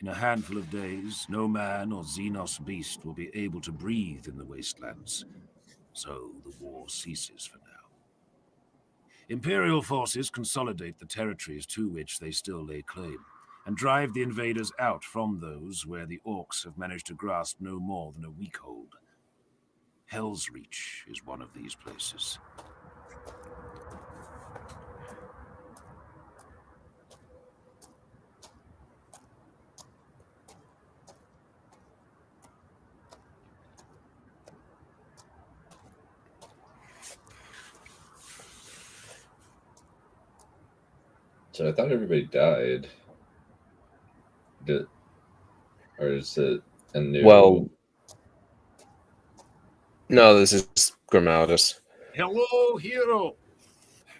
In a handful of days, no man or Xenos beast will be able to breathe in the wastelands, so the war ceases for now. Imperial forces consolidate the territories to which they still lay claim, and drive the invaders out from those where the orcs have managed to grasp no more than a weak hold. Helreach is one of these places. So I thought everybody died. Or is it a new... Well, no, this is Grimaldus. Hello, hero.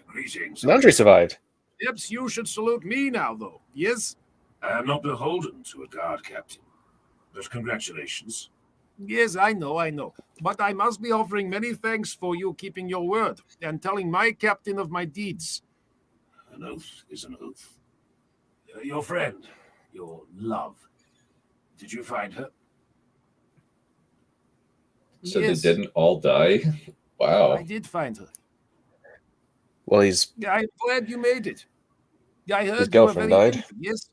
Greetings. Nandri survived. Perhaps you should salute me now, though. Yes? I am not beholden to a guard captain, but congratulations. Yes, I know. But I must be offering many thanks for you keeping your word and telling my captain of my deeds. An oath is an oath. Your friend, your love, did you find her? So Yes. they didn't all die? Wow. I did find her. Well, he's... I'm glad you made it. I heard his you were girlfriend very died. ill, yes?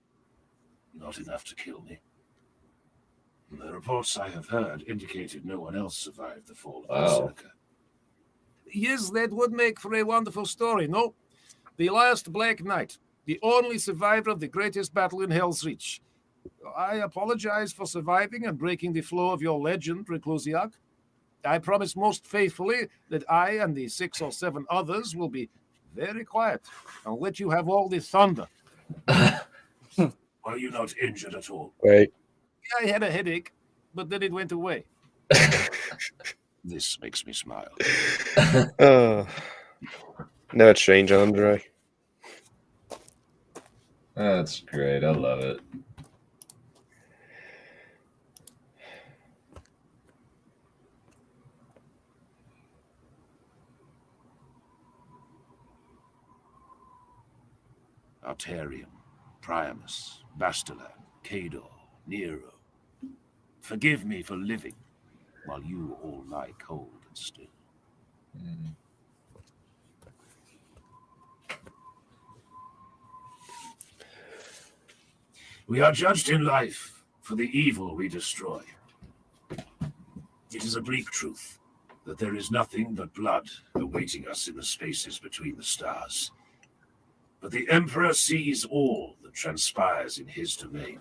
Not enough to kill me. The reports I have heard indicated no one else survived the fall of Basilica. Yes, that would make for a wonderful story, no? The last Black Knight, the only survivor of the greatest battle in Helreach. I apologize for surviving and breaking the flow of your legend, Reclusiac. I promise most faithfully that I and the 6 or 7 others will be very quiet and let you have all the thunder. Were you not injured at all? Wait. I had a headache, but then it went away. This makes me smile. No change, Andre. That's great. I love it. Altarium, Priamus, Bastelan, Cador, Nero. Forgive me for living, while you all lie cold and still. We are judged in life for the evil we destroy. It is a bleak truth that there is nothing but blood awaiting us in the spaces between the stars. But the Emperor sees all that transpires in his domain,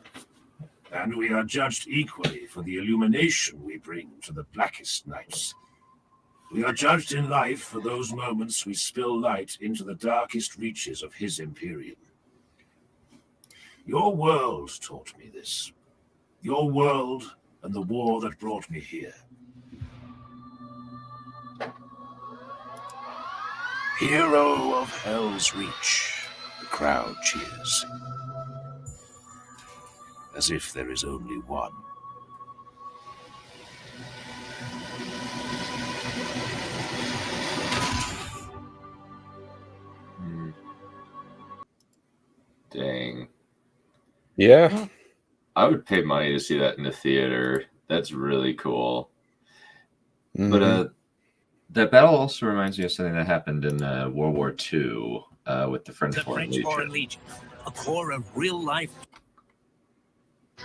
and we are judged equally for the illumination we bring to the blackest nights. We are judged in life for those moments we spill light into the darkest reaches of his Imperium. Your world taught me this. Your world and the war that brought me here. Hero of Hell's Reach, the crowd cheers. As if there is only one. Dang. Yeah. I would pay money to see that in the theater. That's really cool. But that battle also reminds me of something that happened in World War II with the French Foreign Legion. A core of real-life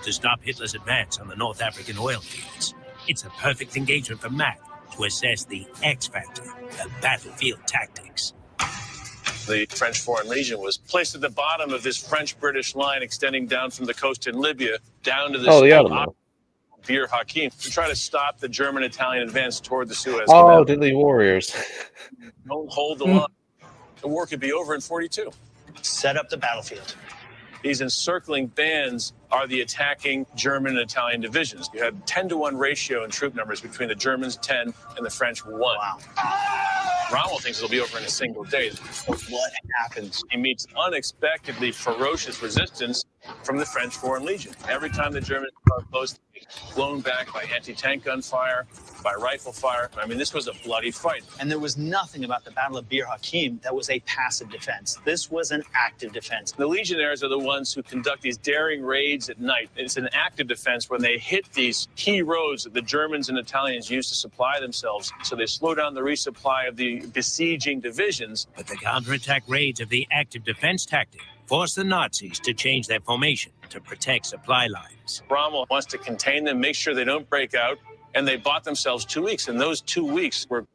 to stop Hitler's advance on the North African oil fields. It's a perfect engagement for Matt to assess the X factor of battlefield tactics. The French Foreign Legion was placed at the bottom of this French-British line extending down from the coast in Libya down to this Bir Hakeim to try to stop the German-Italian advance toward the Suez Canal. Oh, Diddley Warriors. Don't hold the line. The war could be over in 42. Set up the battlefield. These encircling bands are the attacking German and Italian divisions. You have 10-to-1 ratio in troop numbers between the Germans 10 and the French 1. Wow. Rommel thinks it'll be over in a single day. What happens? He meets unexpectedly ferocious resistance from the French Foreign Legion. Every time the Germans are close, blown back by anti-tank gunfire, by rifle fire. I mean, this was a bloody fight. And there was nothing about the Battle of Bir Hakeim that was a passive defense. This was an active defense. The legionnaires are the ones who conduct these daring raids at night. It's an active defense when they hit these key roads that the Germans and Italians use to supply themselves. So they slow down the resupply of the besieging divisions. But the counterattack raids of the active defense tactic forced the Nazis to change their formation to protect supply lines. Rommel wants to contain them, make sure they don't break out, and they bought themselves 2 weeks, and those 2 weeks were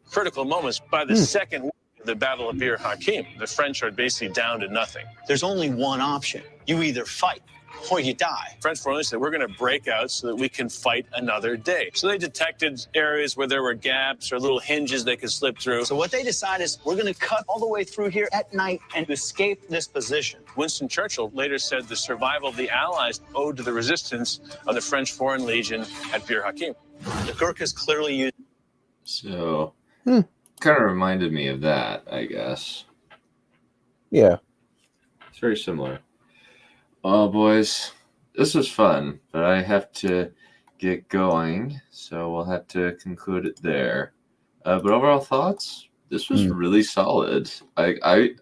critical moments. By the second week of the Battle of Bir Hakeim, the French are basically down to nothing. There's only one option. You either fight or you die. French Foreign Legion said, we're going to break out so that we can fight another day. So they detected areas where there were gaps or little hinges they could slip through. So what they decide is, we're going to cut all the way through here at night and escape this position. Winston Churchill later said the survival of the Allies owed to the resistance of the French Foreign Legion at Bir Hakeim. The Gurkhas clearly used... So, kind of reminded me of that, I guess. Yeah. It's very similar. Well, boys, this was fun, but I have to get going, so we'll have to conclude it there. But overall thoughts, this was really solid. If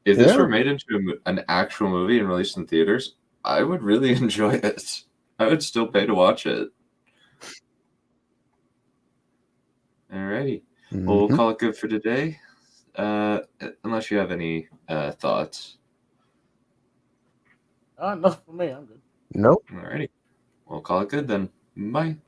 this were made into an actual movie and released in theaters, I would really enjoy it. I would still pay to watch it. Alrighty. Well, we'll call it good for today. Unless you have any thoughts. Nothing for me. I'm good. Nope. Alrighty. We'll call it good then. Bye.